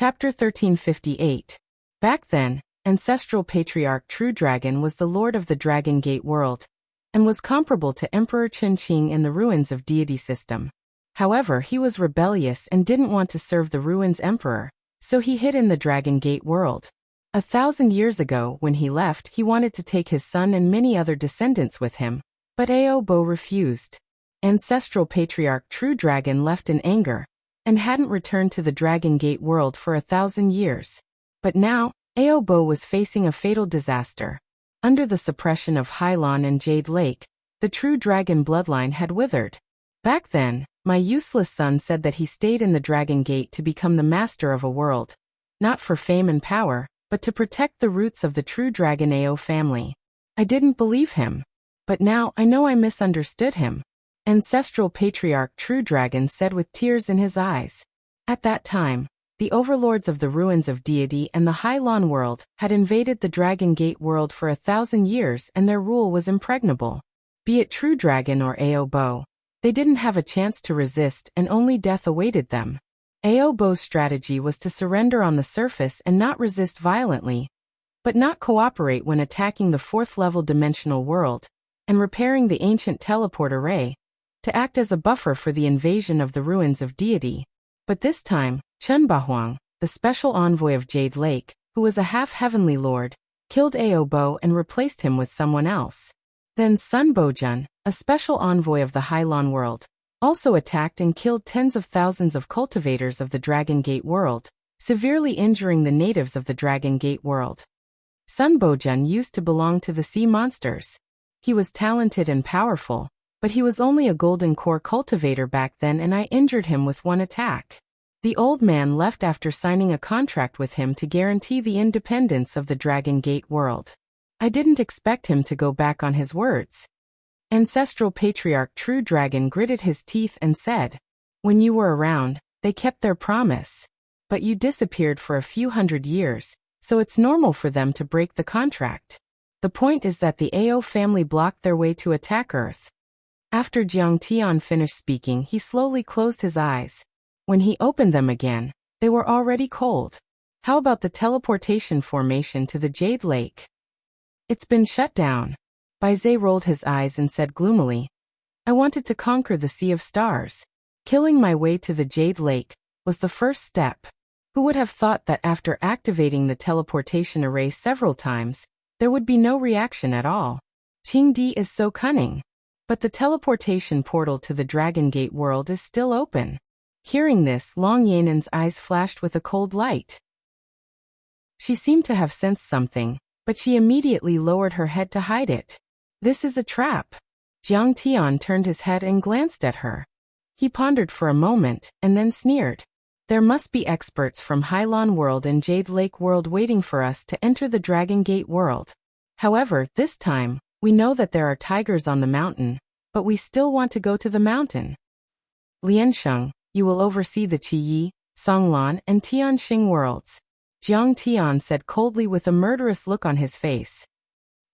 Chapter 1358. Back then, ancestral patriarch True Dragon was the lord of the Dragon Gate world, and was comparable to Emperor Qin in the ruins of deity system. However, he was rebellious and didn't want to serve the ruins emperor, so he hid in the Dragon Gate world. 1,000 years ago, when he left, he wanted to take his son and many other descendants with him, but Ao refused. Ancestral patriarch True Dragon left in anger, and hadn't returned to the Dragon Gate world for 1,000 years. But now, Ao was facing a fatal disaster. Under the suppression of Hylon and Jade Lake, the true dragon bloodline had withered. Back then, my useless son said that he stayed in the Dragon Gate to become the master of a world, not for fame and power, but to protect the roots of the true Dragon Ao family. I didn't believe him. But now I know I misunderstood him. Ancestral patriarch True Dragon said with tears in his eyes. At that time, the overlords of the ruins of deity and the Hylon world had invaded the Dragon Gate world for 1,000 years, and their rule was impregnable. Be it True Dragon or Ao, they didn't have a chance to resist, and only death awaited them. Ao's strategy was to surrender on the surface and not resist violently, but not cooperate when attacking the 4th-level dimensional world, and repairing the ancient teleport array, to act as a buffer for the invasion of the ruins of deity. But this time, Chen Bahuang, the special envoy of Jade Lake, who was a half-heavenly lord, killed Ao and replaced him with someone else. Then Sun Bojun, a special envoy of the Hylon world, also attacked and killed tens of thousands of cultivators of the Dragon Gate world, severely injuring the natives of the Dragon Gate world. Sun Bojun used to belong to the sea monsters. He was talented and powerful, but he was only a golden core cultivator back then, and I injured him with one attack. The old man left after signing a contract with him to guarantee the independence of the Dragon Gate world. I didn't expect him to go back on his words. Ancestral patriarch True Dragon gritted his teeth and said, "When you were around, they kept their promise. But you disappeared for a few hundred years, so it's normal for them to break the contract. The point is that the Ao family blocked their way to attack Earth." After Jiang Tian finished speaking, he slowly closed his eyes. When he opened them again, they were already cold. How about the teleportation formation to the Jade Lake? It's been shut down. Baizhe rolled his eyes and said gloomily, "I wanted to conquer the Sea of Stars. Killing my way to the Jade Lake was the first step. Who would have thought that after activating the teleportation array several times, there would be no reaction at all? Qingdi is so cunning. But the teleportation portal to the Dragon Gate world is still open." Hearing this, Long Yanan's eyes flashed with a cold light. She seemed to have sensed something, but she immediately lowered her head to hide it. This is a trap. Jiang Tian turned his head and glanced at her. He pondered for a moment, and then sneered. There must be experts from Hylon world and Jade Lake world waiting for us to enter the Dragon Gate world. However, this time, we know that there are tigers on the mountain, but we still want to go to the mountain. Liansheng, you will oversee the Qiyi, Songlan, and Tianxing worlds. Jiang Tian said coldly with a murderous look on his face.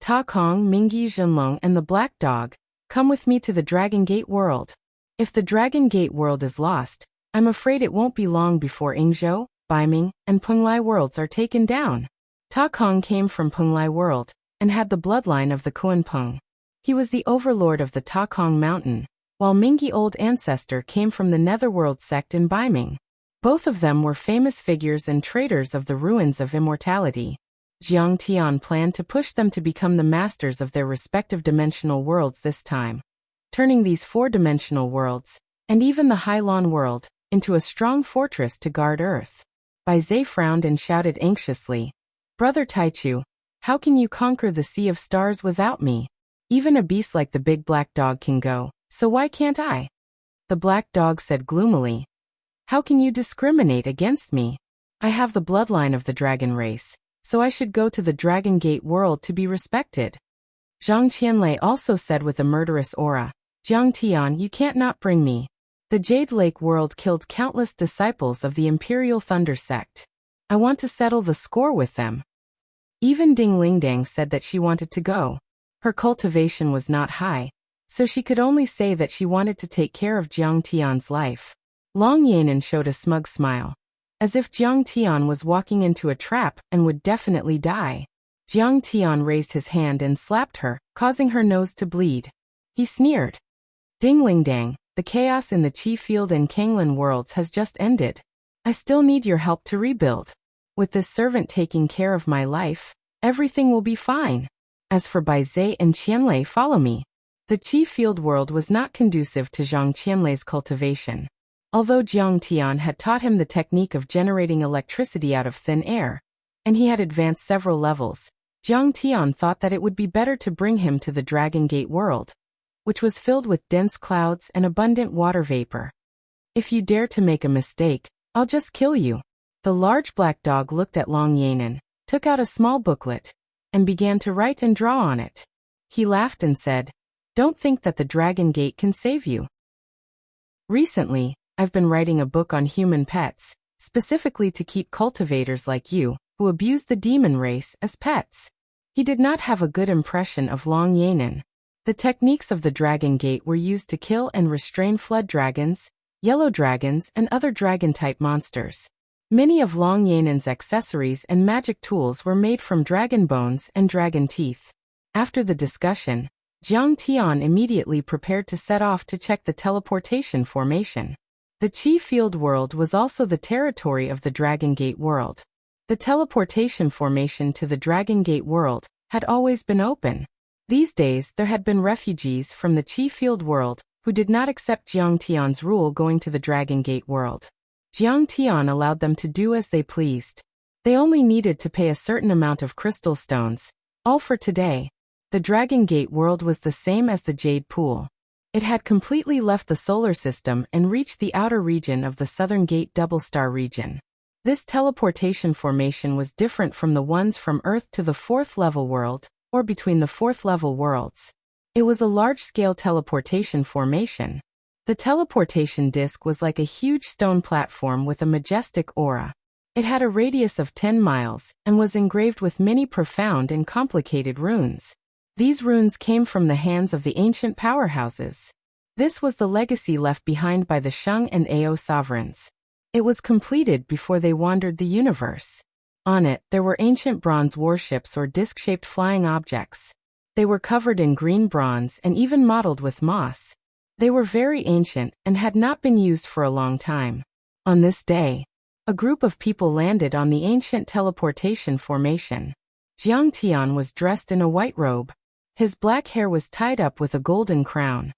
Ta Kong, Mingyi Zhenlong, and the Black Dog, come with me to the Dragon Gate world. If the Dragon Gate world is lost, I'm afraid it won't be long before Yingzhou, Baiming, and Penglai worlds are taken down. Ta Kong came from Penglai world, and had the bloodline of the Kuanpeng. He was the overlord of the Ta Kong mountain, while Mingyi old ancestor came from the Netherworld sect in Baiming. Both of them were famous figures and traders of the ruins of immortality. Jiang Tian planned to push them to become the masters of their respective dimensional worlds this time, turning these 4-dimensional worlds, and even the Hylon world, into a strong fortress to guard Earth. Baizhe frowned and shouted anxiously, "Brother Taichu, how can you conquer the Sea of Stars without me? Even a beast like the big black dog can go, so why can't I?" The black dog said gloomily, "How can you discriminate against me? I have the bloodline of the dragon race, so I should go to the Dragon Gate world to be respected." Zhang Qianlei also said with a murderous aura, "Jiang Tian, you can't not bring me. The Jade Lake world killed countless disciples of the Imperial Thunder sect. I want to settle the score with them." Even Ding Lingdang said that she wanted to go. Her cultivation was not high, so she could only say that she wanted to take care of Jiang Tian's life. Long Yanan showed a smug smile. as if Jiang Tian was walking into a trap and would definitely die. Jiang Tian raised his hand and slapped her, causing her nose to bleed. He sneered. Ding-ling-dang, the chaos in the Qi Field and Kanglin worlds has just ended. I still need your help to rebuild. With this servant taking care of my life, everything will be fine. As for Bai Zhe and Qianlei, follow me. The Qi Field world was not conducive to Zhang Qianlei's cultivation. Although Jiang Tian had taught him the technique of generating electricity out of thin air, and he had advanced several levels, Jiang Tian thought that it would be better to bring him to the Dragon Gate world, which was filled with dense clouds and abundant water vapor. If you dare to make a mistake, I'll just kill you. The large black dog looked at Long Yanan, took out a small booklet, and began to write and draw on it. He laughed and said, "Don't think that the Dragon Gate can save you. Recently, I've been writing a book on human pets, specifically to keep cultivators like you, who abuse the demon race, as pets." He did not have a good impression of Long Yanan. The techniques of the Dragon Gate were used to kill and restrain flood dragons, yellow dragons, and other dragon-type monsters. Many of Long Yanan's accessories and magic tools were made from dragon bones and dragon teeth. After the discussion, Jiang Tian immediately prepared to set off to check the teleportation formation. The Qi Field world was also the territory of the Dragon Gate world. The teleportation formation to the Dragon Gate world had always been open. These days there had been refugees from the Qi Field world who did not accept Jiang Tian's rule going to the Dragon Gate world. Jiang Tian allowed them to do as they pleased. They only needed to pay a certain amount of crystal stones. All for today. The Dragon Gate world was the same as the Jade Pool. It had completely left the solar system and reached the outer region of the Southern Gate Double Star region. This teleportation formation was different from the ones from Earth to the fourth level world, or between the fourth level worlds. It was a large-scale teleportation formation. The teleportation disc was like a huge stone platform with a majestic aura. It had a radius of 10 miles and was engraved with many profound and complicated runes. These runes came from the hands of the ancient powerhouses. This was the legacy left behind by the Shang and Ao sovereigns. It was completed before they wandered the universe. On it, there were ancient bronze warships or disc-shaped flying objects. They were covered in green bronze and even mottled with moss. They were very ancient and had not been used for a long time. On this day, a group of people landed on the ancient teleportation formation. Jiang Tian was dressed in a white robe. His black hair was tied up with a golden crown.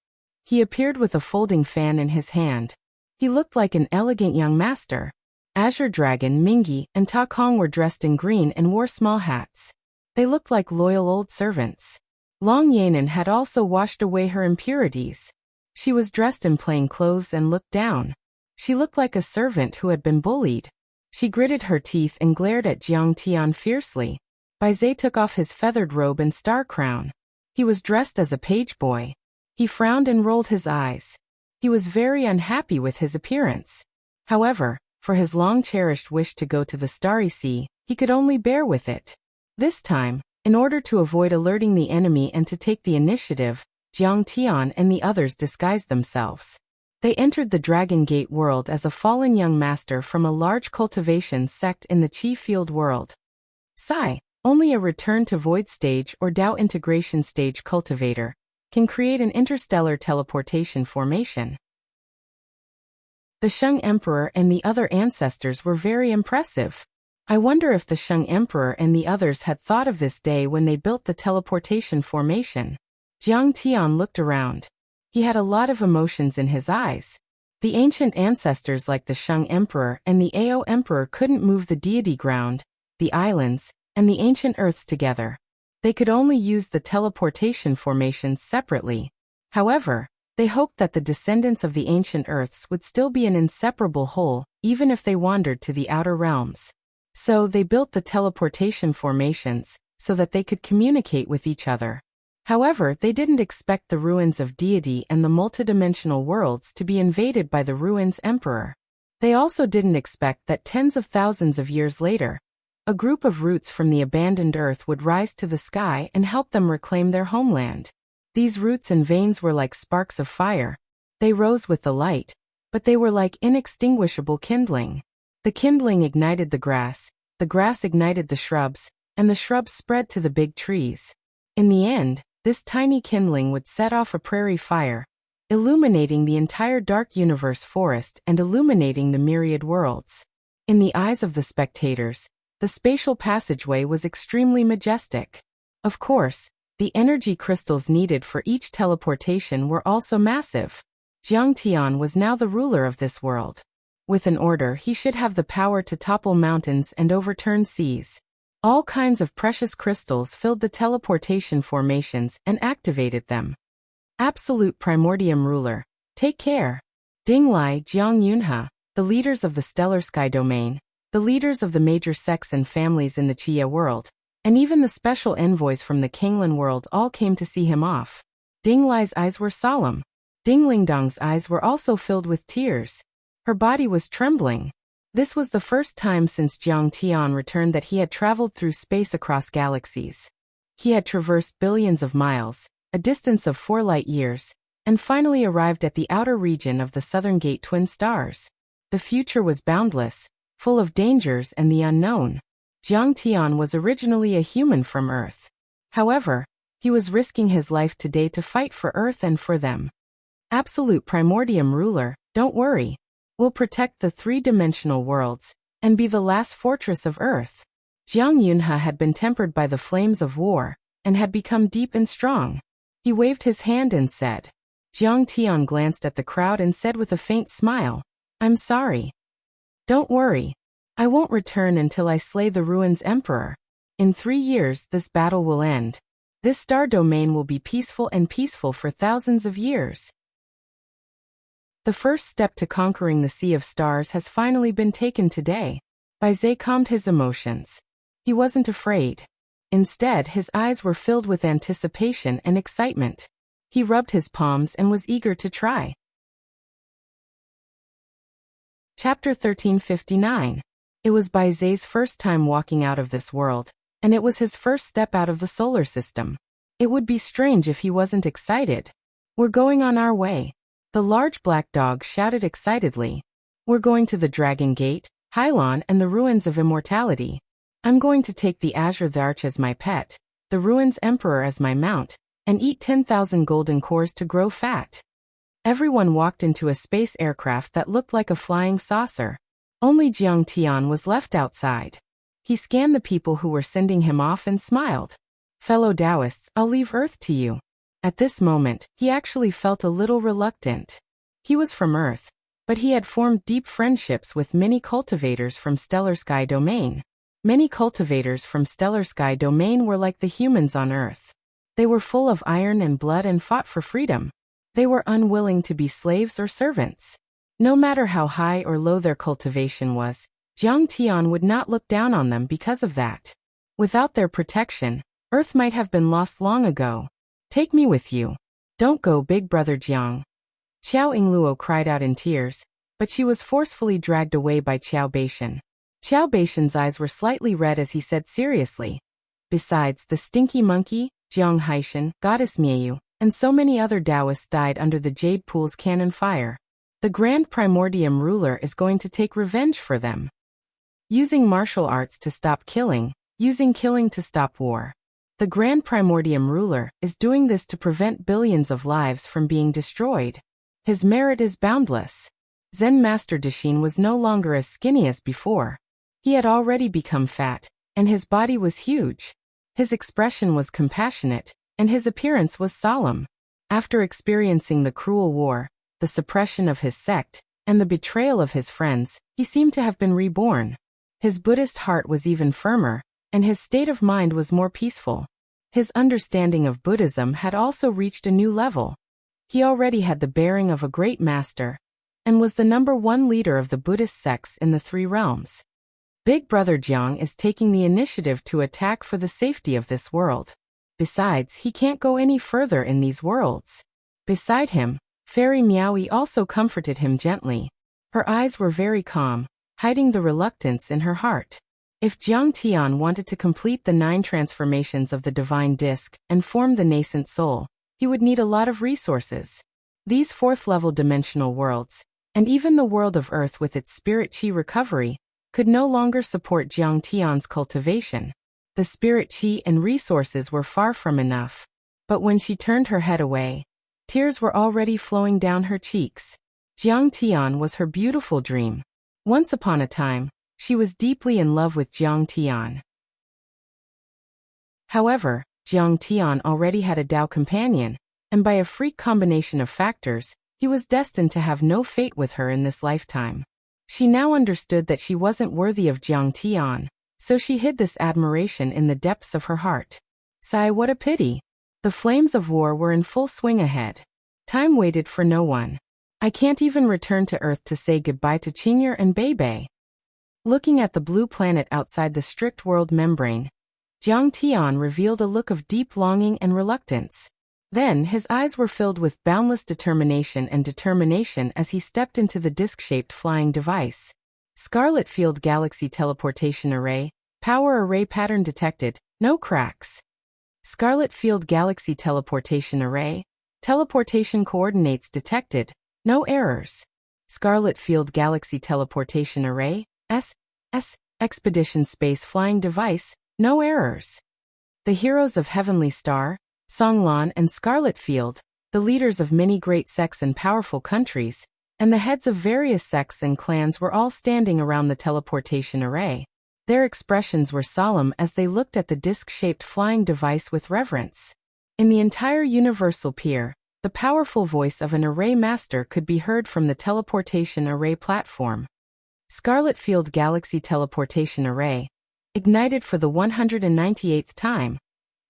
He appeared with a folding fan in his hand. He looked like an elegant young master. Azure Dragon, Mingi, and Ta Kong were dressed in green and wore small hats. They looked like loyal old servants. Long Yanan had also washed away her impurities. She was dressed in plain clothes and looked down. She looked like a servant who had been bullied. She gritted her teeth and glared at Jiang Tian fiercely. Bai Zhe took off his feathered robe and star crown. He was dressed as a page boy. He frowned and rolled his eyes. He was very unhappy with his appearance. However, for his long-cherished wish to go to the Starry Sea, he could only bear with it. This time, in order to avoid alerting the enemy and to take the initiative, Jiang Tian and the others disguised themselves. They entered the Dragon Gate world as a fallen young master from a large cultivation sect in the Qi Field world. Sigh, only a return to void stage or Dao integration stage cultivator can create an interstellar teleportation formation. The Shang Emperor and the other ancestors were very impressive. I wonder if the Shang Emperor and the others had thought of this day when they built the teleportation formation. Jiang Tian looked around. He had a lot of emotions in his eyes. The ancient ancestors like the Shang Emperor and the Ao Emperor couldn't move the deity ground, the islands, and the ancient earths together. They could only use the teleportation formations separately. However, they hoped that the descendants of the ancient earths would still be an inseparable whole, even if they wandered to the outer realms. So they built the teleportation formations, so that they could communicate with each other. However, they didn't expect the ruins of deity and the multidimensional worlds to be invaded by the ruins emperor. They also didn't expect that tens of thousands of years later, a group of roots from the abandoned earth would rise to the sky and help them reclaim their homeland. These roots and veins were like sparks of fire. They rose with the light, but they were like inextinguishable kindling. The kindling ignited the grass ignited the shrubs, and the shrubs spread to the big trees. In the end, this tiny kindling would set off a prairie fire, illuminating the entire dark universe forest and illuminating the myriad worlds. In the eyes of the spectators, the spatial passageway was extremely majestic. Of course, the energy crystals needed for each teleportation were also massive. Jiang Tian was now the ruler of this world. With an order, he should have the power to topple mountains and overturn seas. All kinds of precious crystals filled the teleportation formations and activated them. Absolute Primordium Ruler, take care. Dinglai, Jiang Yunhe, the leaders of the Stellar Sky Domain, the leaders of the major sects and families in the Qia world, and even the special envoys from the Kinglan world all came to see him off. Dinglai's eyes were solemn. Dinglingdong's eyes were also filled with tears. Her body was trembling. This was the first time since Jiang Tian returned that he had traveled through space across galaxies. He had traversed billions of miles, a distance of 4 light years, and finally arrived at the outer region of the Southern Gate twin stars. The future was boundless, full of dangers and the unknown. Jiang Tian was originally a human from Earth. However, he was risking his life today to fight for Earth and for them. Absolute Primordium Ruler, don't worry. We'll protect the 3-dimensional worlds, and be the last fortress of Earth. Jiang Yunhe had been tempered by the flames of war, and had become deep and strong. He waved his hand and said. Jiang Tian glanced at the crowd and said with a faint smile, I'm sorry. Don't worry. I won't return until I slay the Ruins Emperor. In 3 years this battle will end. This star domain will be peaceful for thousands of years. The first step to conquering the Sea of Stars has finally been taken today. Bai Zhe calmed his emotions. He wasn't afraid. Instead, his eyes were filled with anticipation and excitement. He rubbed his palms and was eager to try. Chapter 1359. It was Bai Zhe's first time walking out of this world, and it was his first step out of the solar system. It would be strange if he wasn't excited. We're going on our way. The large black dog shouted excitedly. We're going to the Dragon Gate, Hylon and the Ruins of Immortality. I'm going to take the Azure Arch as my pet, the Ruins Emperor as my mount, and eat 10,000 golden cores to grow fat. Everyone walked into a space aircraft that looked like a flying saucer. Only Jiang Tian was left outside. He scanned the people who were sending him off and smiled. Fellow Taoists, I'll leave Earth to you. At this moment, he actually felt a little reluctant. He was from Earth, but he had formed deep friendships with many cultivators from Stellar Sky Domain. Many cultivators from Stellar Sky Domain were like the humans on Earth. They were full of iron and blood and fought for freedom. They were unwilling to be slaves or servants. No matter how high or low their cultivation was, Jiang Tian would not look down on them because of that. Without their protection, Earth might have been lost long ago. Take me with you. Don't go, big brother Jiang. Qiao Yingluo cried out in tears, but she was forcefully dragged away by Qiao Beishan. Qiao Beishan's eyes were slightly red as he said seriously. Besides, the stinky monkey, Jiang Haishan, Goddess Mieu, and so many other Taoists died under the Jade Pool's cannon fire. The Grand Primordium Ruler is going to take revenge for them. Using martial arts to stop killing, using killing to stop war. The Grand Primordium Ruler is doing this to prevent billions of lives from being destroyed. His merit is boundless. Zen Master Dashin was no longer as skinny as before. He had already become fat, and his body was huge. His expression was compassionate, and his appearance was solemn. After experiencing the cruel war, the suppression of his sect, and the betrayal of his friends, he seemed to have been reborn. His Buddhist heart was even firmer, and his state of mind was more peaceful. His understanding of Buddhism had also reached a new level. He already had the bearing of a great master, and was the #1 leader of the Buddhist sects in the 3 realms. Big Brother Jiang is taking the initiative to attack for the safety of this world. Besides, he can't go any further in these worlds. Beside him, Fairy Miaoi also comforted him gently. Her eyes were very calm, hiding the reluctance in her heart. If Jiang Tian wanted to complete the 9 transformations of the divine disc and form the nascent soul, he would need a lot of resources. These 4th-level dimensional worlds, and even the world of Earth with its spirit chi recovery, could no longer support Jiang Tian's cultivation. The spirit qi and resources were far from enough. But when she turned her head away, tears were already flowing down her cheeks. Jiang Tian was her beautiful dream. Once upon a time, she was deeply in love with Jiang Tian. However, Jiang Tian already had a Dao companion, and by a freak combination of factors, he was destined to have no fate with her in this lifetime. She now understood that she wasn't worthy of Jiang Tian, so she hid this admiration in the depths of her heart. Sigh, what a pity. The flames of war were in full swing ahead. Time waited for no one. I can't even return to Earth to say goodbye to Qing'er and Beibei. Looking at the blue planet outside the strict world membrane, Jiang Tian revealed a look of deep longing and reluctance. Then his eyes were filled with boundless determination as he stepped into the disc-shaped flying device. Scarlet Field Galaxy Teleportation Array, Power Array Pattern detected, no cracks. Scarlet Field Galaxy Teleportation Array, Teleportation Coordinates detected, no errors. Scarlet Field Galaxy Teleportation Array, Expedition Space Flying Device, no errors. The heroes of Heavenly Star, Songlan and Scarlet Field, the leaders of many great sects and powerful countries, and the heads of various sects and clans were all standing around the teleportation array. Their expressions were solemn as they looked at the disc-shaped flying device with reverence. In the entire Universal Pier, the powerful voice of an array master could be heard from the teleportation array platform. Scarlet Field Galaxy Teleportation Array, ignited for the 198th time.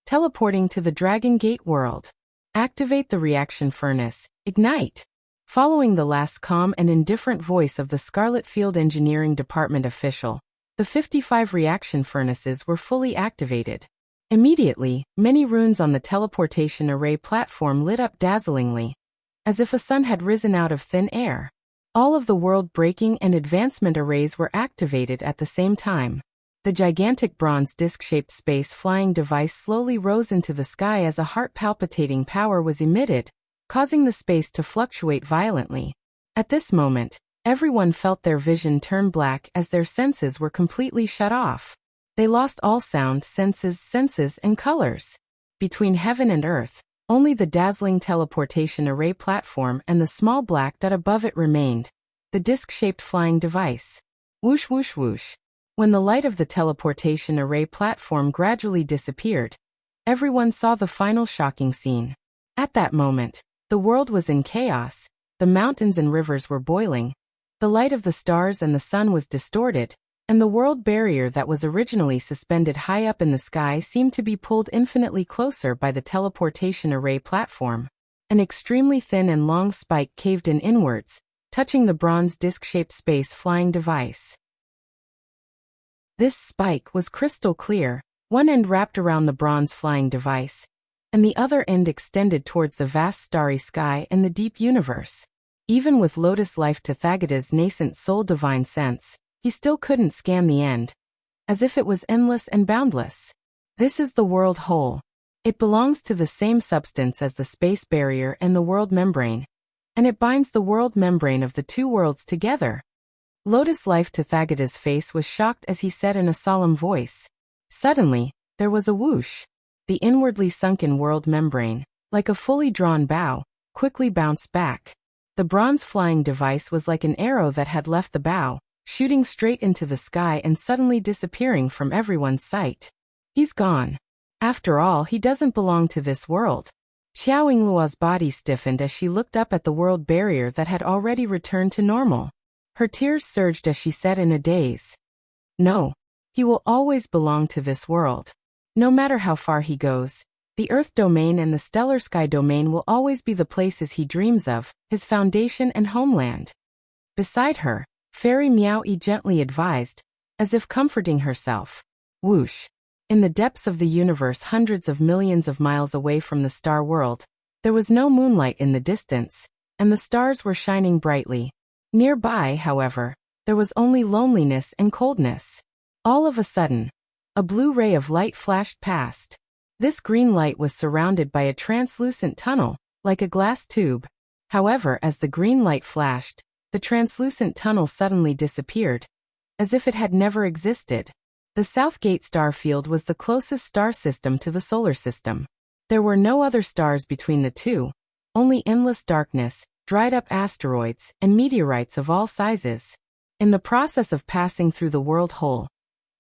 Teleporting to the Dragon Gate world. Activate the reaction furnace. Ignite. Following the last calm and indifferent voice of the Scarlet Field Engineering Department official, the 55 reaction furnaces were fully activated. Immediately, many runes on the teleportation array platform lit up dazzlingly, as if a sun had risen out of thin air. All of the world-breaking and advancement arrays were activated at the same time. The gigantic bronze disc-shaped space-flying device slowly rose into the sky as a heart-palpitating power was emitted, causing the space to fluctuate violently. At this moment, everyone felt their vision turn black as their senses were completely shut off. They lost all sound, senses, and colors. Between heaven and earth, only the dazzling teleportation array platform and the small black dot above it remained, the disc-shaped flying device. Whoosh whoosh whoosh. When the light of the teleportation array platform gradually disappeared, everyone saw the final shocking scene. At that moment, the world was in chaos, the mountains and rivers were boiling, the light of the stars and the sun was distorted, and the world barrier that was originally suspended high up in the sky seemed to be pulled infinitely closer by the teleportation array platform. An extremely thin and long spike caved in inwards, touching the bronze disc-shaped space-flying device. This spike was crystal clear, one end wrapped around the bronze flying device, and the other end extended towards the vast starry sky and the deep universe. Even with Lotus Life Tathagata's nascent soul divine sense, he still couldn't scan the end, as if it was endless and boundless. This is the world whole. It belongs to the same substance as the space barrier and the world membrane, and it binds the world membrane of the two worlds together. Lotus Life Tathagata's face was shocked as he said in a solemn voice. Suddenly, there was a whoosh. The inwardly sunken world membrane, like a fully drawn bow, quickly bounced back. The bronze flying device was like an arrow that had left the bow, shooting straight into the sky and suddenly disappearing from everyone's sight. He's gone. After all, he doesn't belong to this world. Xiao Yingluo's body stiffened as she looked up at the world barrier that had already returned to normal. Her tears surged as she said in a daze. No. He will always belong to this world. No matter how far he goes, the Earth domain and the stellar sky domain will always be the places he dreams of, his foundation and homeland. Beside her, Fairy Miao Yi gently advised, as if comforting herself. Whoosh. In the depths of the universe hundreds of millions of miles away from the star world, there was no moonlight in the distance, and the stars were shining brightly. Nearby, however, there was only loneliness and coldness. All of a sudden, a blue ray of light flashed past. This green light was surrounded by a translucent tunnel, like a glass tube. However, as the green light flashed, the translucent tunnel suddenly disappeared, as if it had never existed. The South Gate star field was the closest star system to the solar system. There were no other stars between the two, only endless darkness, dried-up asteroids, and meteorites of all sizes. In the process of passing through the world hole,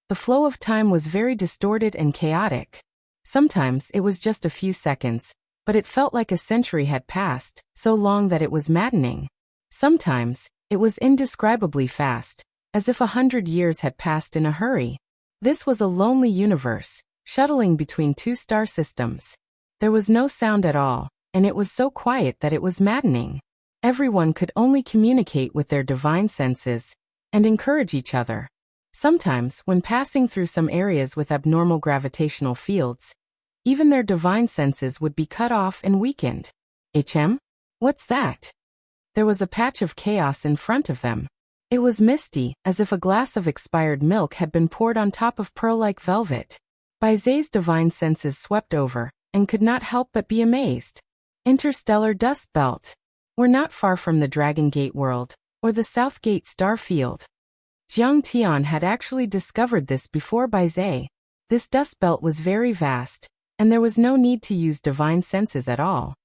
the flow of time was very distorted and chaotic. Sometimes it was just a few seconds, but it felt like a century had passed, so long that it was maddening. Sometimes it was indescribably fast, as if 100 years had passed in a hurry. This was a lonely universe, shuttling between two star systems. There was no sound at all, and it was so quiet that it was maddening. Everyone could only communicate with their divine senses and encourage each other. Sometimes, when passing through some areas with abnormal gravitational fields, even their divine senses would be cut off and weakened. What's that? There was a patch of chaos in front of them. It was misty, as if a glass of expired milk had been poured on top of pearl-like velvet. Baize's divine senses swept over, and could not help but be amazed. Interstellar dust belt. We're not far from the Dragon Gate world, or the South Gate star field. Jiang Tian had actually discovered this before Baize. This dust belt was very vast, and there was no need to use divine senses at all.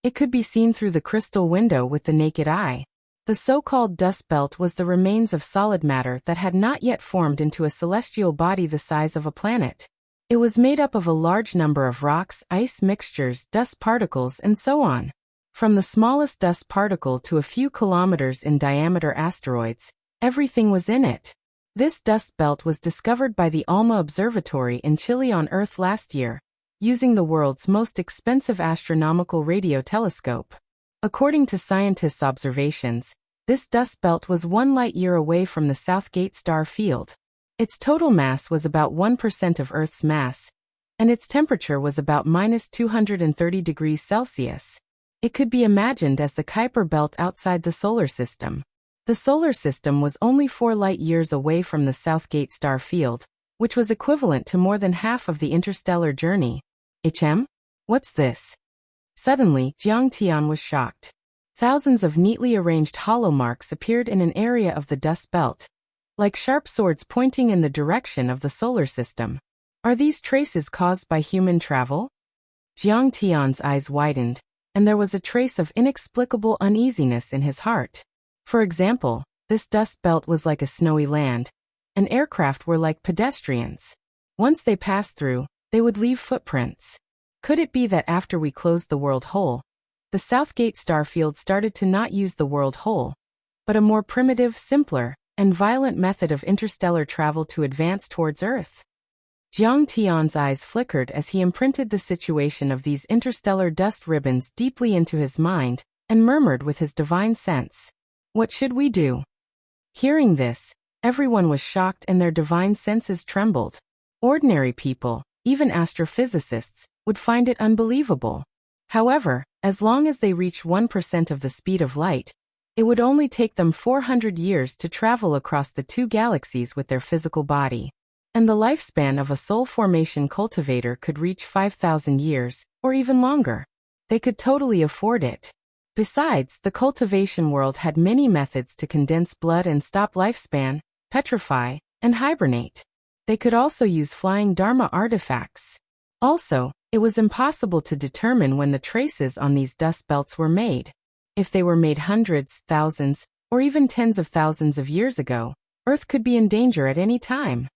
It could be seen through the crystal window with the naked eye. The so-called dust belt was the remains of solid matter that had not yet formed into a celestial body the size of a planet. It was made up of a large number of rocks, ice mixtures, dust particles, and so on. From the smallest dust particle to a few kilometers in diameter asteroids, everything was in it. This dust belt was discovered by the ALMA Observatory in Chile on Earth last year, using the world's most expensive astronomical radio telescope. According to scientists' observations, this dust belt was 1 light-year away from the South Gate star field. Its total mass was about 1% of Earth's mass, and its temperature was about -230 degrees Celsius. It could be imagined as the Kuiper belt outside the solar system. The solar system was only 4 light-years away from the South Gate star field, which was equivalent to more than half of the interstellar journey. What's this? Suddenly, Jiang Tian was shocked. Thousands of neatly arranged hollow marks appeared in an area of the dust belt, like sharp swords pointing in the direction of the solar system. Are these traces caused by human travel? Jiang Tian's eyes widened, and there was a trace of inexplicable uneasiness in his heart. For example, this dust belt was like a snowy land, and aircraft were like pedestrians. Once they passed through, they would leave footprints. Could it be that after we closed the world hole, the South Gate star field started to not use the world hole, but a more primitive, simpler, and violent method of interstellar travel to advance towards Earth? Jiang Tian's eyes flickered as he imprinted the situation of these interstellar dust ribbons deeply into his mind, and murmured with his divine sense, "What should we do?" Hearing this, everyone was shocked and their divine senses trembled. Ordinary people, even astrophysicists, would find it unbelievable. However, as long as they reached 1% of the speed of light, it would only take them 400 years to travel across the 2 galaxies with their physical body. And the lifespan of a soul formation cultivator could reach 5,000 years, or even longer. They could totally afford it. Besides, the cultivation world had many methods to condense blood and stop lifespan, petrify, and hibernate. They could also use flying Dharma artifacts. Also, it was impossible to determine when the traces on these dust belts were made. If they were made hundreds, thousands, or even tens of thousands of years ago, Earth could be in danger at any time.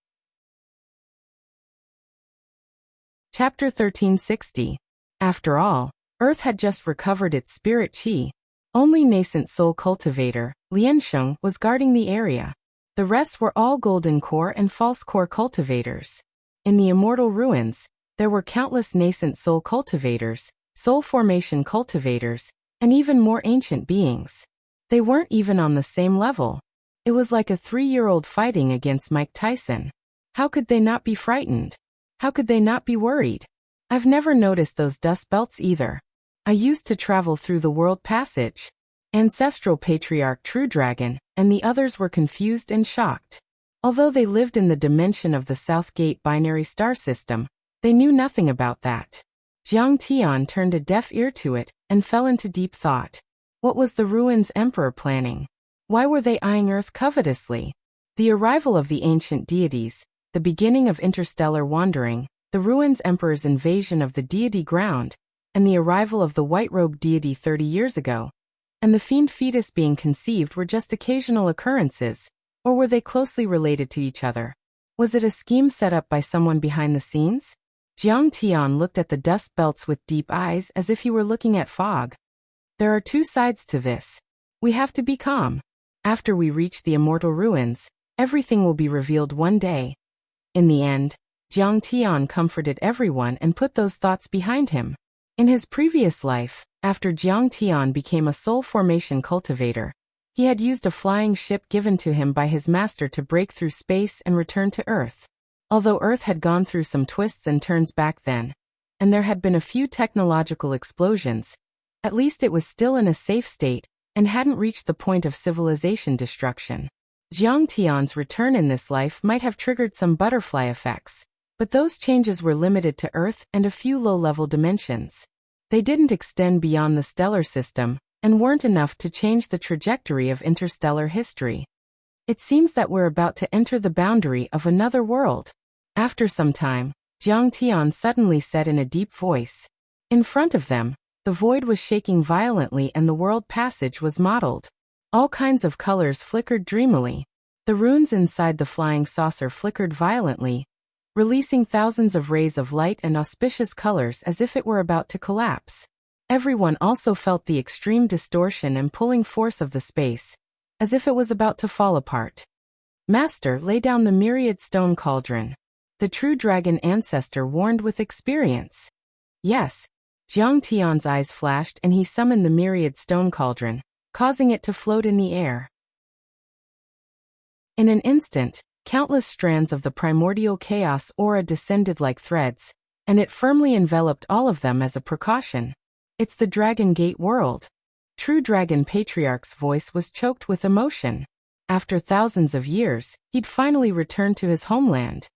Chapter 1360. After all, Earth had just recovered its spirit chi. Only nascent soul cultivator, Liansheng, was guarding the area. The rest were all golden core and false core cultivators. In the immortal ruins, there were countless nascent soul cultivators, soul formation cultivators, and even more ancient beings. They weren't even on the same level. It was like a 3-year-old fighting against Mike Tyson. How could they not be frightened? How could they not be worried? I've never noticed those dust belts either. I used to travel through the world passage. Ancestral Patriarch True Dragon and the others were confused and shocked. Although they lived in the dimension of the South Gate binary star system, they knew nothing about that. Jiang Tian turned a deaf ear to it and fell into deep thought. What was the ruins emperor planning? Why were they eyeing Earth covetously? The arrival of the ancient deities, the beginning of interstellar wandering, the ruins emperor's invasion of the deity ground, and the arrival of the white-robed deity 30 years ago, and the fiend fetus being conceived were just occasional occurrences, or were they closely related to each other? Was it a scheme set up by someone behind the scenes? Jiang Tian looked at the dust belts with deep eyes as if he were looking at fog. There are two sides to this. We have to be calm. After we reach the immortal ruins, everything will be revealed one day. In the end, Jiang Tian comforted everyone and put those thoughts behind him. In his previous life, after Jiang Tian became a soul formation cultivator, he had used a flying ship given to him by his master to break through space and return to Earth. Although Earth had gone through some twists and turns back then, and there had been a few technological explosions, at least it was still in a safe state and hadn't reached the point of civilization destruction. Jiang Tian's return in this life might have triggered some butterfly effects, but those changes were limited to Earth and a few low-level dimensions. They didn't extend beyond the stellar system, and weren't enough to change the trajectory of interstellar history. It seems that we're about to enter the boundary of another world. After some time, Jiang Tian suddenly said in a deep voice. In front of them, the void was shaking violently and the world passage was mottled. All kinds of colors flickered dreamily. The runes inside the flying saucer flickered violently, releasing thousands of rays of light and auspicious colors as if it were about to collapse. Everyone also felt the extreme distortion and pulling force of the space, as if it was about to fall apart. Master, lay down the myriad stone cauldron. The true dragon ancestor warned with experience. Yes. Jiang Tian's eyes flashed and he summoned the myriad stone cauldron, causing it to float in the air. In an instant, countless strands of the primordial chaos aura descended like threads, and it firmly enveloped all of them as a precaution. It's the Dragon Gate world. True Dragon Patriarch's voice was choked with emotion. After thousands of years, he'd finally returned to his homeland.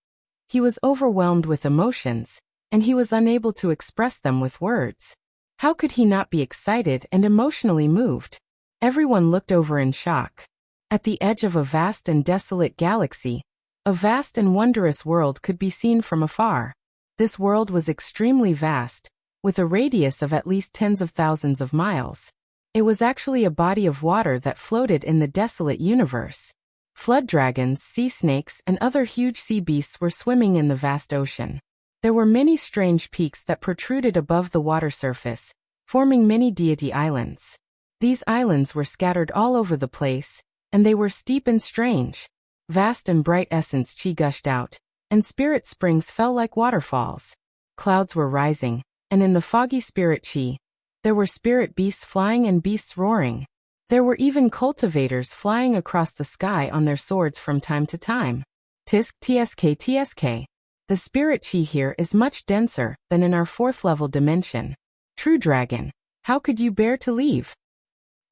He was overwhelmed with emotions, and he was unable to express them with words. How could he not be excited and emotionally moved? Everyone looked over in shock. At the edge of a vast and desolate galaxy, a vast and wondrous world could be seen from afar. This world was extremely vast, with a radius of at least tens of thousands of miles. It was actually a body of water that floated in the desolate universe. Flood dragons, sea snakes, and other huge sea beasts were swimming in the vast ocean. There were many strange peaks that protruded above the water surface, forming many deity islands. These islands were scattered all over the place, and they were steep and strange. Vast and bright essence chi gushed out, and spirit springs fell like waterfalls. Clouds were rising, and in the foggy spirit chi, there were spirit beasts flying and beasts roaring. There were even cultivators flying across the sky on their swords from time to time. Tisk tsk. The spirit chi here is much denser than in our fourth-level dimension. True dragon, how could you bear to leave?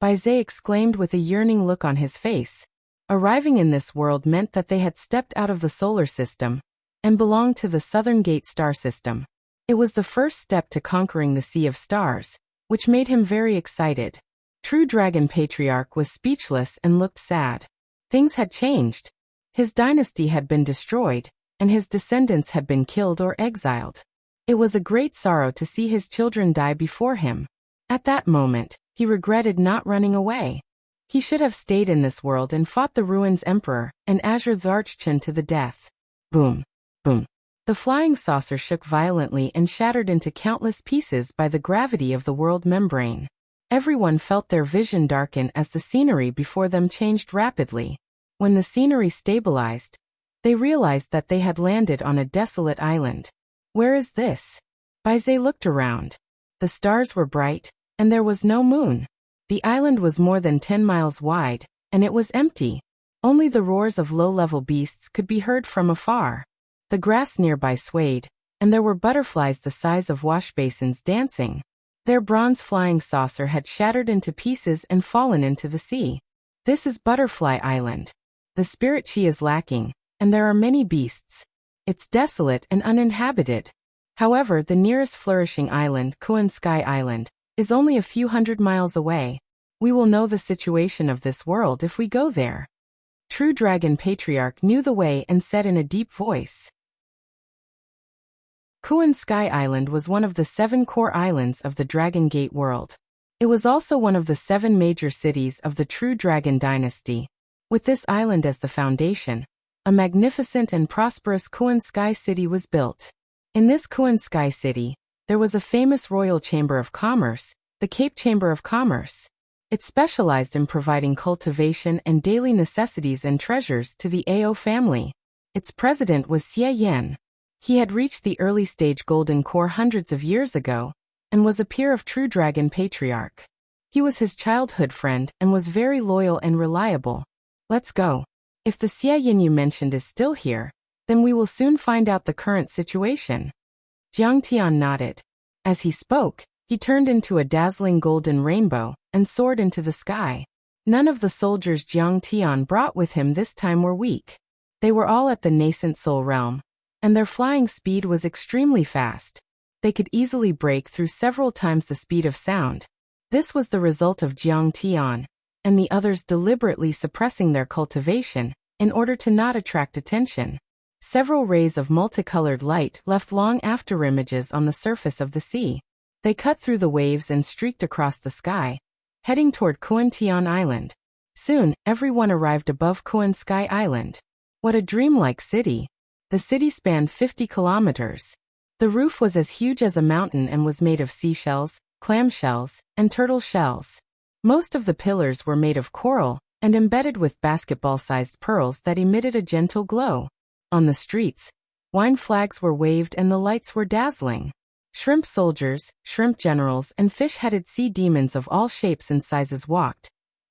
Baizé exclaimed with a yearning look on his face. Arriving in this world meant that they had stepped out of the solar system and belonged to the Southern Gate star system. It was the first step to conquering the Sea of Stars, which made him very excited. True Dragon Patriarch was speechless and looked sad. Things had changed. His dynasty had been destroyed, and his descendants had been killed or exiled. It was a great sorrow to see his children die before him. At that moment, he regretted not running away. He should have stayed in this world and fought the Ruins Emperor and Azure the Archchen to the death. Boom. Boom. The flying saucer shook violently and shattered into countless pieces by the gravity of the world membrane. Everyone felt their vision darken as the scenery before them changed rapidly. When the scenery stabilized, they realized that they had landed on a desolate island. Where is this? Baizé looked around. The stars were bright, and there was no moon. The island was more than 10 miles wide, and it was empty. Only the roars of low-level beasts could be heard from afar. The grass nearby swayed, and there were butterflies the size of wash basins dancing. Their bronze flying saucer had shattered into pieces and fallen into the sea. This is Butterfly Island. The spirit chi is lacking, and there are many beasts. It's desolate and uninhabited. However, the nearest flourishing island, Kuan Sky Island, is only a few hundred miles away. We will know the situation of this world if we go there. True Dragon Patriarch knew the way and said in a deep voice. Kuan Sky Island was one of the 7 core islands of the Dragon Gate world. It was also one of the 7 major cities of the True Dragon Dynasty. With this island as the foundation, a magnificent and prosperous Kuan Sky City was built. In this Kuan Sky City, there was a famous royal chamber of commerce, the Cape Chamber of Commerce. It specialized in providing cultivation and daily necessities and treasures to the Ao family. Its president was Xie Yan. He had reached the early stage golden core hundreds of years ago, and was a peer of True Dragon Patriarch. He was his childhood friend and was very loyal and reliable. Let's go. If the Xie Yan you mentioned is still here, then we will soon find out the current situation. Jiang Tian nodded. As he spoke, he turned into a dazzling golden rainbow and soared into the sky. None of the soldiers Jiang Tian brought with him this time were weak. They were all at the nascent soul realm, and their flying speed was extremely fast. They could easily break through several times the speed of sound. This was the result of Jiang Tian and the others deliberately suppressing their cultivation in order to not attract attention. Several rays of multicolored light left long afterimages on the surface of the sea. They cut through the waves and streaked across the sky, heading toward Kuan Tian Island. Soon, everyone arrived above Kuan Sky Island. What a dreamlike city! The city spanned 50 kilometers. The roof was as huge as a mountain and was made of seashells, clamshells, and turtle shells. Most of the pillars were made of coral and embedded with basketball-sized pearls that emitted a gentle glow. On the streets, wine flags were waved and the lights were dazzling. Shrimp soldiers, shrimp generals, and fish-headed sea demons of all shapes and sizes walked,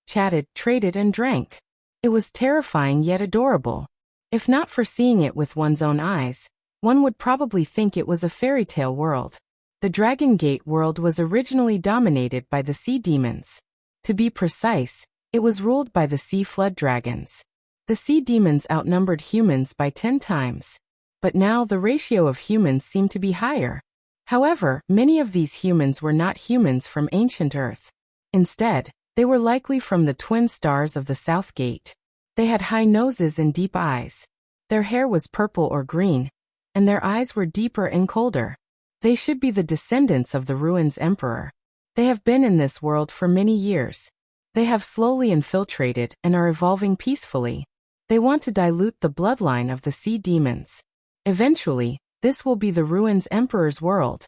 chatted, traded, and drank. It was terrifying yet adorable. If not for seeing it with one's own eyes, one would probably think it was a fairy tale world. The Dragon Gate world was originally dominated by the sea demons. To be precise, it was ruled by the sea flood dragons. The sea demons outnumbered humans by 10 times. But now the ratio of humans seemed to be higher. However, many of these humans were not humans from ancient Earth. Instead, they were likely from the twin stars of the South Gate. They had high noses and deep eyes. Their hair was purple or green, and their eyes were deeper and colder. They should be the descendants of the Ruins Emperor. They have been in this world for many years. They have slowly infiltrated and are evolving peacefully. They want to dilute the bloodline of the sea demons. Eventually, this will be the Ruins Emperor's world.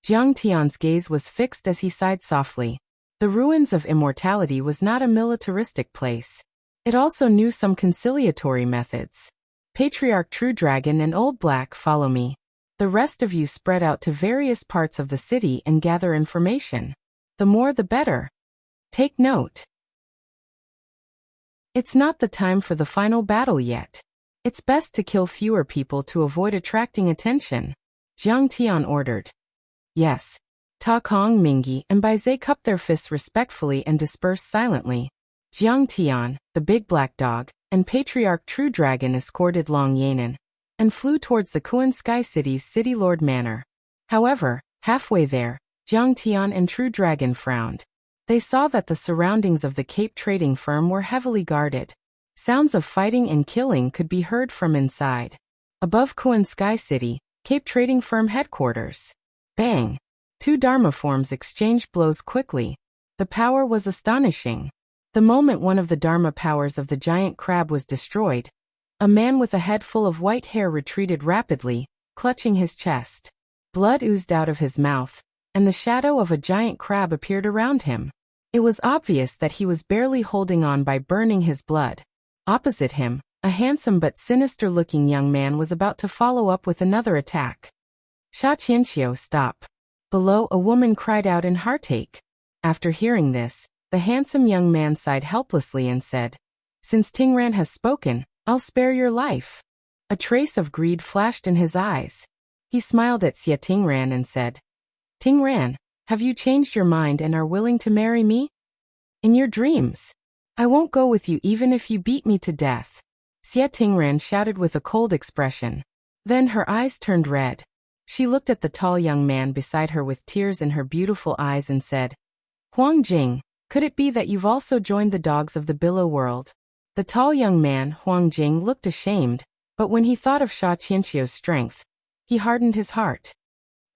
Jiang Tian's gaze was fixed as he sighed softly. The Ruins of Immortality was not a militaristic place. It also knew some conciliatory methods. Patriarch True Dragon and Old Black, follow me. The rest of you spread out to various parts of the city and gather information. The more the better. Take note. It's not the time for the final battle yet. It's best to kill fewer people to avoid attracting attention. Jiang Tian ordered. Yes. Ta Kong Mingi and Bai Zhe cupped their fists respectfully and dispersed silently. Jiang Tian, the big black dog, and Patriarch True Dragon escorted Long Yanan and flew towards the Kuan Sky City's City Lord Manor. However, halfway there, Jiang Tian and True Dragon frowned. They saw that the surroundings of the Cape trading firm were heavily guarded. Sounds of fighting and killing could be heard from inside. Above Kuan Sky City, Cape trading firm headquarters. Bang! 2 Dharma forms exchanged blows quickly. The power was astonishing. The moment one of the Dharma powers of the giant crab was destroyed, a man with a head full of white hair retreated rapidly, clutching his chest. Blood oozed out of his mouth, and the shadow of a giant crab appeared around him. It was obvious that he was barely holding on by burning his blood. Opposite him, a handsome but sinister-looking young man was about to follow up with another attack. Sha Qianqiu, stop. Below, a woman cried out in heartache. After hearing this, the handsome young man sighed helplessly and said, Since Tingran has spoken, I'll spare your life. A trace of greed flashed in his eyes. He smiled at Xie Tingran and said, Tingran, have you changed your mind and are willing to marry me? In your dreams. I won't go with you even if you beat me to death. Xie Tingran shouted with a cold expression. Then her eyes turned red. She looked at the tall young man beside her with tears in her beautiful eyes and said, Huang Jing, Could it be that you've also joined the dogs of the billow world? The tall young man, Huang Jing, looked ashamed, but when he thought of Sha Qianqiu's strength, he hardened his heart.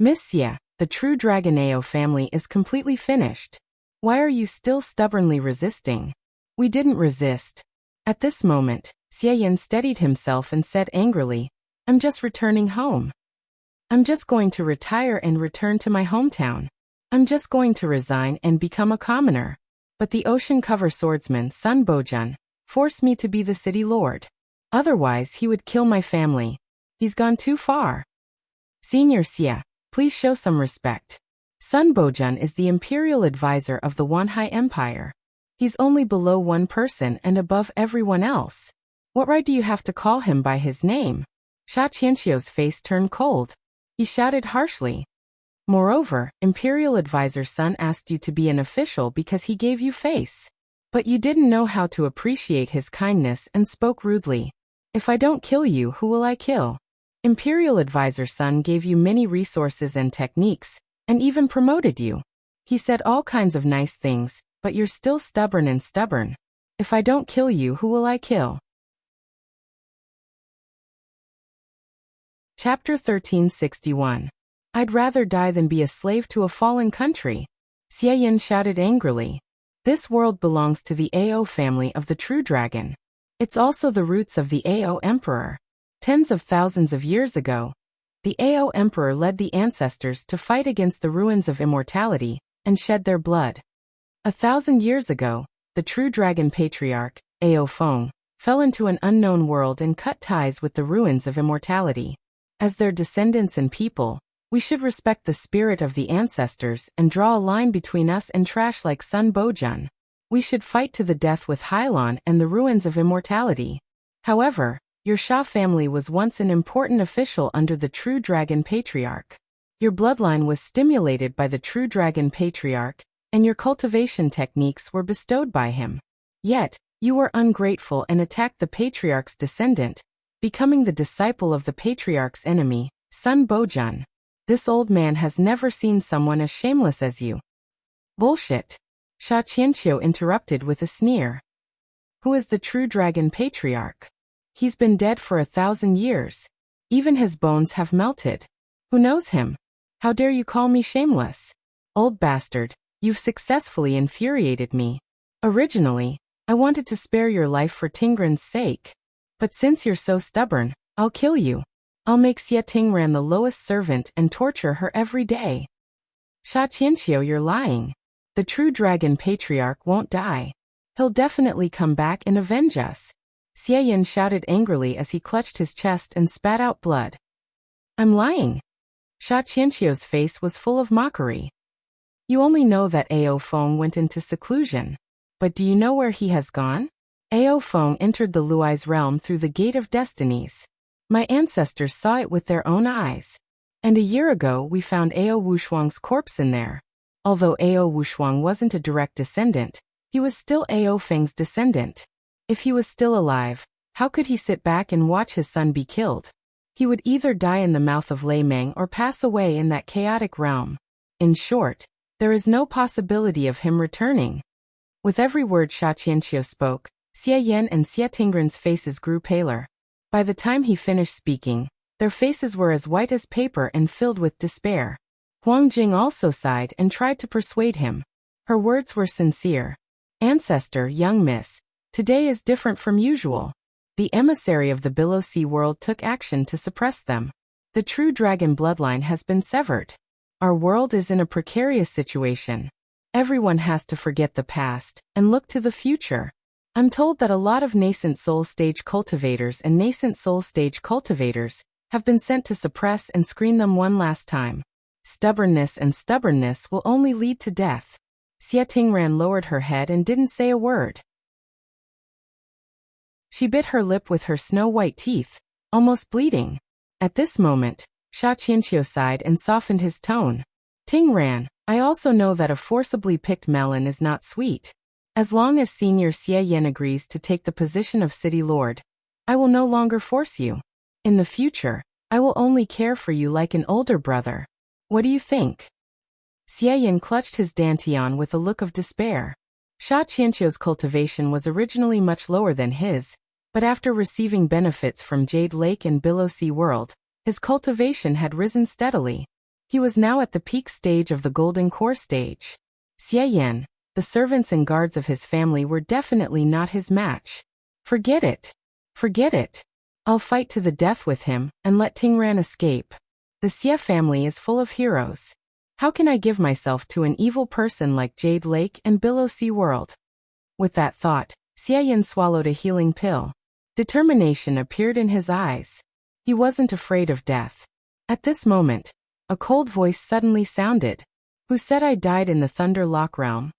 Miss Xie, the true Dragon Ao family is completely finished. Why are you still stubbornly resisting? We didn't resist. At this moment, Xie Yan steadied himself and said angrily, I'm just returning home. I'm just going to retire and return to my hometown. I'm just going to resign and become a commoner. But the ocean cover swordsman Sun Bojun forced me to be the city lord. Otherwise he would kill my family. He's gone too far. Senior Xie, please show some respect. Sun Bojun is the imperial advisor of the Wanhai Empire. He's only below one person and above everyone else. What right do you have to call him by his name? Sha Qianqiu's face turned cold. He shouted harshly. Moreover, Imperial Advisor Sun asked you to be an official because he gave you face. But you didn't know how to appreciate his kindness and spoke rudely. If I don't kill you, who will I kill? Imperial Advisor Sun gave you many resources and techniques, and even promoted you. He said all kinds of nice things, but you're still stubborn and stubborn. If I don't kill you, who will I kill? Chapter 1361. I'd rather die than be a slave to a fallen country. Xie Yan shouted angrily. This world belongs to the Ao family of the true dragon. It's also the roots of the Ao emperor. Tens of thousands of years ago, the Ao emperor led the ancestors to fight against the ruins of immortality and shed their blood. 1,000 years ago, the true dragon patriarch, Ao Feng, fell into an unknown world and cut ties with the ruins of immortality. As their descendants and people, we should respect the spirit of the ancestors and draw a line between us and trash like Sun Bojun. We should fight to the death with Hylon and the ruins of immortality. However, your Sha family was once an important official under the true dragon patriarch. Your bloodline was stimulated by the true dragon patriarch, and your cultivation techniques were bestowed by him. Yet, you were ungrateful and attacked the patriarch's descendant, becoming the disciple of the patriarch's enemy, Sun Bojun. This old man has never seen someone as shameless as you. Bullshit. Sha Qianqiu interrupted with a sneer. Who is the true dragon patriarch? He's been dead for 1,000 years. Even his bones have melted. Who knows him? How dare you call me shameless? Old bastard, you've successfully infuriated me. Originally, I wanted to spare your life for Tingran's sake. But since you're so stubborn, I'll kill you. I'll make Xie Tingran the lowest servant and torture her every day. Sha Qianqiu, you're lying. The true dragon patriarch won't die. He'll definitely come back and avenge us. Xie Yan shouted angrily as he clutched his chest and spat out blood. I'm lying. Sha Qianqiu's face was full of mockery. You only know that Ao Feng went into seclusion. But do you know where he has gone? Ao Feng entered the Luai's realm through the Gate of Destinies. My ancestors saw it with their own eyes. And a year ago we found Ao Wushuang's corpse in there. Although Ao Wushuang wasn't a direct descendant, he was still Ao Feng's descendant. If he was still alive, how could he sit back and watch his son be killed? He would either die in the mouth of Lei Meng or pass away in that chaotic realm. In short, there is no possibility of him returning. With every word Sha Qianqiu spoke, Xie Yan and Xie Tingran's faces grew paler. By the time he finished speaking, their faces were as white as paper and filled with despair. Huang Jing also sighed and tried to persuade him. Her words were sincere. Ancestor, young miss, today is different from usual. The emissary of the Billow Sea world took action to suppress them. The true dragon bloodline has been severed. Our world is in a precarious situation. Everyone has to forget the past and look to the future. I'm told that a lot of nascent soul stage cultivators and nascent soul stage cultivators have been sent to suppress and screen them one last time. Stubbornness and stubbornness will only lead to death. Xie Tingran lowered her head and didn't say a word. She bit her lip with her snow-white teeth, almost bleeding. At this moment, Sha Qianqiu sighed and softened his tone. Tingran, I also know that a forcibly picked melon is not sweet. As long as Senior Xie Yan agrees to take the position of City Lord, I will no longer force you. In the future, I will only care for you like an older brother. What do you think? Xie Yan clutched his dantian with a look of despair. Sha Qianqiu's cultivation was originally much lower than his, but after receiving benefits from Jade Lake and Billow Sea World, his cultivation had risen steadily. He was now at the peak stage of the Golden Core stage. Xie Yan, the servants and guards of his family were definitely not his match. Forget it. Forget it. I'll fight to the death with him and let Tingran escape. The Xie family is full of heroes. How can I give myself to an evil person like Jade Lake and Billow Sea World? With that thought, Xie Yan swallowed a healing pill. Determination appeared in his eyes. He wasn't afraid of death. At this moment, a cold voice suddenly sounded. Who said I died in the Thunder Lock realm?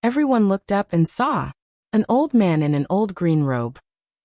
Everyone looked up and saw an old man in an old green robe,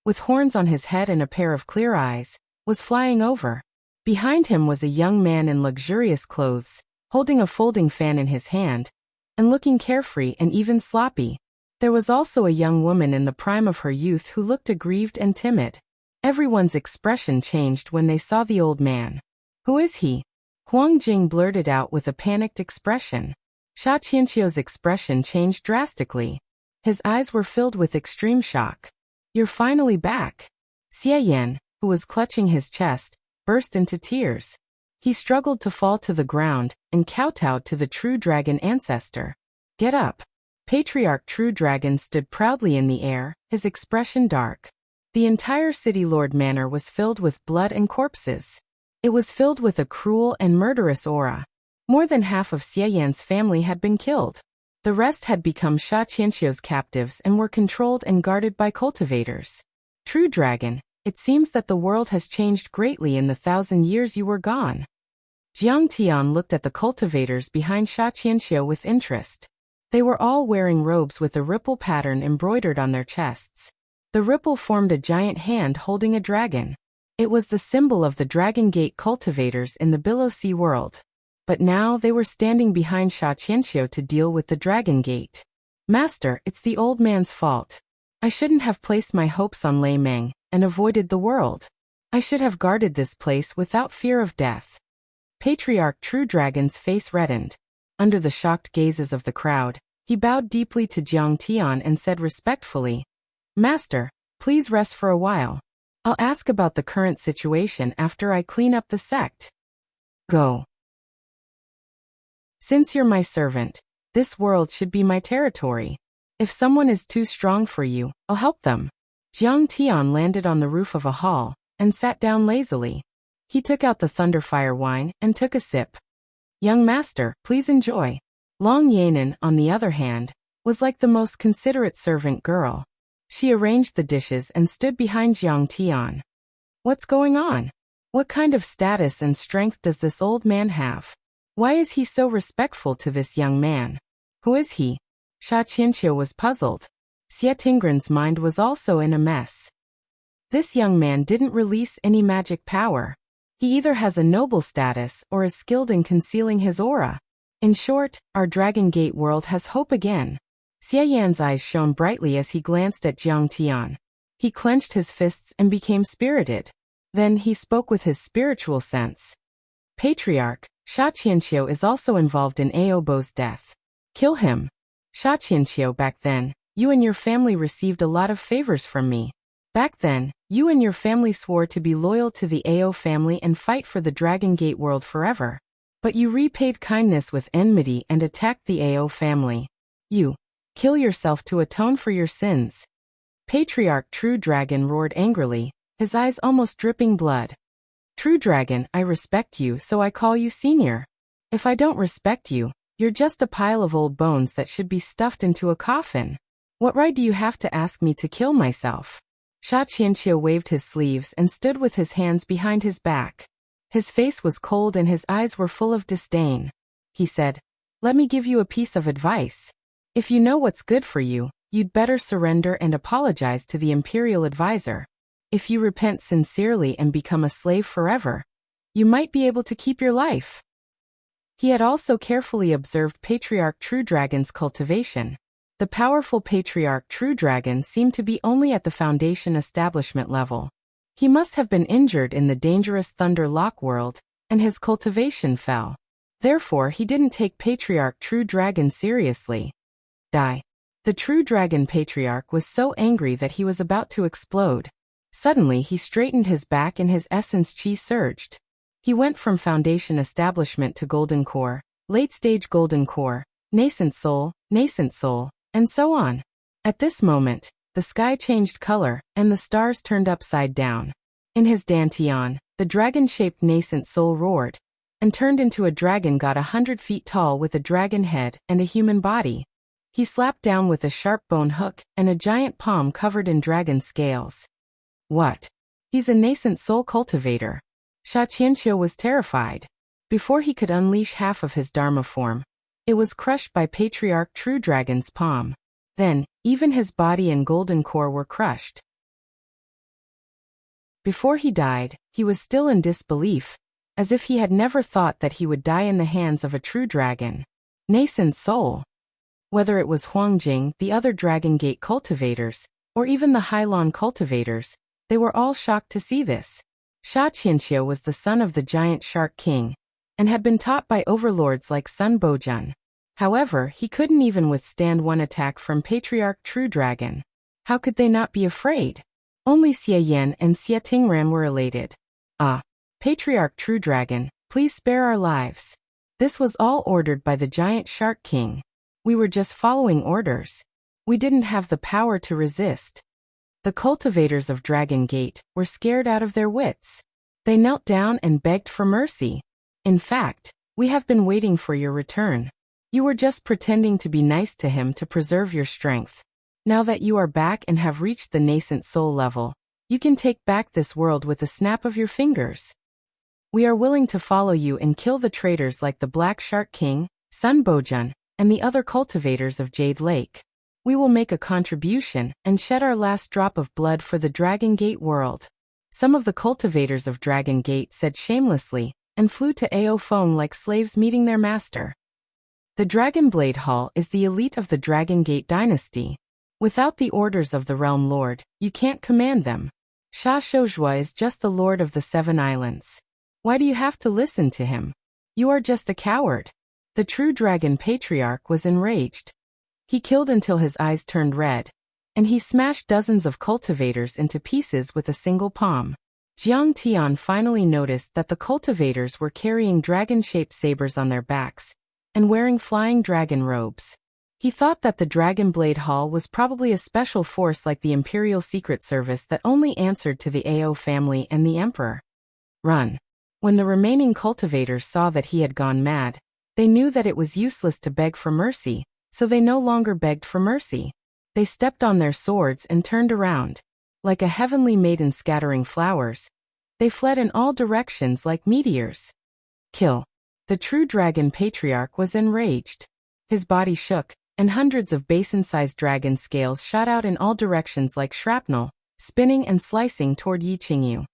with horns on his head and a pair of clear eyes, was flying over. Behind him was a young man in luxurious clothes, holding a folding fan in his hand, and looking carefree and even sloppy. There was also a young woman in the prime of her youth who looked aggrieved and timid. Everyone's expression changed when they saw the old man. Who is he? Huang Jing blurted out with a panicked expression. Sha Qianqiu's expression changed drastically. His eyes were filled with extreme shock. You're finally back. Xie Yan, who was clutching his chest, burst into tears. He struggled to fall to the ground and kowtowed to the True Dragon ancestor. Get up. Patriarch True Dragon stood proudly in the air, his expression dark. The entire City Lord Manor was filled with blood and corpses. It was filled with a cruel and murderous aura. More than half of Xie Yan's family had been killed. The rest had become Sha Qianqiu's captives and were controlled and guarded by cultivators. True Dragon, it seems that the world has changed greatly in the 1,000 years you were gone. Jiang Tian looked at the cultivators behind Sha Qianqiu with interest. They were all wearing robes with a ripple pattern embroidered on their chests. The ripple formed a giant hand holding a dragon. It was the symbol of the Dragon Gate cultivators in the Billow Sea World. But now they were standing behind Sha Qianqiu to deal with the Dragon Gate. Master, it's the old man's fault. I shouldn't have placed my hopes on Lei Meng and avoided the world. I should have guarded this place without fear of death. Patriarch True Dragon's face reddened. Under the shocked gazes of the crowd, he bowed deeply to Jiang Tian and said respectfully, Master, please rest for a while. I'll ask about the current situation after I clean up the sect. Go. Since you're my servant, this world should be my territory. If someone is too strong for you, I'll help them. Jiang Tian landed on the roof of a hall and sat down lazily. He took out the Thunderfire wine and took a sip. Young master, please enjoy. Long Yanan, on the other hand, was like the most considerate servant girl. She arranged the dishes and stood behind Jiang Tian. What's going on? What kind of status and strength does this old man have? Why is he so respectful to this young man? Who is he? Sha Qianqiu was puzzled. Xie Tingran's mind was also in a mess. This young man didn't release any magic power. He either has a noble status or is skilled in concealing his aura. In short, our Dragon Gate world has hope again. Xie Yan's eyes shone brightly as he glanced at Jiang Tian. He clenched his fists and became spirited. Then he spoke with his spiritual sense. Patriarch, Sha Qianqiu is also involved in Aobo's death. Kill him. Sha Qianqiu, back then, you and your family received a lot of favors from me. Back then, you and your family swore to be loyal to the Ao family and fight for the Dragon Gate world forever. But you repaid kindness with enmity and attacked the Ao family. You. Kill yourself to atone for your sins. Patriarch True Dragon roared angrily, his eyes almost dripping blood. True Dragon, I respect you, so I call you senior. If I don't respect you, you're just a pile of old bones that should be stuffed into a coffin. What right do you have to ask me to kill myself? Sha Qianqiu waved his sleeves and stood with his hands behind his back. His face was cold and his eyes were full of disdain. He said, Let me give you a piece of advice. If you know what's good for you, you'd better surrender and apologize to the imperial advisor. If you repent sincerely and become a slave forever, you might be able to keep your life. He had also carefully observed Patriarch True Dragon's cultivation. The powerful Patriarch True Dragon seemed to be only at the foundation establishment level. He must have been injured in the dangerous Thunder Lock world, and his cultivation fell. Therefore he didn't take Patriarch True Dragon seriously. Die. The true dragon patriarch was so angry that he was about to explode. Suddenly he straightened his back and his essence chi surged. He went from foundation establishment to golden core, late-stage golden core, nascent soul, and so on. At this moment, the sky changed color, and the stars turned upside down. In his dantian, the dragon-shaped nascent soul roared, and turned into a dragon got 100 feet tall with a dragon head and a human body. He slapped down with a sharp bone hook and a giant palm covered in dragon scales. What? He's a nascent soul cultivator. Sha Qianqiu was terrified. Before he could unleash half of his Dharma form, it was crushed by Patriarch True Dragon's palm. Then, even his body and golden core were crushed. Before he died, he was still in disbelief, as if he had never thought that he would die in the hands of a true dragon. Nascent soul. Whether it was Huangjing, the other Dragon Gate cultivators, or even the Hailon cultivators, they were all shocked to see this. Sha Qianqiu was the son of the giant Shark King, and had been taught by overlords like Sun Bojun. However, he couldn't even withstand one attack from Patriarch True Dragon. How could they not be afraid? Only Xie Yan and Xie Tingran were elated. Ah, Patriarch True Dragon, please spare our lives. This was all ordered by the giant Shark King. We were just following orders. We didn't have the power to resist. The cultivators of Dragon Gate were scared out of their wits. They knelt down and begged for mercy. In fact, we have been waiting for your return. You were just pretending to be nice to him to preserve your strength. Now that you are back and have reached the nascent soul level, you can take back this world with a snap of your fingers. We are willing to follow you and kill the traitors like the Black Shark King, Sun Bojun, and the other cultivators of Jade Lake. We will make a contribution and shed our last drop of blood for the Dragon Gate world. Some of the cultivators of Dragon Gate said shamelessly, and flew to Ao Feng like slaves meeting their master. The Dragon Blade Hall is the elite of the Dragon Gate dynasty. Without the orders of the Realm Lord, you can't command them. Sha Shouzhua is just the Lord of the Seven Islands. Why do you have to listen to him? You are just a coward. The true Dragon Patriarch was enraged. He killed until his eyes turned red, and he smashed dozens of cultivators into pieces with a single palm. Jiang Tian finally noticed that the cultivators were carrying dragon-shaped sabers on their backs, and wearing flying dragon robes. He thought that the Dragon Blade Hall was probably a special force like the Imperial Secret Service that only answered to the Ao family and the Emperor. Run. When the remaining cultivators saw that he had gone mad, they knew that it was useless to beg for mercy, so they no longer begged for mercy. They stepped on their swords and turned around. Like a heavenly maiden scattering flowers, they fled in all directions like meteors. Kill. The true Dragon Patriarch was enraged. His body shook, and hundreds of basin-sized dragon scales shot out in all directions like shrapnel, spinning and slicing toward Yi Qingyu.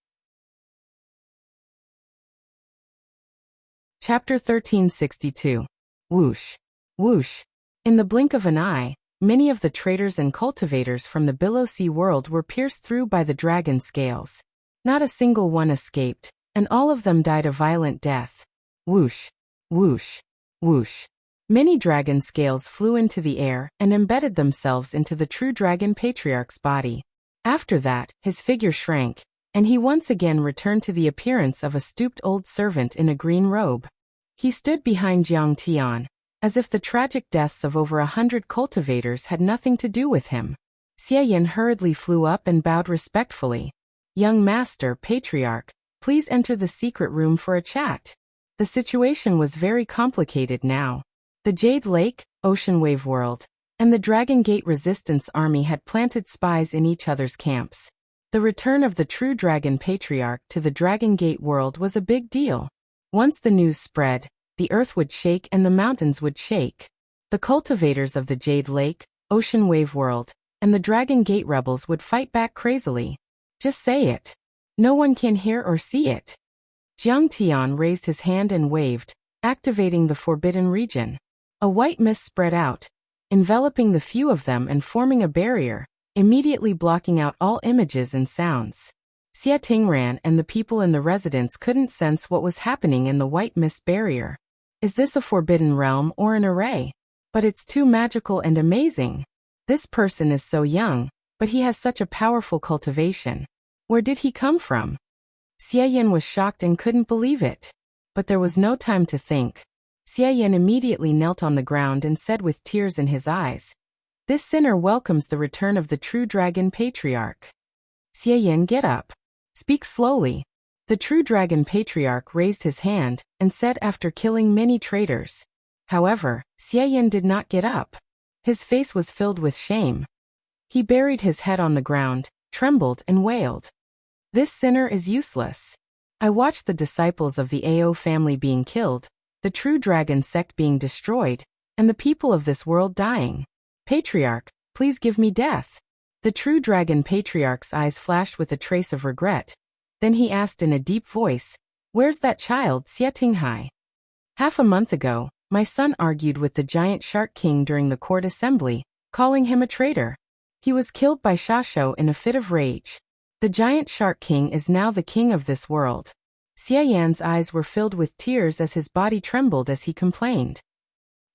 Chapter 1362. Whoosh. Whoosh. In the blink of an eye, many of the traders and cultivators from the Below Sea world were pierced through by the dragon scales. Not a single one escaped, and all of them died a violent death. Whoosh. Whoosh. Whoosh. Many dragon scales flew into the air and embedded themselves into the true Dragon Patriarch's body. After that, his figure shrank, and he once again returned to the appearance of a stooped old servant in a green robe. He stood behind Jiang Tian, as if the tragic deaths of over 100 cultivators had nothing to do with him. Xie Yan hurriedly flew up and bowed respectfully. Young Master Patriarch, please enter the secret room for a chat. The situation was very complicated now. The Jade Lake, Ocean Wave World, and the Dragon Gate Resistance Army had planted spies in each other's camps. The return of the true Dragon Patriarch to the Dragon Gate world was a big deal. Once the news spread, the earth would shake and the mountains would shake. The cultivators of the Jade Lake, Ocean Wave World, and the Dragon Gate rebels would fight back crazily. Just say it. No one can hear or see it. Jiang Tian raised his hand and waved, activating the Forbidden Region. A white mist spread out, enveloping the few of them and forming a barrier, immediately blocking out all images and sounds. Xie Tingran and the people in the residence couldn't sense what was happening in the white mist barrier. Is this a forbidden realm or an array? But it's too magical and amazing. This person is so young, but he has such a powerful cultivation. Where did he come from? Xie Yin was shocked and couldn't believe it. But there was no time to think. Xie Yin immediately knelt on the ground and said with tears in his eyes, "This sinner welcomes the return of the true dragon patriarch." Xie Yin, get up. Speak slowly. The true dragon patriarch raised his hand and said after killing many traitors. However, Xie Yin did not get up. His face was filled with shame. He buried his head on the ground, trembled and wailed. This sinner is useless. I watched the disciples of the Ao family being killed, the true dragon sect being destroyed, and the people of this world dying. Patriarch, please give me death. The true dragon patriarch's eyes flashed with a trace of regret. Then he asked in a deep voice, "Where's that child, Xie Tinghai?" Half a month ago, my son argued with the giant shark king during the court assembly, calling him a traitor. He was killed by Shashou in a fit of rage. The giant shark king is now the king of this world. Xie Yan's eyes were filled with tears as his body trembled as he complained.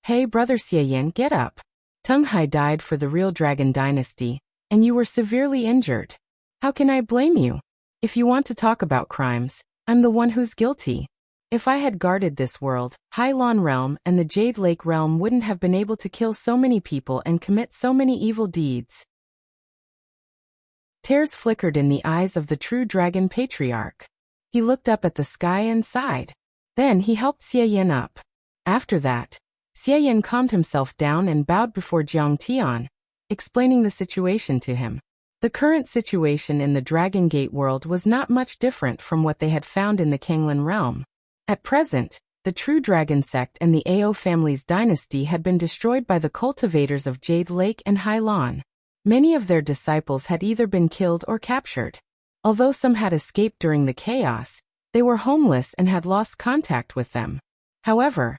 Hey brother Xie Yan, get up. Tenghai died for the real dragon dynasty, and you were severely injured. How can I blame you? If you want to talk about crimes, I'm the one who's guilty. If I had guarded this world, Hailan Realm and the Jade Lake Realm wouldn't have been able to kill so many people and commit so many evil deeds. Tears flickered in the eyes of the true dragon patriarch. He looked up at the sky and sighed. Then he helped Xie Yan up. After that, Xie Yan calmed himself down and bowed before Jiang Tian, explaining the situation to him. The current situation in the Dragon Gate world was not much different from what they had found in the Kanglan realm. At present, the true dragon sect and the Ao family's dynasty had been destroyed by the cultivators of Jade Lake and Hailan. Many of their disciples had either been killed or captured. Although some had escaped during the chaos, they were homeless and had lost contact with them. However,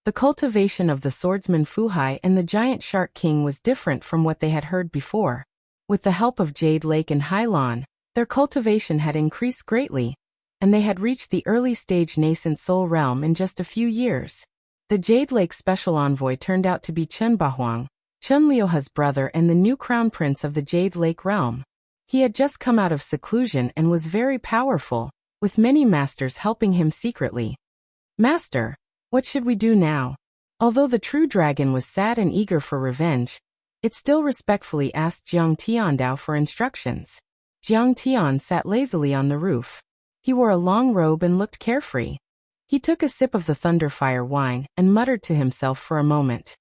the cultivation of the swordsman Fuhai and the giant shark king was different from what they had heard before. With the help of Jade Lake and Hailan, their cultivation had increased greatly, and they had reached the early stage nascent soul realm in just a few years. The Jade Lake special envoy turned out to be Chen Bahuang, Chen Liuha's brother and the new crown prince of the Jade Lake realm. He had just come out of seclusion and was very powerful, with many masters helping him secretly. Master, what should we do now? Although the true dragon was sad and eager for revenge, it still respectfully asked Jiang Tiandao for instructions. Jiang Tian sat lazily on the roof. He wore a long robe and looked carefree. He took a sip of the thunderfire wine and muttered to himself for a moment.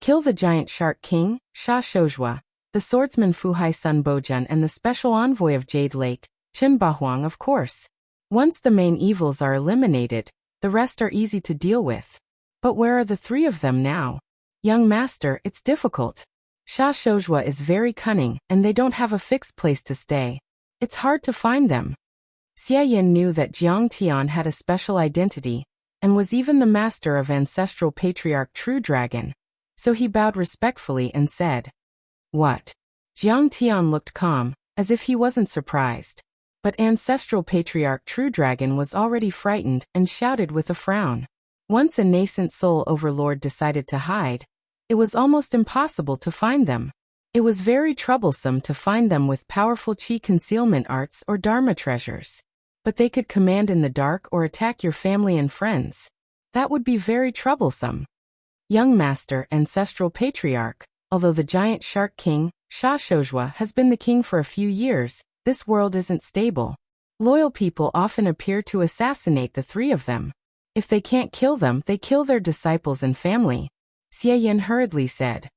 Kill the giant shark king, Sha Shouzhua, the swordsman Fuhai Sun Bojun and the special envoy of Jade Lake, Chen Bahuang of course. Once the main evils are eliminated, the rest are easy to deal with. But where are the three of them now? Young master, it's difficult. Sha Shouzhua is very cunning and they don't have a fixed place to stay. It's hard to find them. Xie Yin knew that Jiang Tian had a special identity, and was even the master of ancestral patriarch True Dragon. So he bowed respectfully and said, "What?" Jiang Tian looked calm, as if he wasn't surprised. But ancestral patriarch True Dragon was already frightened and shouted with a frown. Once a nascent soul overlord decided to hide, it was almost impossible to find them. It was very troublesome to find them with powerful chi concealment arts or dharma treasures. But they could command in the dark or attack your family and friends. That would be very troublesome. Young master, ancestral patriarch, although the giant shark king, Sha Shouzhua, has been the king for a few years, this world isn't stable. Loyal people often appear to assassinate the three of them. If they can't kill them, they kill their disciples and family. Xie Yin hurriedly said.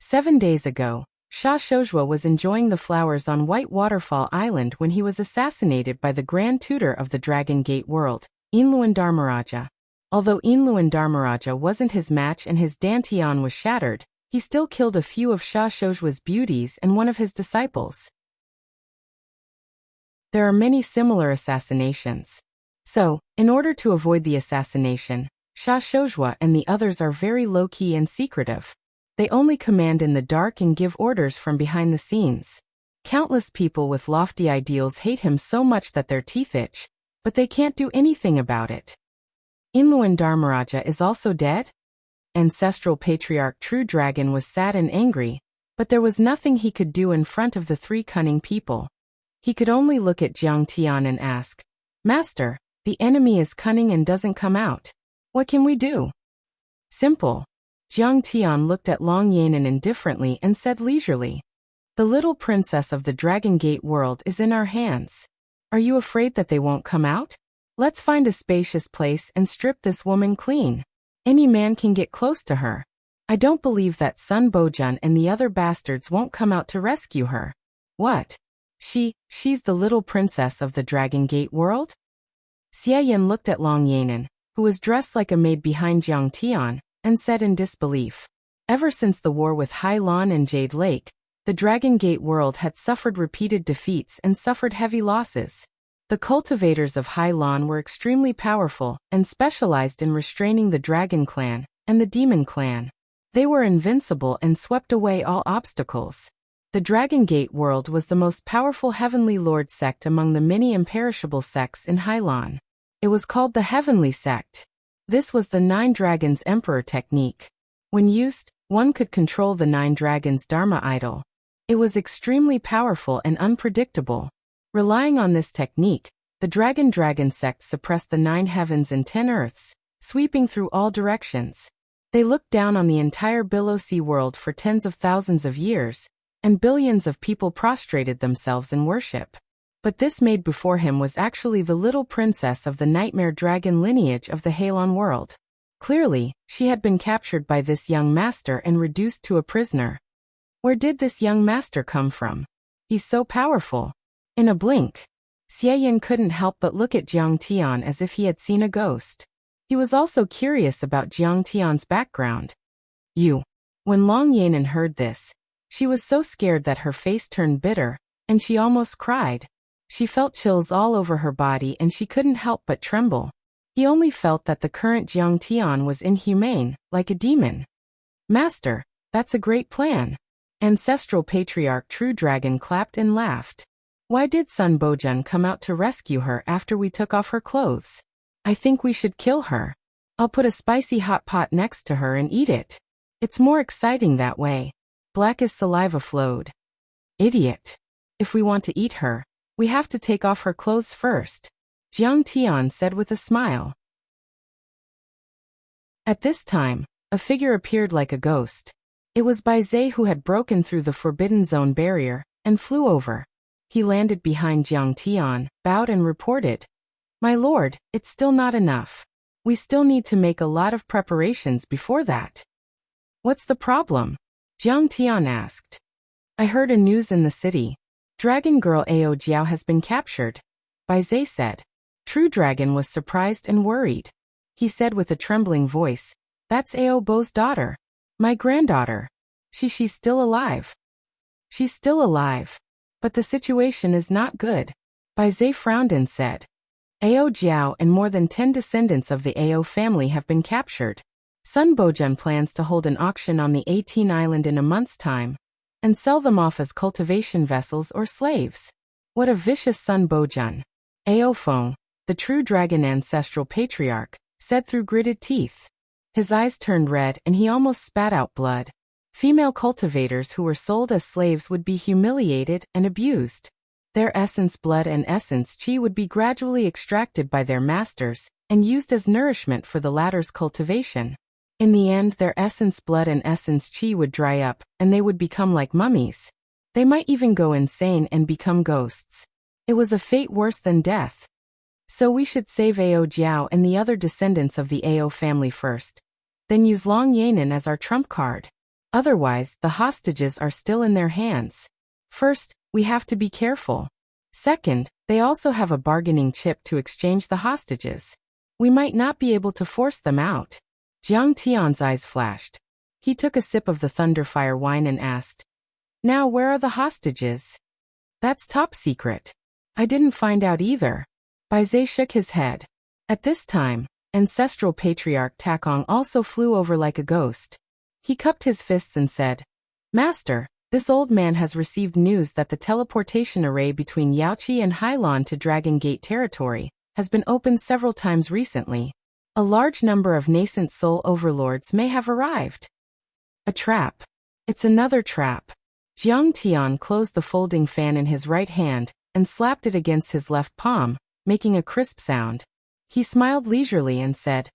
7 days ago, Sha Shouzhua was enjoying the flowers on White Waterfall Island when he was assassinated by the Grand Tutor of the Dragon Gate world, Yinluan Dharmaraja. Although Yinluan Dharmaraja wasn't his match and his dantian was shattered, he still killed a few of Sha Shouzhua's beauties and one of his disciples. There are many similar assassinations. So, in order to avoid the assassination, Sha Shouzhua and the others are very low-key and secretive. They only command in the dark and give orders from behind the scenes. Countless people with lofty ideals hate him so much that their teeth itch, but they can't do anything about it. Yinluan Dharmaraja is also dead? Ancestral patriarch True Dragon was sad and angry, But there was nothing he could do in front of the three cunning people. He could only look at Jiang Tian and ask, "Master, the enemy is cunning and doesn't come out. What can we do?" "Simple." Jiang Tian looked at Long Yanan indifferently and said leisurely, "The little princess of the Dragon Gate world is in our hands. Are you afraid that they won't come out? Let's find a spacious place and strip this woman clean. Any man can get close to her. I don't believe that Sun Bojun and the other bastards won't come out to rescue her." "What? She's the little princess of the Dragon Gate world?" Xie Yin looked at Long Yanan, who was dressed like a maid behind Jiang Tian, and said in disbelief, "Ever since the war with Hai Lan and Jade Lake, the Dragon Gate world had suffered repeated defeats and suffered heavy losses. The cultivators of Hai Lan were extremely powerful and specialized in restraining the Dragon Clan and the Demon Clan. They were invincible and swept away all obstacles. The Dragon Gate world was the most powerful Heavenly Lord sect among the many imperishable sects in Hai Lan. It was called the Heavenly Sect. This was the Nine Dragons Emperor technique. When used, one could control the Nine Dragons Dharma idol. It was extremely powerful and unpredictable. Relying on this technique, the Dragon sect suppressed the 9 heavens and 10 earths, sweeping through all directions. They looked down on the entire Below Sea world for tens of thousands of years, and billions of people prostrated themselves in worship. But this maid before him was actually the little princess of the nightmare dragon lineage of the Halon world. Clearly, she had been captured by this young master and reduced to a prisoner. Where did this young master come from? He's so powerful. In a blink, Xie Yin couldn't help but look at Jiang Tian as if he had seen a ghost. He was also curious about Jiang Tian's background. When Long Yanan heard this, she was so scared that her face turned bitter, and she almost cried. She felt chills all over her body and she couldn't help but tremble. He only felt that the current Jiang Tian was inhumane, like a demon. "Master, that's a great plan." Ancestral Patriarch True Dragon clapped and laughed. "Why did Sun Bojun come out to rescue her after we took off her clothes? I think we should kill her. I'll put a spicy hot pot next to her and eat it. It's more exciting that way." Black as saliva flowed. "Idiot. If we want to eat her, we have to take off her clothes first," Jiang Tian said with a smile. At this time, a figure appeared like a ghost. It was Bai Zhe, who had broken through the Forbidden Zone barrier and flew over. He landed behind Jiang Tian, bowed and reported, "My lord, it's still not enough. We still need to make a lot of preparations before that." "What's the problem?" Jiang Tian asked. "I heard a news in the city. Dragon girl Ao Jiao has been captured," Bai Zhe said. True Dragon was surprised and worried. He said with a trembling voice, "That's Ao Bo's daughter. My granddaughter. She's still alive." "She's still alive. But the situation is not good," Bai Zhe frowned and said. "Ao Jiao and more than 10 descendants of the Ao family have been captured. Sun Bojun plans to hold an auction on the 18 island in a month's time and sell them off as cultivation vessels or slaves. What a vicious Sun Bojun." Ao Feng, the True Dragon Ancestral Patriarch, said through gritted teeth. His eyes turned red and he almost spat out blood. Female cultivators who were sold as slaves would be humiliated and abused. Their essence blood and essence qi would be gradually extracted by their masters and used as nourishment for the latter's cultivation. In the end, their essence blood and essence qi would dry up, and they would become like mummies. They might even go insane and become ghosts. It was a fate worse than death. So we should save Ao Jiao and the other descendants of the Ao family first. Then use Long Yanan as our trump card. Otherwise, the hostages are still in their hands. First, we have to be careful. Second, they also have a bargaining chip to exchange the hostages. We might not be able to force them out." Jiang Tian's eyes flashed. He took a sip of the Thunderfire wine and asked, "Now where are the hostages?" "That's top secret. I didn't find out either." Bai Zhe shook his head. At this time, Ancestral Patriarch Takong also flew over like a ghost. He cupped his fists and said, "Master, this old man has received news that the teleportation array between Yaoqi and Hailan to Dragon Gate territory has been opened several times recently. A large number of nascent soul overlords may have arrived." "A trap. It's another trap," Jiang Tian closed the folding fan in his right hand and slapped it against his left palm, making a crisp sound. He smiled leisurely and said,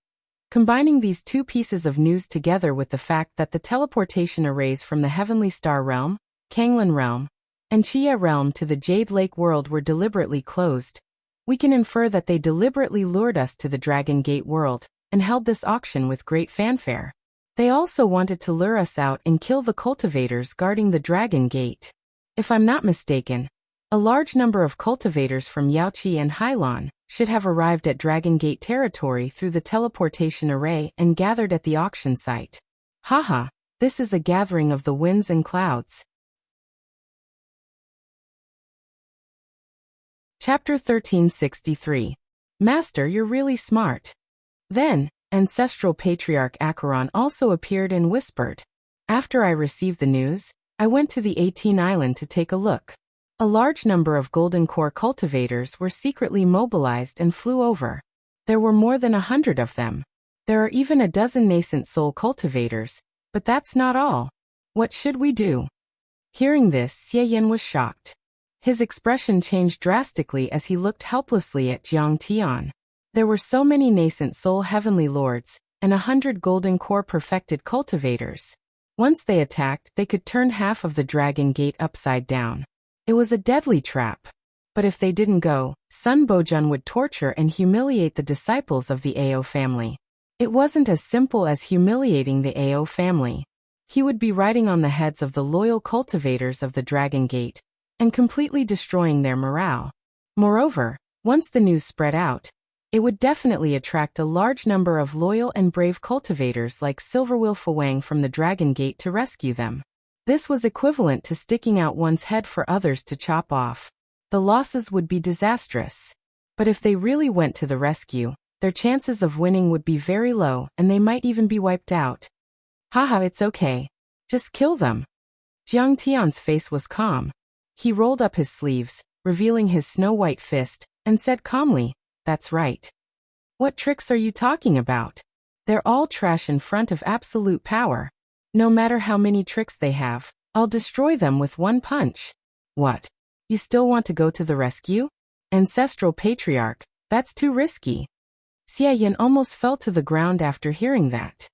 combining these two pieces of news together with the fact that the teleportation arrays from the Heavenly Star Realm, Kanglan Realm, and Chia Realm to the Jade Lake world were deliberately closed, we can infer that they deliberately lured us to the Dragon Gate world and held this auction with great fanfare. They also wanted to lure us out and kill the cultivators guarding the Dragon Gate. If I'm not mistaken, a large number of cultivators from Yaoqi and Hailan should have arrived at Dragon Gate territory through the teleportation array and gathered at the auction site. Haha, this is a gathering of the winds and clouds. Chapter 1363. Master, you're really smart. Then, Ancestral Patriarch Acheron also appeared and whispered. After I received the news, I went to the 18 Island to take a look. A large number of Golden Core cultivators were secretly mobilized and flew over. There were more than 100 of them. There are even a dozen nascent soul cultivators, but that's not all. What should we do? Hearing this, Xie Yin was shocked. His expression changed drastically as he looked helplessly at Jiang Tian. There were so many nascent soul heavenly lords, and 100 Golden Core perfected cultivators. Once they attacked, they could turn half of the Dragon Gate upside down. It was a deadly trap. But if they didn't go, Sun Bojun would torture and humiliate the disciples of the Ao family. It wasn't as simple as humiliating the Ao family. He would be riding on the heads of the loyal cultivators of the Dragon Gate, and completely destroying their morale. Moreover, once the news spread out, it would definitely attract a large number of loyal and brave cultivators like Silverwheel Fawang from the Dragon Gate to rescue them. This was equivalent to sticking out one's head for others to chop off. The losses would be disastrous. But if they really went to the rescue, their chances of winning would be very low and they might even be wiped out. Haha, it's okay. Just kill them. Jiang Tian's face was calm. He rolled up his sleeves, revealing his snow-white fist, and said calmly, that's right. What tricks are you talking about? They're all trash in front of absolute power. No matter how many tricks they have, I'll destroy them with one punch. What? You still want to go to the rescue? Ancestral Patriarch, that's too risky. Xie Yin almost fell to the ground after hearing that.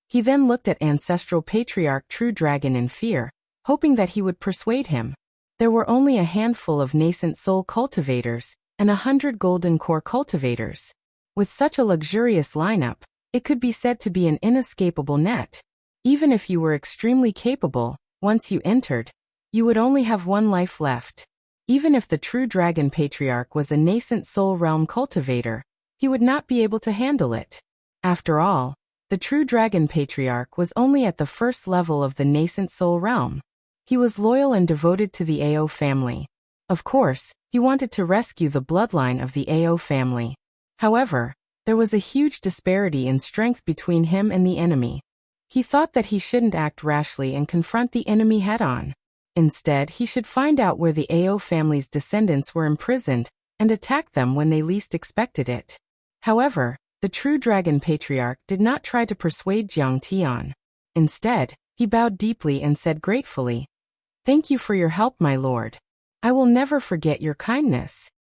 He then looked at Ancestral Patriarch True Dragon in fear, hoping that he would persuade him. There were only a handful of nascent soul cultivators, and 100 Golden Core cultivators. With such a luxurious lineup, it could be said to be an inescapable net. Even if you were extremely capable, once you entered, you would only have one life left. Even if the True Dragon Patriarch was a nascent soul realm cultivator, he would not be able to handle it. After all, the True Dragon Patriarch was only at the first level of the nascent soul realm. He was loyal and devoted to the Ao family. Of course, he wanted to rescue the bloodline of the Ao family. However, there was a huge disparity in strength between him and the enemy. He thought that he shouldn't act rashly and confront the enemy head-on. Instead, he should find out where the Ao family's descendants were imprisoned and attack them when they least expected it. However, the True Dragon Patriarch did not try to persuade Jiang Tian. Instead, he bowed deeply and said gratefully, "Thank you for your help, my lord. I will never forget your kindness.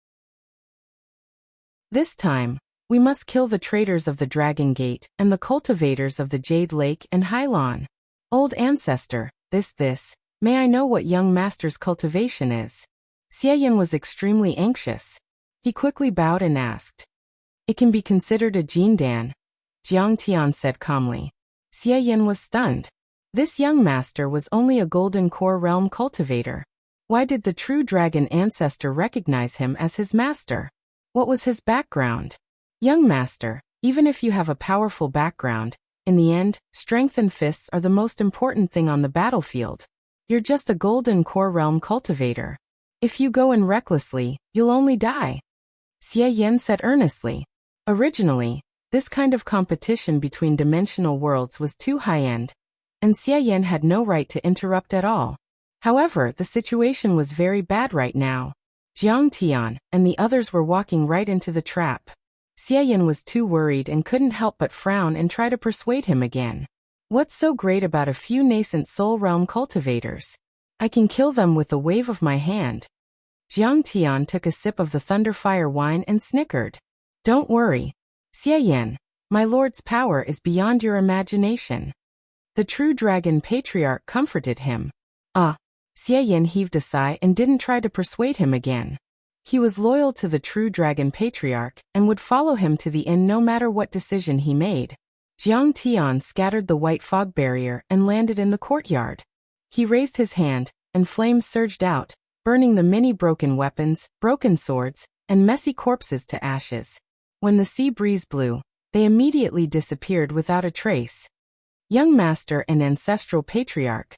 This time, we must kill the traitors of the Dragon Gate and the cultivators of the Jade Lake and Hailan. Old ancestor, may I know what young master's cultivation is?" Xie Yin was extremely anxious. He quickly bowed and asked. "It can be considered a Jindan," Jiang Tian said calmly. Xie Yin was stunned. This young master was only a Golden Core realm cultivator. Why did the True Dragon ancestor recognize him as his master? What was his background? Young master, even if you have a powerful background, in the end, strength and fists are the most important thing on the battlefield. You're just a Golden Core realm cultivator. If you go in recklessly, you'll only die. Xie Yin said earnestly. Originally, this kind of competition between dimensional worlds was too high-end, and Xie Yin had no right to interrupt at all. However, the situation was very bad right now. Jiang Tian and the others were walking right into the trap. Xie Yin was too worried and couldn't help but frown and try to persuade him again. What's so great about a few nascent soul realm cultivators? I can kill them with the wave of my hand. Jiang Tian took a sip of the Thunderfire wine and snickered. Don't worry, Xie Yan, my lord's power is beyond your imagination. The true dragon patriarch comforted him. Xie Yan heaved a sigh and didn't try to persuade him again. He was loyal to the true dragon patriarch and would follow him to the end no matter what decision he made. Jiang Tian scattered the white fog barrier and landed in the courtyard. He raised his hand, and flames surged out, burning the many broken weapons, broken swords, and messy corpses to ashes. When the sea breeze blew, they immediately disappeared without a trace. Young Master and Ancestral Patriarch,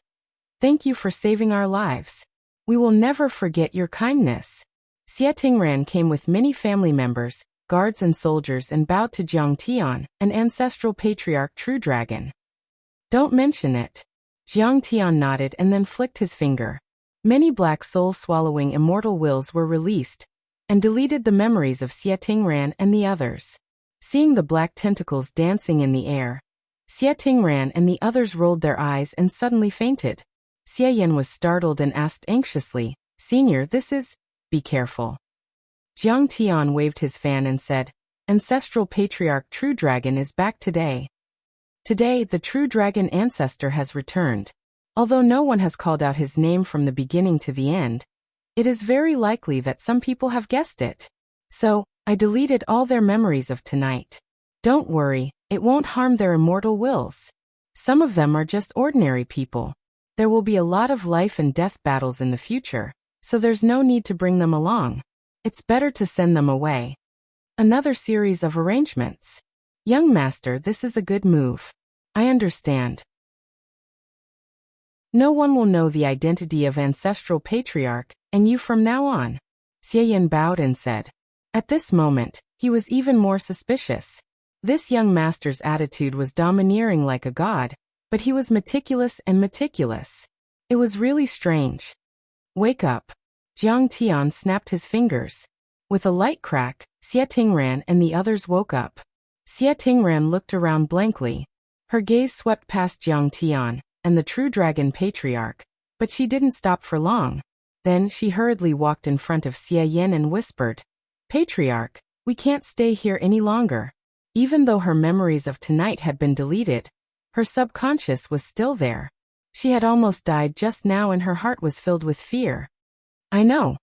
thank you for saving our lives. We will never forget your kindness. Xie Tingran came with many family members, guards and soldiers and bowed to Jiang Tian, an Ancestral Patriarch True Dragon. Don't mention it. Jiang Tian nodded and then flicked his finger. Many black soul-swallowing immortal wills were released, and deleted the memories of Xie Tingran and the others. Seeing the black tentacles dancing in the air, Xie Tingran and the others rolled their eyes and suddenly fainted. Xie Yan was startled and asked anxiously, Senior, this is... Be careful. Jiang Tian waved his fan and said, Ancestral Patriarch True Dragon is back today. Today, the True Dragon ancestor has returned. Although no one has called out his name from the beginning to the end, it is very likely that some people have guessed it. So, I deleted all their memories of tonight. Don't worry, it won't harm their immortal wills. Some of them are just ordinary people. There will be a lot of life and death battles in the future, so there's no need to bring them along. It's better to send them away. Another series of arrangements. Young Master, this is a good move. I understand. No one will know the identity of Ancestral Patriarch, and you from now on. Xie Yan bowed and said. At this moment, he was even more suspicious. This young master's attitude was domineering like a god, but he was meticulous and meticulous. It was really strange. Wake up. Jiang Tian snapped his fingers. With a light crack, Xie Tingran and the others woke up. Xie Tingran looked around blankly. Her gaze swept past Jiang Tian and the True Dragon Patriarch, but she didn't stop for long. Then she hurriedly walked in front of Xie Yan and whispered, Patriarch, we can't stay here any longer. Even though her memories of tonight had been deleted, her subconscious was still there. She had almost died just now and her heart was filled with fear. I know.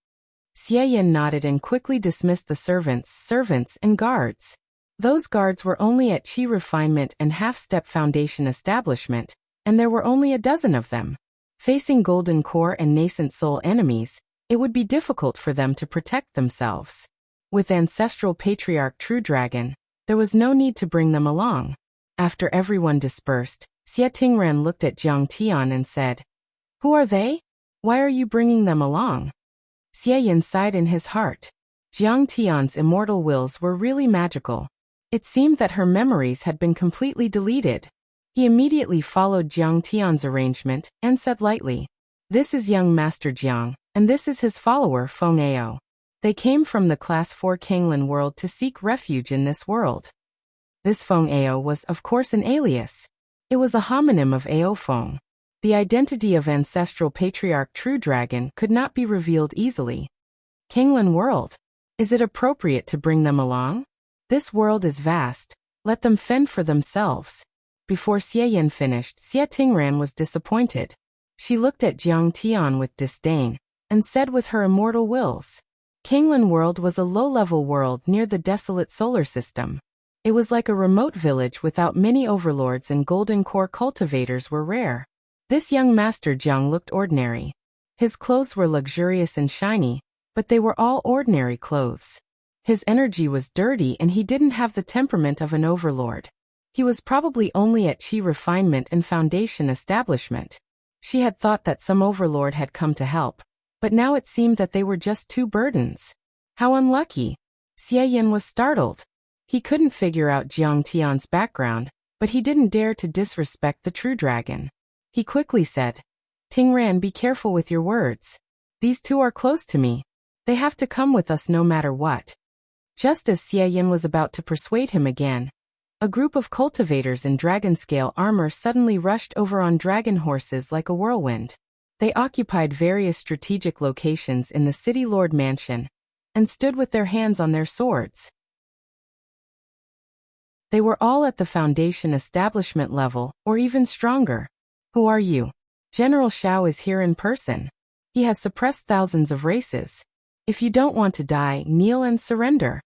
Xie Yan nodded and quickly dismissed the servants and guards. Those guards were only at Qi Refinement and Half-Step Foundation establishment, and there were only a dozen of them. Facing Golden Core and Nascent Soul enemies, it would be difficult for them to protect themselves. With Ancestral Patriarch True Dragon, there was no need to bring them along. After everyone dispersed, Xie Tingran looked at Jiang Tian and said, Who are they? Why are you bringing them along? Xie Yan sighed in his heart. Jiang Tian's immortal wills were really magical. It seemed that her memories had been completely deleted. He immediately followed Jiang Tian's arrangement and said lightly, This is young Master Jiang, and this is his follower Feng Ao. They came from the Class 4 Kanglan world to seek refuge in this world. This Feng Ao was of course an alias. It was a homonym of Ao Feng. The identity of Ancestral Patriarch True Dragon could not be revealed easily. Kanglan world. Is it appropriate to bring them along? This world is vast. Let them fend for themselves. Before Xie Yan finished, Xie Tingran was disappointed. She looked at Jiang Tian with disdain, and said with her immortal wills, Kanglan world was a low-level world near the desolate solar system. It was like a remote village without many overlords and golden core cultivators were rare. This young Master Jiang looked ordinary. His clothes were luxurious and shiny, but they were all ordinary clothes. His energy was dirty and he didn't have the temperament of an overlord. He was probably only at Qi Refinement and Foundation establishment. She had thought that some overlord had come to help, but now it seemed that they were just two burdens. How unlucky! Xie Yan was startled. He couldn't figure out Jiang Tian's background, but he didn't dare to disrespect the True Dragon. He quickly said, Tingran, be careful with your words. These two are close to me. They have to come with us no matter what. Just as Xie Yan was about to persuade him again, a group of cultivators in dragon-scale armor suddenly rushed over on dragon horses like a whirlwind. They occupied various strategic locations in the City Lord Mansion and stood with their hands on their swords. They were all at the Foundation establishment level, or even stronger. Who are you? General Xiao is here in person. He has suppressed thousands of races. If you don't want to die, kneel and surrender.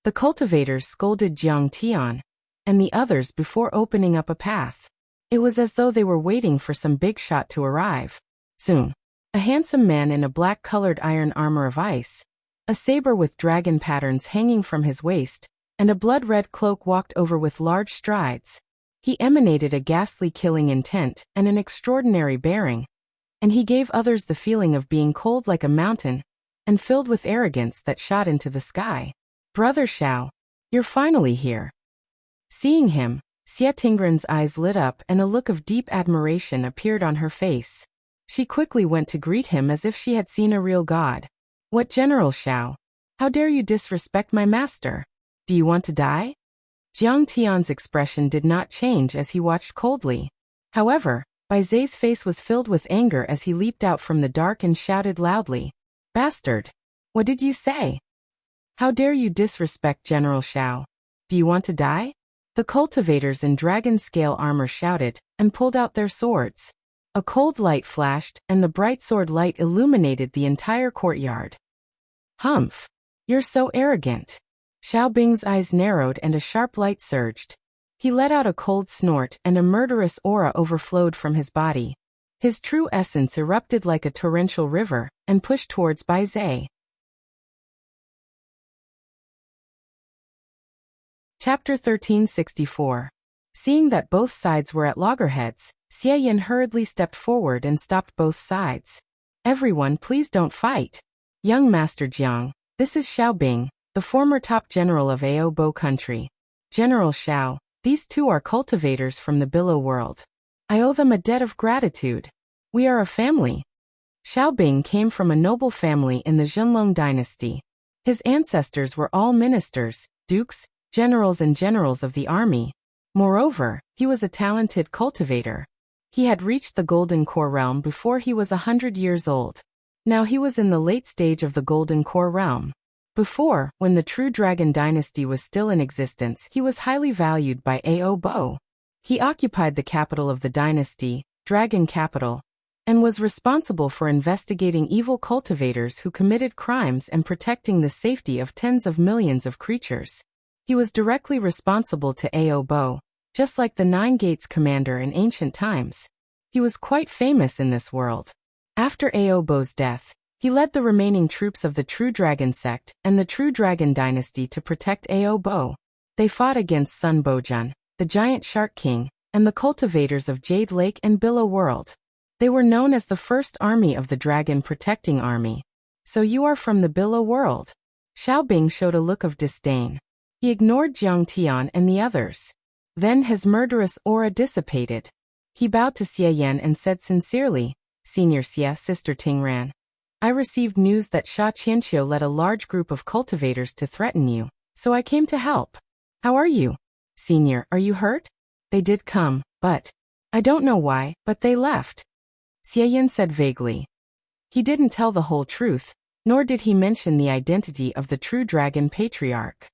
The cultivators scolded Jiang Tian and the others before opening up a path. It was as though they were waiting for some big shot to arrive. Soon, a handsome man in a black-colored iron armor of ice, a saber with dragon patterns hanging from his waist, and a blood-red cloak walked over with large strides. He emanated a ghastly killing intent and an extraordinary bearing, and he gave others the feeling of being cold like a mountain and filled with arrogance that shot into the sky. Brother Xiao, you're finally here. Seeing him, Xie Tingren's eyes lit up and a look of deep admiration appeared on her face. She quickly went to greet him as if she had seen a real god. What, General Xiao? How dare you disrespect my master? Do you want to die? Jiang Tian's expression did not change as he watched coldly. However, Bai Zai's face was filled with anger as he leaped out from the dark and shouted loudly, "Bastard! What did you say? How dare you disrespect General Xiao? Do you want to die?" The cultivators in dragon scale armor shouted and pulled out their swords. A cold light flashed and the bright sword light illuminated the entire courtyard. Humph! You're so arrogant. Xiao Bing's eyes narrowed and a sharp light surged. He let out a cold snort and a murderous aura overflowed from his body. His true essence erupted like a torrential river and pushed towards Bai Zai. Chapter 1364. Seeing that both sides were at loggerheads, Xie Yin hurriedly stepped forward and stopped both sides. Everyone, please don't fight. Young Master Jiang, this is Xiao Bing, the former top general of Ao country. General Xiao, these two are cultivators from the Billow world. I owe them a debt of gratitude. We are a family. Xiao Bing came from a noble family in the Zhenlong dynasty. His ancestors were all ministers, dukes, generals and generals of the army. Moreover, he was a talented cultivator. He had reached the Golden Core realm before he was 100 years old. Now he was in the late stage of the Golden Core realm. Before, when the true Dragon dynasty was still in existence, he was highly valued by Ao. He occupied the capital of the dynasty, Dragon Capital, and was responsible for investigating evil cultivators who committed crimes and protecting the safety of tens of millions of creatures. He was directly responsible to Ao, just like the Nine Gates commander in ancient times. He was quite famous in this world. After Aobo's death, he led the remaining troops of the True Dragon sect and the True Dragon dynasty to protect Ao. They fought against Sun Bojun, the giant shark king, and the cultivators of Jade Lake and Billow world. They were known as the first army of the Dragon Protecting Army. So you are from the Billow world? Xiao Bing showed a look of disdain. He ignored Jiang Tian and the others. Then his murderous aura dissipated. He bowed to Xie Yan and said sincerely, Senior Xie, Sister Tingran, I received news that Sha Qianqiu led a large group of cultivators to threaten you, so I came to help. How are you? Senior, are you hurt? They did come, but I don't know why, but they left. Xie Yan said vaguely. He didn't tell the whole truth, nor did he mention the identity of the true dragon patriarch.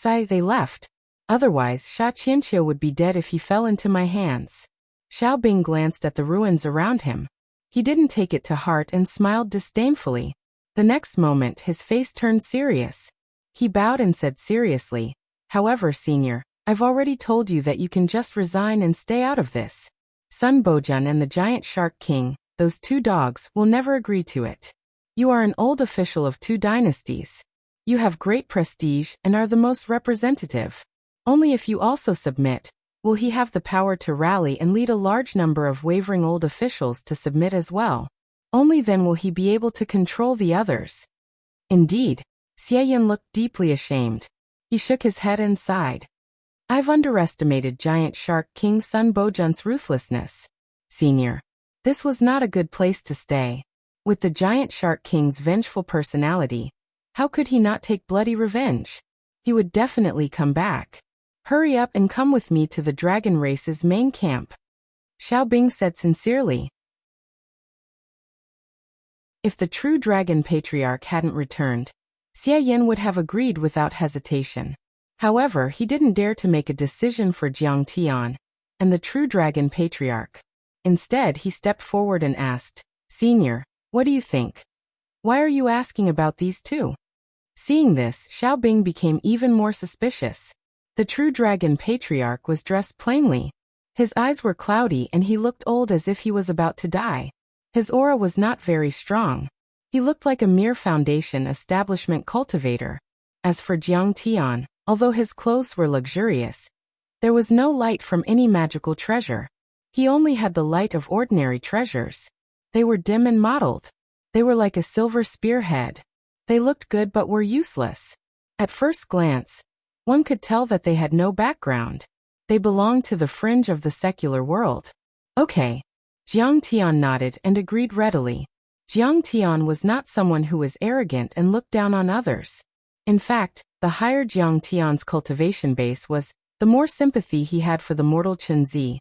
They left. Otherwise, Sha Qianqiu would be dead if he fell into my hands. Xiao Bing glanced at the ruins around him. He didn't take it to heart and smiled disdainfully. The next moment his face turned serious. He bowed and said seriously, However, Senior, I've already told you that you can just resign and stay out of this. Sun Bojun and the giant shark king, those two dogs, will never agree to it. You are an old official of two dynasties. You have great prestige and are the most representative. Only if you also submit, will he have the power to rally and lead a large number of wavering old officials to submit as well. Only then will he be able to control the others. Indeed, Xie Yan looked deeply ashamed. He shook his head and sighed. I've underestimated giant shark king Sun Bojun's ruthlessness. Senior, this was not a good place to stay. With the giant shark king's vengeful personality, how could he not take bloody revenge? He would definitely come back. Hurry up and come with me to the dragon race's main camp. Xiao Bing said sincerely. If the true dragon patriarch hadn't returned, Xie Yin would have agreed without hesitation. However, he didn't dare to make a decision for Jiang Tian and the true dragon patriarch. Instead, he stepped forward and asked, "Senior, what do you think? Why are you asking about these two?" Seeing this, Xiao Bing became even more suspicious. The true dragon patriarch was dressed plainly. His eyes were cloudy and he looked old as if he was about to die. His aura was not very strong. He looked like a mere foundation establishment cultivator. As for Jiang Tian, although his clothes were luxurious, there was no light from any magical treasure. He only had the light of ordinary treasures. They were dim and mottled. They were like a silver spearhead. They looked good but were useless. At first glance, one could tell that they had no background. They belonged to the fringe of the secular world. Okay. Jiang Tian nodded and agreed readily. Jiang Tian was not someone who was arrogant and looked down on others. In fact, the higher Jiang Tian's cultivation base was, the more sympathy he had for the mortal Chen Zi,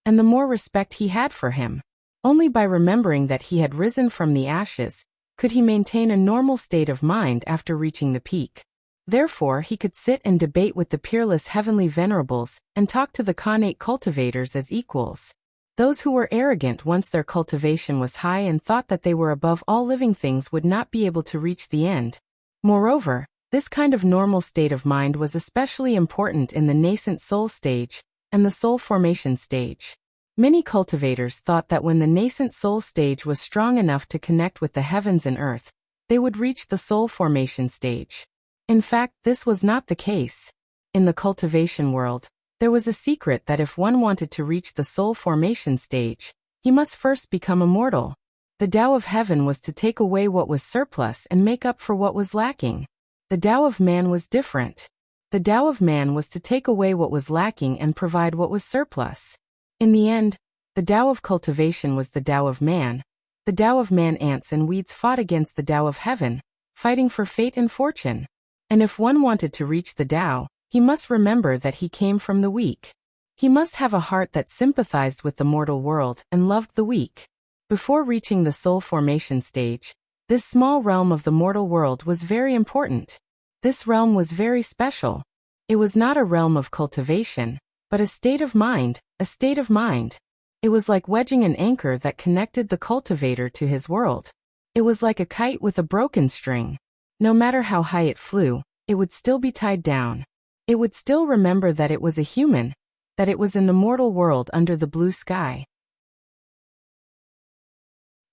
and the more respect he had for him. Only by remembering that he had risen from the ashes, could he maintain a normal state of mind after reaching the peak. Therefore, he could sit and debate with the peerless heavenly venerables and talk to the connate cultivators as equals. Those who were arrogant once their cultivation was high and thought that they were above all living things would not be able to reach the end. Moreover, this kind of normal state of mind was especially important in the nascent soul stage and the soul formation stage. Many cultivators thought that when the nascent soul stage was strong enough to connect with the heavens and earth, they would reach the soul formation stage. In fact, this was not the case. In the cultivation world, there was a secret that if one wanted to reach the soul formation stage, he must first become immortal. The Tao of heaven was to take away what was surplus and make up for what was lacking. The Tao of man was different. The Tao of man was to take away what was lacking and provide what was surplus. In the end, the Tao of cultivation was the Tao of man. The Tao of man, ants and weeds, fought against the Tao of heaven, fighting for fate and fortune. And if one wanted to reach the Tao, he must remember that he came from the weak. He must have a heart that sympathized with the mortal world and loved the weak. Before reaching the soul formation stage, this small realm of the mortal world was very important. This realm was very special. It was not a realm of cultivation, but a state of mind, a state of mind. It was like wedging an anchor that connected the cultivator to his world. It was like a kite with a broken string. No matter how high it flew, it would still be tied down. It would still remember that it was a human, that it was in the mortal world under the blue sky.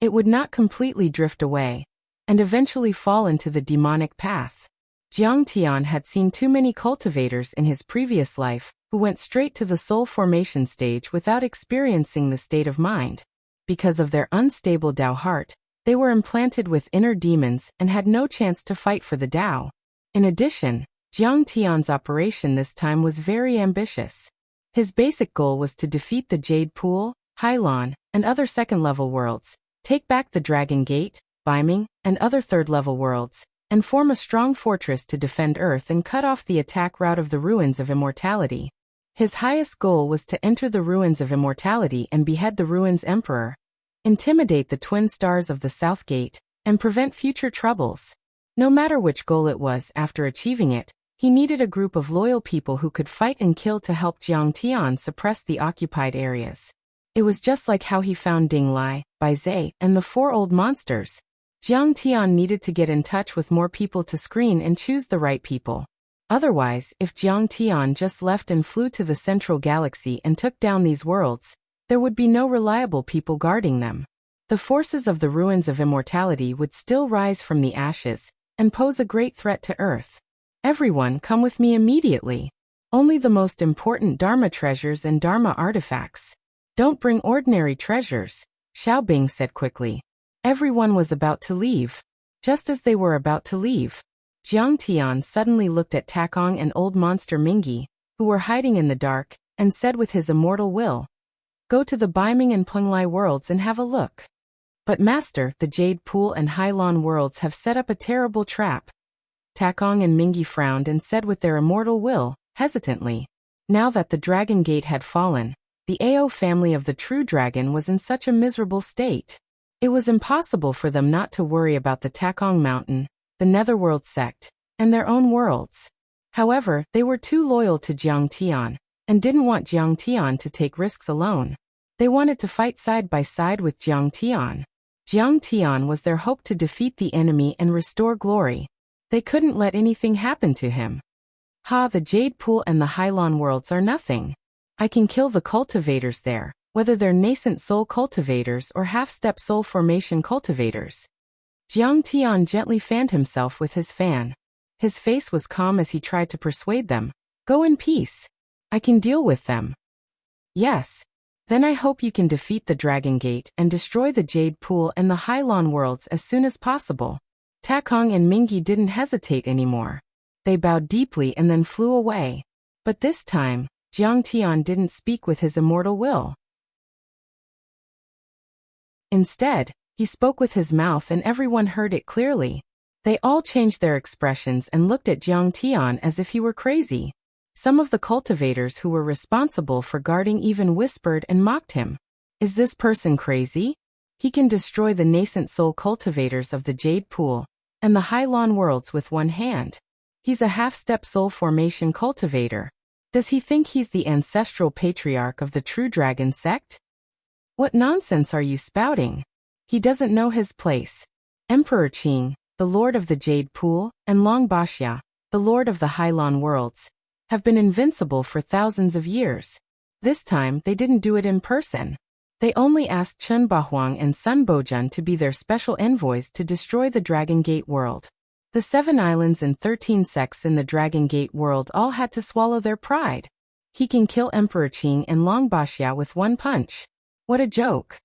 It would not completely drift away, and eventually fall into the demonic path. Jiang Tian had seen too many cultivators in his previous life who went straight to the soul formation stage without experiencing the state of mind. Because of their unstable Tao heart, they were implanted with inner demons and had no chance to fight for the Tao. In addition, Jiang Tian's operation this time was very ambitious. His basic goal was to defeat the Jade Pool, Hylon, and other second-level worlds, take back the Dragon Gate, Biming, and other third-level worlds, and form a strong fortress to defend Earth and cut off the attack route of the Ruins of Immortality. His highest goal was to enter the Ruins of Immortality and behead the Ruins Emperor, intimidate the Twin Stars of the South Gate, and prevent future troubles. No matter which goal it was, after achieving it, he needed a group of loyal people who could fight and kill to help Jiang Tian suppress the occupied areas. It was just like how he found Ding Lai, Bai Zhe, and the 4 old monsters. Jiang Tian needed to get in touch with more people to screen and choose the right people. Otherwise, if Jiang Tian just left and flew to the central galaxy and took down these worlds, there would be no reliable people guarding them. The forces of the Ruins of Immortality would still rise from the ashes and pose a great threat to Earth. Everyone, come with me immediately. Only the most important Dharma treasures and Dharma artifacts. Don't bring ordinary treasures, Xiao Bing said quickly. Everyone was about to leave. Just as they were about to leave, Jiang Tian suddenly looked at Takong and old monster Mingi, who were hiding in the dark, and said with his immortal will, "Go to the Biming and Penglai worlds and have a look." "But master, the Jade Pool and Hylon worlds have set up a terrible trap." Takong and Mingi frowned and said with their immortal will, hesitantly. Now that the Dragon Gate had fallen, the Ao family of the true dragon was in such a miserable state. It was impossible for them not to worry about the Takong Mountain, the Netherworld sect, and their own worlds. However, they were too loyal to Jiang Tian, and didn't want Jiang Tian to take risks alone. They wanted to fight side by side with Jiang Tian. Jiang Tian was their hope to defeat the enemy and restore glory. They couldn't let anything happen to him. The Jade Pool and the Hylon worlds are nothing. I can kill the cultivators there, whether they're nascent soul cultivators or half-step soul formation cultivators. Jiang Tian gently fanned himself with his fan. His face was calm as he tried to persuade them. Go in peace. I can deal with them. Yes. Then I hope you can defeat the Dragon Gate and destroy the Jade Pool and the Hylon worlds as soon as possible. Takong and Mingi didn't hesitate anymore. They bowed deeply and then flew away. But this time, Jiang Tian didn't speak with his immortal will. Instead, he spoke with his mouth and everyone heard it clearly. They all changed their expressions and looked at Jiang Tian as if he were crazy. Some of the cultivators who were responsible for guarding even whispered and mocked him. Is this person crazy? He can destroy the nascent soul cultivators of the Jade Pool and the Hylon worlds with one hand. He's a half-step soul formation cultivator. Does he think he's the ancestral patriarch of the True Dragon sect? What nonsense are you spouting? He doesn't know his place. Emperor Qing, the Lord of the Jade Pool, and Long Baxia, the Lord of the Hylon worlds, have been invincible for thousands of years. This time they didn't do it in person. They only asked Chen Bahuang and Sun Bojun to be their special envoys to destroy the Dragon Gate world. The 7 islands and 13 sects in the Dragon Gate world all had to swallow their pride. He can kill Emperor Qing and Long Baxia with one punch. What a joke.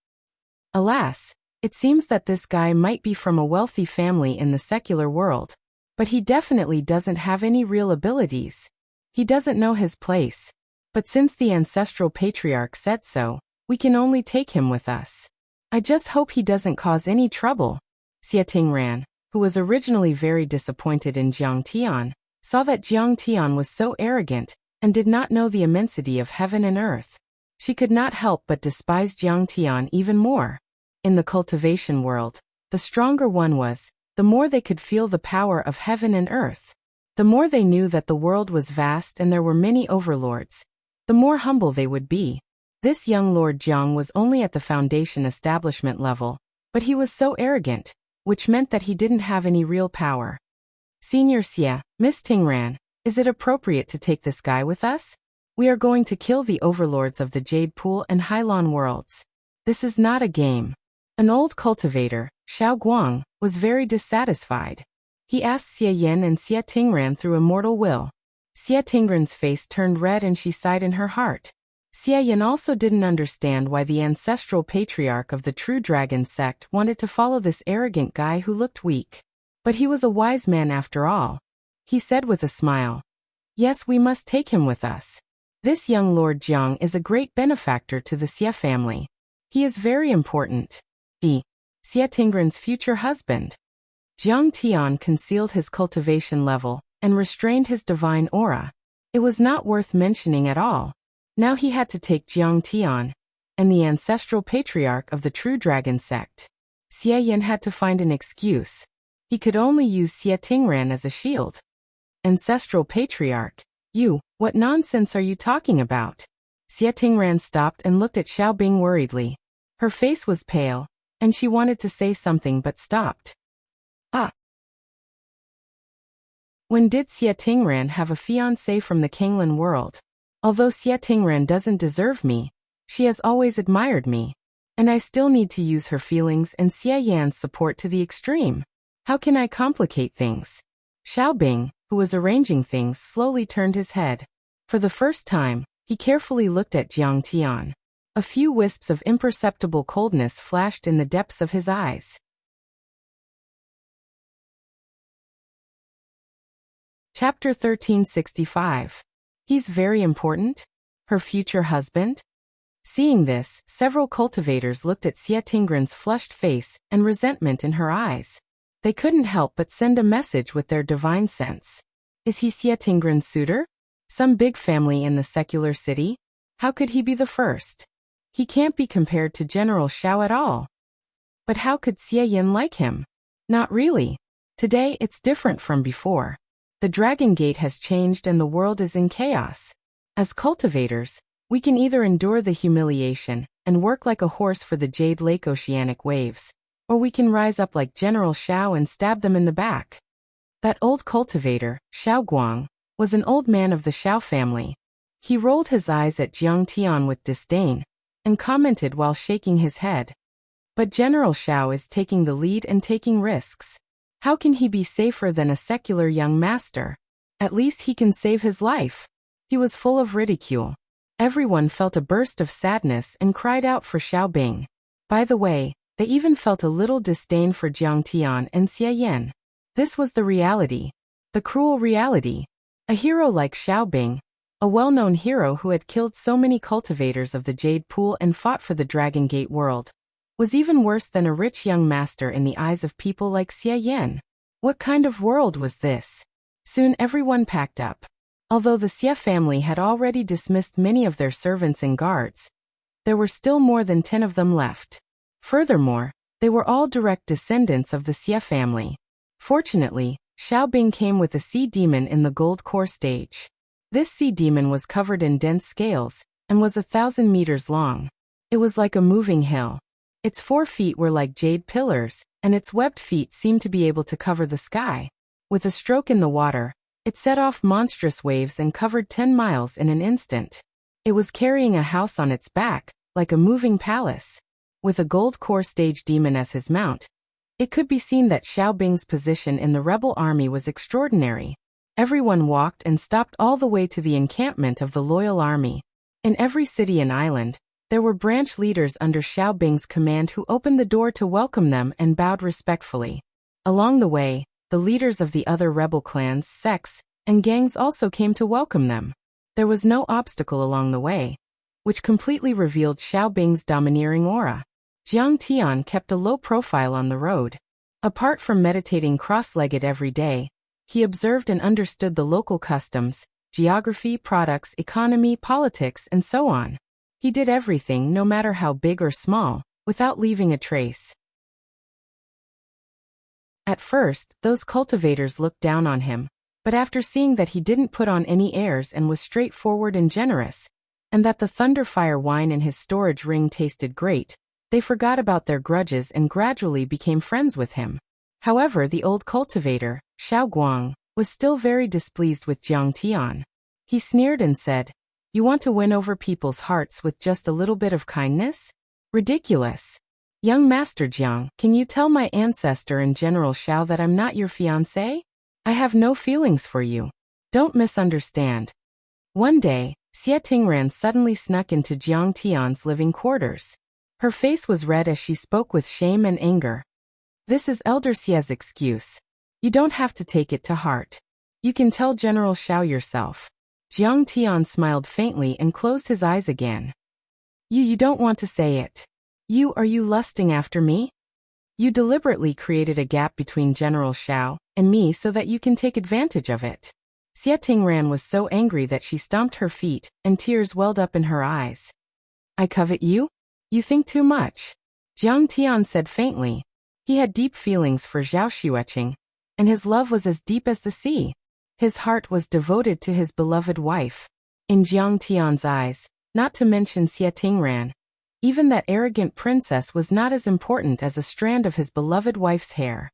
Alas, it seems that this guy might be from a wealthy family in the secular world, but he definitely doesn't have any real abilities. He doesn't know his place. But since the ancestral patriarch said so, we can only take him with us. I just hope he doesn't cause any trouble. Xie Tingran, who was originally very disappointed in Jiang Tian, saw that Jiang Tian was so arrogant and did not know the immensity of heaven and earth. She could not help but despise Jiang Tian even more. In the cultivation world, the stronger one was, the more they could feel the power of heaven and earth. The more they knew that the world was vast and there were many overlords, the more humble they would be. This young Lord Jiang was only at the foundation establishment level, but he was so arrogant, which meant that he didn't have any real power. Senior Xie, Miss Tingran, is it appropriate to take this guy with us? We are going to kill the overlords of the Jade Pool and Hylon worlds. This is not a game. An old cultivator, Xiao Guang, was very dissatisfied. He asked Xie Yan and Xie Tingran through immortal will. Xie Tingran's face turned red and she sighed in her heart. Xie Yan also didn't understand why the ancestral patriarch of the True Dragon sect wanted to follow this arrogant guy who looked weak. But he was a wise man after all. He said with a smile, "Yes, we must take him with us. This young Lord Jiang is a great benefactor to the Xie family. He is very important. Xie Tingran's future husband." Jiang Tian concealed his cultivation level and restrained his divine aura. It was not worth mentioning at all. Now he had to take Jiang Tian and the ancestral patriarch of the True Dragon sect. Xie Yan had to find an excuse. He could only use Xie Tingran as a shield. Ancestral patriarch? What nonsense are you talking about? Xie Tingran stopped and looked at Xiaobing worriedly. Her face was pale, and she wanted to say something but stopped. When did Xie Tingran have a fiancé from the Kanglan world? Although Xie Tingran doesn't deserve me, she has always admired me. And I still need to use her feelings and Xie Yan's support to the extreme. How can I complicate things? Xiaobing, who was arranging things, slowly turned his head. For the first time, he carefully looked at Jiang Tian. A few wisps of imperceptible coldness flashed in the depths of his eyes. Chapter 1365. He's very important? Her future husband? Seeing this, several cultivators looked at Xie Tingran's flushed face and resentment in her eyes. They couldn't help but send a message with their divine sense. Is he Xie Tingran's suitor? Some big family in the secular city? How could he be the first? He can't be compared to General Xiao at all. But how could Xie Yin like him? Not really. Today it's different from before. The Dragon Gate has changed and the world is in chaos. As cultivators, we can either endure the humiliation and work like a horse for the Jade Lake oceanic waves, or we can rise up like General Xiao and stab them in the back. That old cultivator, Xiao Guang, was an old man of the Xiao family. He rolled his eyes at Jiang Tian with disdain and commented while shaking his head. But General Xiao is taking the lead and taking risks. How can he be safer than a secular young master? At least he can save his life. He was full of ridicule. Everyone felt a burst of sadness and cried out for Xiao Bing. By the way, they even felt a little disdain for Jiang Tian and Xie Yin. This was the reality. The cruel reality. A hero like Xiao Bing, a well-known hero who had killed so many cultivators of the Jade Pool and fought for the Dragon Gate world, was even worse than a rich young master in the eyes of people like Xie Yin. What kind of world was this? Soon everyone packed up. Although the Xie family had already dismissed many of their servants and guards, there were still more than 10 of them left. Furthermore, they were all direct descendants of the Xie family. Fortunately, Xiao Bing came with a sea demon in the gold core stage. This sea demon was covered in dense scales and was 1,000 meters long. It was like a moving hill. Its 4 feet were like jade pillars, and its webbed feet seemed to be able to cover the sky. With a stroke in the water, it set off monstrous waves and covered 10 miles in an instant. It was carrying a house on its back, like a moving palace. With a gold core stage demon as his mount, it could be seen that Xiao Bing's position in the rebel army was extraordinary. Everyone walked and stopped all the way to the encampment of the loyal army. In every city and island, there were branch leaders under Xiao Bing's command who opened the door to welcome them and bowed respectfully. Along the way, the leaders of the other rebel clans, sects, and gangs also came to welcome them. There was no obstacle along the way, which completely revealed Xiao Bing's domineering aura. Jiang Tian kept a low profile on the road. Apart from meditating cross-legged every day, he observed and understood the local customs, geography, products, economy, politics, and so on. He did everything, no matter how big or small, without leaving a trace. At first, those cultivators looked down on him, but after seeing that he didn't put on any airs and was straightforward and generous, and that the Thunderfire wine in his storage ring tasted great, they forgot about their grudges and gradually became friends with him. However, the old cultivator, Xiao Guang, was still very displeased with Jiang Tian. He sneered and said, "You want to win over people's hearts with just a little bit of kindness? Ridiculous. Young Master Jiang, can you tell my ancestor and General Xiao that I'm not your fiancé? I have no feelings for you. Don't misunderstand." One day, Xie Tingran suddenly snuck into Jiang Tian's living quarters. Her face was red as she spoke with shame and anger. "This is Elder Xie's excuse. You don't have to take it to heart. You can tell General Xiao yourself." Jiang Tian smiled faintly and closed his eyes again. You don't want to say it. Are you lusting after me? You deliberately created a gap between General Xiao and me so that you can take advantage of it. Xie Tingran was so angry that she stomped her feet, and tears welled up in her eyes. "I covet you? You think too much," Jiang Tian said faintly. He had deep feelings for Zhao Xueqing, and his love was as deep as the sea. His heart was devoted to his beloved wife. In Jiang Tian's eyes, not to mention Xie Tingran, even that arrogant princess was not as important as a strand of his beloved wife's hair.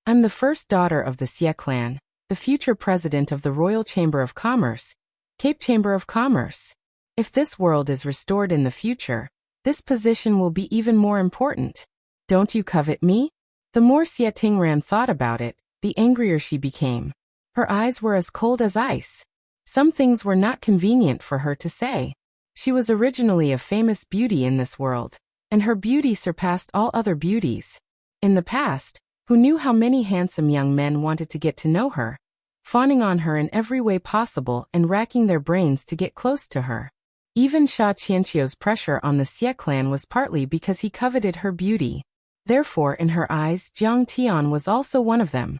"I'm the first daughter of the Xie clan, the future president of the Royal Chamber of Commerce, Cape Chamber of Commerce. If this world is restored in the future, this position will be even more important. Don't you covet me?" The more Xie Tingran thought about it, the angrier she became. Her eyes were as cold as ice. Some things were not convenient for her to say. She was originally a famous beauty in this world, and her beauty surpassed all other beauties. In the past, who knew how many handsome young men wanted to get to know her, fawning on her in every way possible and racking their brains to get close to her. Even Sha Qianqiu's pressure on the Xie clan was partly because he coveted her beauty. Therefore, in her eyes, Jiang Tian was also one of them.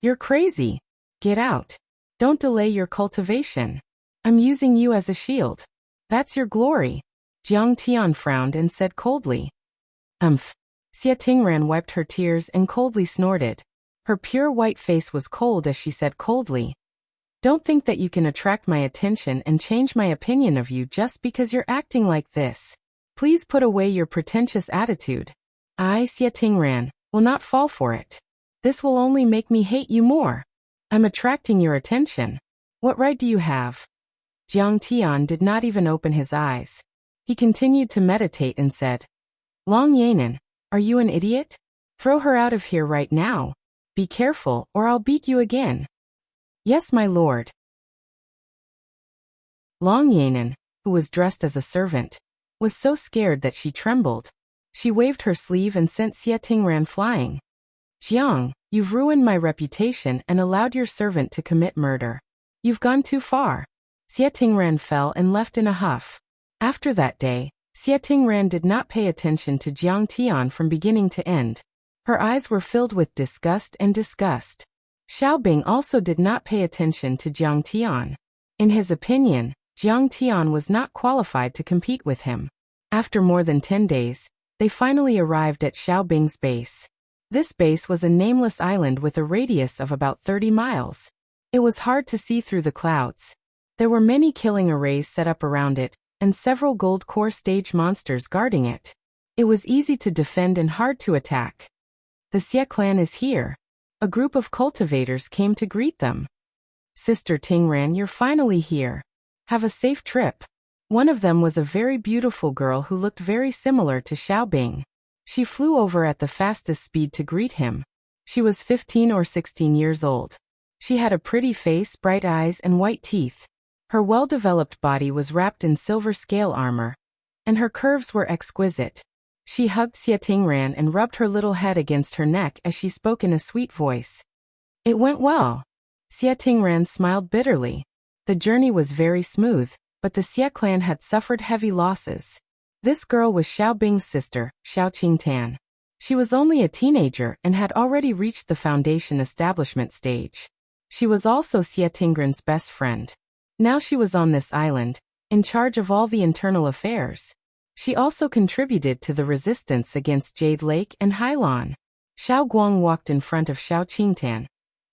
"You're crazy. Get out. Don't delay your cultivation. I'm using you as a shield. That's your glory." Jiang Tian frowned and said coldly. Xia Tingran wiped her tears and coldly snorted. Her pure white face was cold as she said coldly, "Don't think that you can attract my attention and change my opinion of you just because you're acting like this. Please put away your pretentious attitude. I, Xia Tingran, will not fall for it. This will only make me hate you more. I'm attracting your attention. What right do you have?" Jiang Tian did not even open his eyes. He continued to meditate and said, "Long Yanan, are you an idiot? Throw her out of here right now. Be careful or I'll beat you again." "Yes, my lord." Long Yanan, who was dressed as a servant, was so scared that she trembled. She waved her sleeve and sent Xia Tingran flying. "Jiang, you've ruined my reputation and allowed your servant to commit murder. You've gone too far." Xia Tingran fell and left in a huff. After that day, Xia Tingran did not pay attention to Jiang Tian from beginning to end. Her eyes were filled with disgust and disgust. Xiaobing also did not pay attention to Jiang Tian. In his opinion, Jiang Tian was not qualified to compete with him. After more than 10 days, they finally arrived at Xiaobing's base. This base was a nameless island with a radius of about 30 miles. It was hard to see through the clouds. There were many killing arrays set up around it, and several gold core stage monsters guarding it. It was easy to defend and hard to attack. "The Xie clan is here." A group of cultivators came to greet them. "Sister Tingran, you're finally here. Have a safe trip." One of them was a very beautiful girl who looked very similar to Xiaobing. She flew over at the fastest speed to greet him. She was 15 or 16 years old. She had a pretty face, bright eyes, and white teeth. Her well-developed body was wrapped in silver scale armor, and her curves were exquisite. She hugged Xia Tingran and rubbed her little head against her neck as she spoke in a sweet voice. "It went well." Xia Tingran smiled bitterly. The journey was very smooth, but the Xie clan had suffered heavy losses. This girl was Xiaobing's sister, Xiao Qingtan. She was only a teenager and had already reached the foundation establishment stage. She was also Xia Tingran's best friend. Now she was on this island, in charge of all the internal affairs. She also contributed to the resistance against Jade Lake and Hailan. Xiao Guang walked in front of Xiao Qingtan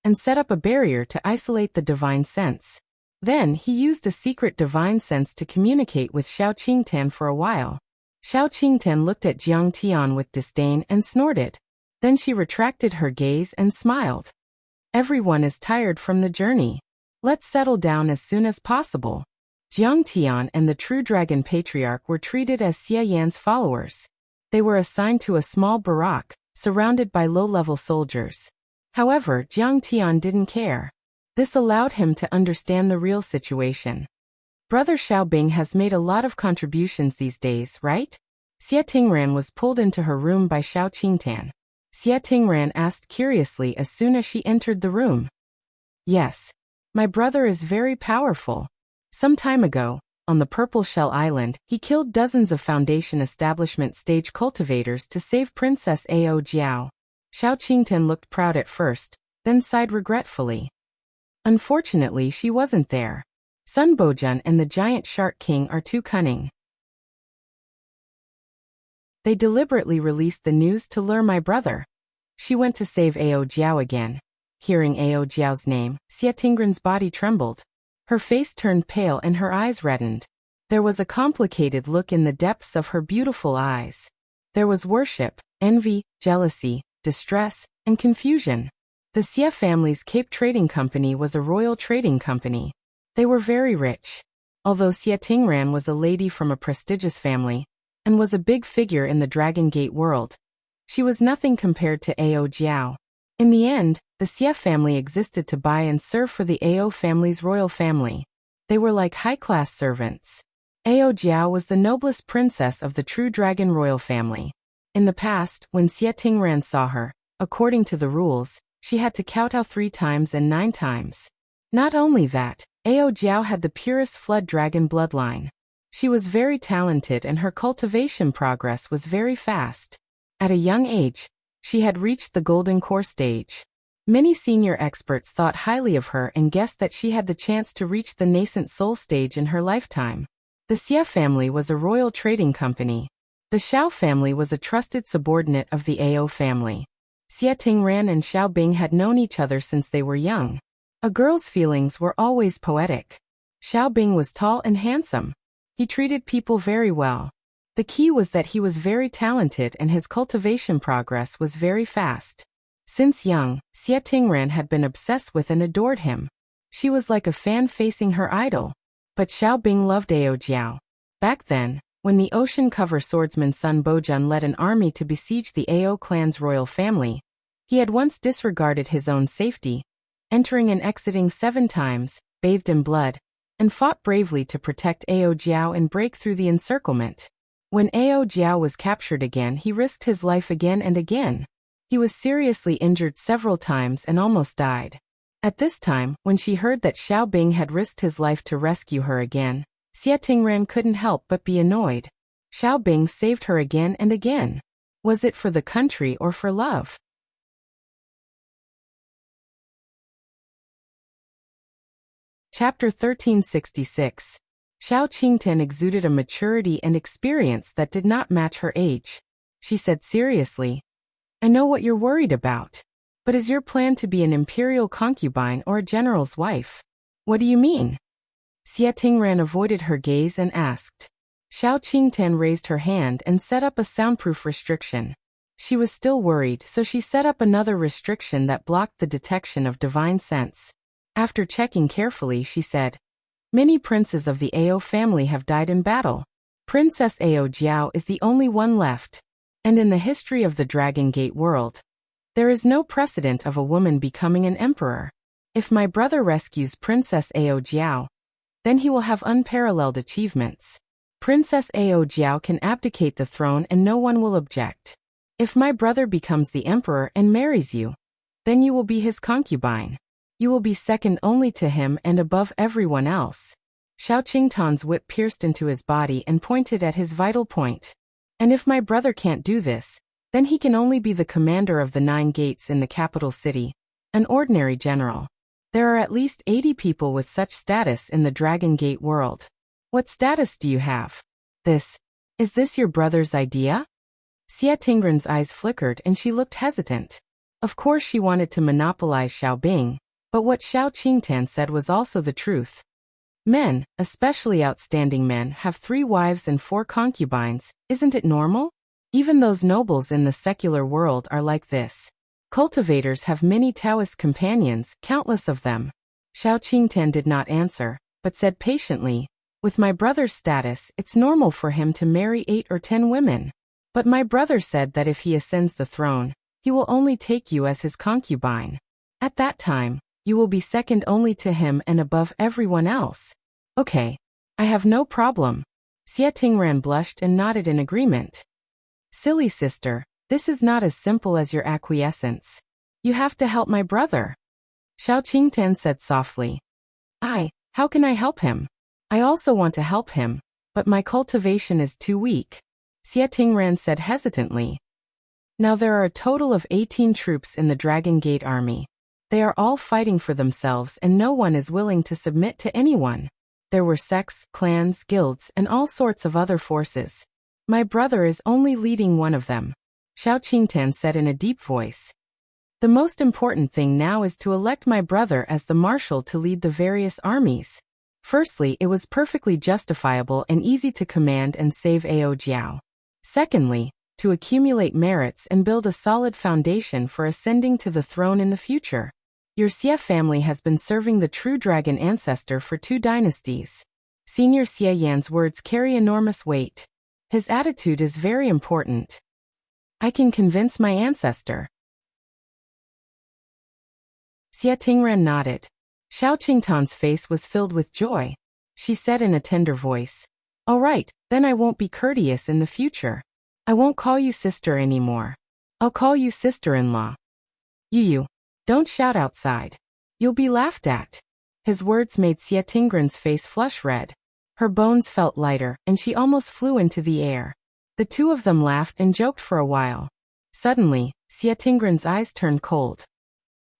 and set up a barrier to isolate the divine sense. Then he used a secret divine sense to communicate with Xiao Qingtan for a while. Xiao Qingtan looked at Jiang Tian with disdain and snorted. Then she retracted her gaze and smiled. "Everyone is tired from the journey. Let's settle down as soon as possible." Jiang Tian and the True Dragon Patriarch were treated as Xie Yan's followers. They were assigned to a small barack, surrounded by low-level soldiers. However, Jiang Tian didn't care. This allowed him to understand the real situation. "Brother Xiaobing has made a lot of contributions these days, right?" Xia Tingran was pulled into her room by Xiao Qingtan. Xia Tingran asked curiously as soon as she entered the room. "Yes. My brother is very powerful. Some time ago, on the Purple Shell Island, he killed dozens of Foundation Establishment stage cultivators to save Princess Ao Jiao." Xiao Qingtan looked proud at first, then sighed regretfully. "Unfortunately, she wasn't there. Sun Bojun and the Giant Shark King are too cunning. They deliberately released the news to lure my brother. She went to save Ao Jiao again." Hearing Ao Jiao's name, Xia Tingran's body trembled. Her face turned pale and her eyes reddened. There was a complicated look in the depths of her beautiful eyes. There was worship, envy, jealousy, distress, and confusion. The Xie family's Cape Trading Company was a royal trading company. They were very rich. Although Xia Tingran was a lady from a prestigious family, and was a big figure in the Dragon Gate world, she was nothing compared to Ao Jiao. In the end, the Xie family existed to buy and serve for the Ao family's royal family. They were like high-class servants. Ao Jiao was the noblest princess of the True Dragon royal family. In the past, when Xia Tingran saw her, according to the rules, she had to kowtow 3 times and 9 times. Not only that, Ao Jiao had the purest flood dragon bloodline. She was very talented and her cultivation progress was very fast. At a young age, she had reached the golden core stage. Many senior experts thought highly of her and guessed that she had the chance to reach the nascent soul stage in her lifetime. The Xie family was a royal trading company. The Xiao family was a trusted subordinate of the Ao family. Xie Tingran and Xiao Bing had known each other since they were young. A girl's feelings were always poetic. Xiao Bing was tall and handsome. He treated people very well. The key was that he was very talented and his cultivation progress was very fast. Since young, Xie Tingran had been obsessed with and adored him. She was like a fan facing her idol. But Xiao Bing loved Ao Jiao. Back then, when the ocean-cover swordsman Sun Bojun led an army to besiege the Ao clan's royal family, he had once disregarded his own safety, entering and exiting 7 times, bathed in blood, and fought bravely to protect Ao Jiao and break through the encirclement. When Ao Jiao was captured again, he risked his life again and again. He was seriously injured several times and almost died. At this time, when she heard that Xiao Bing had risked his life to rescue her again, Xie Tingran couldn't help but be annoyed. Xiao Bing saved her again and again. Was it for the country or for love? Chapter 1366. Xiao Qingtian exuded a maturity and experience that did not match her age. She said seriously, "I know what you're worried about. But is your plan to be an imperial concubine or a general's wife? What do you mean?" Xie Tingran avoided her gaze and asked. Xiao Qingtian raised her hand and set up a soundproof restriction. She was still worried, so she set up another restriction that blocked the detection of divine sense. After checking carefully, she said, "Many princes of the Ao family have died in battle. Princess Ao Jiao is the only one left. And in the history of the Dragon Gate world, there is no precedent of a woman becoming an emperor. If my brother rescues Princess Ao Jiao, then he will have unparalleled achievements. Princess Ao Jiao can abdicate the throne and no one will object. If my brother becomes the emperor and marries you, then you will be his concubine. You will be second only to him and above everyone else." Xiao Qingtan's whip pierced into his body and pointed at his vital point. "And if my brother can't do this, then he can only be the commander of the 9 gates in the capital city, an ordinary general. There are at least 80 people with such status in the Dragon Gate world. What status do you have? Is this your brother's idea?" Xie Tingran's eyes flickered and she looked hesitant. Of course she wanted to monopolize Xiao Bing, but what Xiao Qingtian said was also the truth. Men, especially outstanding men, have 3 wives and 4 concubines, isn't it normal? Even those nobles in the secular world are like this. Cultivators have many Taoist companions, countless of them. Xiao Qingtian did not answer, but said patiently, "With my brother's status, it's normal for him to marry 8 or 10 women. But my brother said that if he ascends the throne, he will only take you as his concubine. At that time, you will be second only to him and above everyone else." "Okay. I have no problem." Xie Tingran blushed and nodded in agreement. "Silly sister, this is not as simple as your acquiescence. You have to help my brother." Xiao Qingtian said softly. How can I help him? I also want to help him, but my cultivation is too weak." Xie Tingran said hesitantly. Now there are a total of 18 troops in the Dragon Gate army. They are all fighting for themselves and no one is willing to submit to anyone. There were sects, clans, guilds, and all sorts of other forces. My brother is only leading one of them. Xiao Qingtian said in a deep voice. The most important thing now is to elect my brother as the marshal to lead the various armies. Firstly, it was perfectly justifiable and easy to command and save Ao Jiao. Secondly, to accumulate merits and build a solid foundation for ascending to the throne in the future. Your Xie family has been serving the true dragon ancestor for 2 dynasties. Senior Xie Yan's words carry enormous weight. His attitude is very important. I can convince my ancestor. Xie Tingran nodded. Xiao Qingtan's face was filled with joy. She said in a tender voice, "All right, then I won't be courteous in the future. I won't call you sister anymore. I'll call you sister-in-law." You, don't shout outside. You'll be laughed at." His words made Xie Tingran's face flush red. Her bones felt lighter, and she almost flew into the air. The 2 of them laughed and joked for a while. Suddenly, Xie Tingran's eyes turned cold.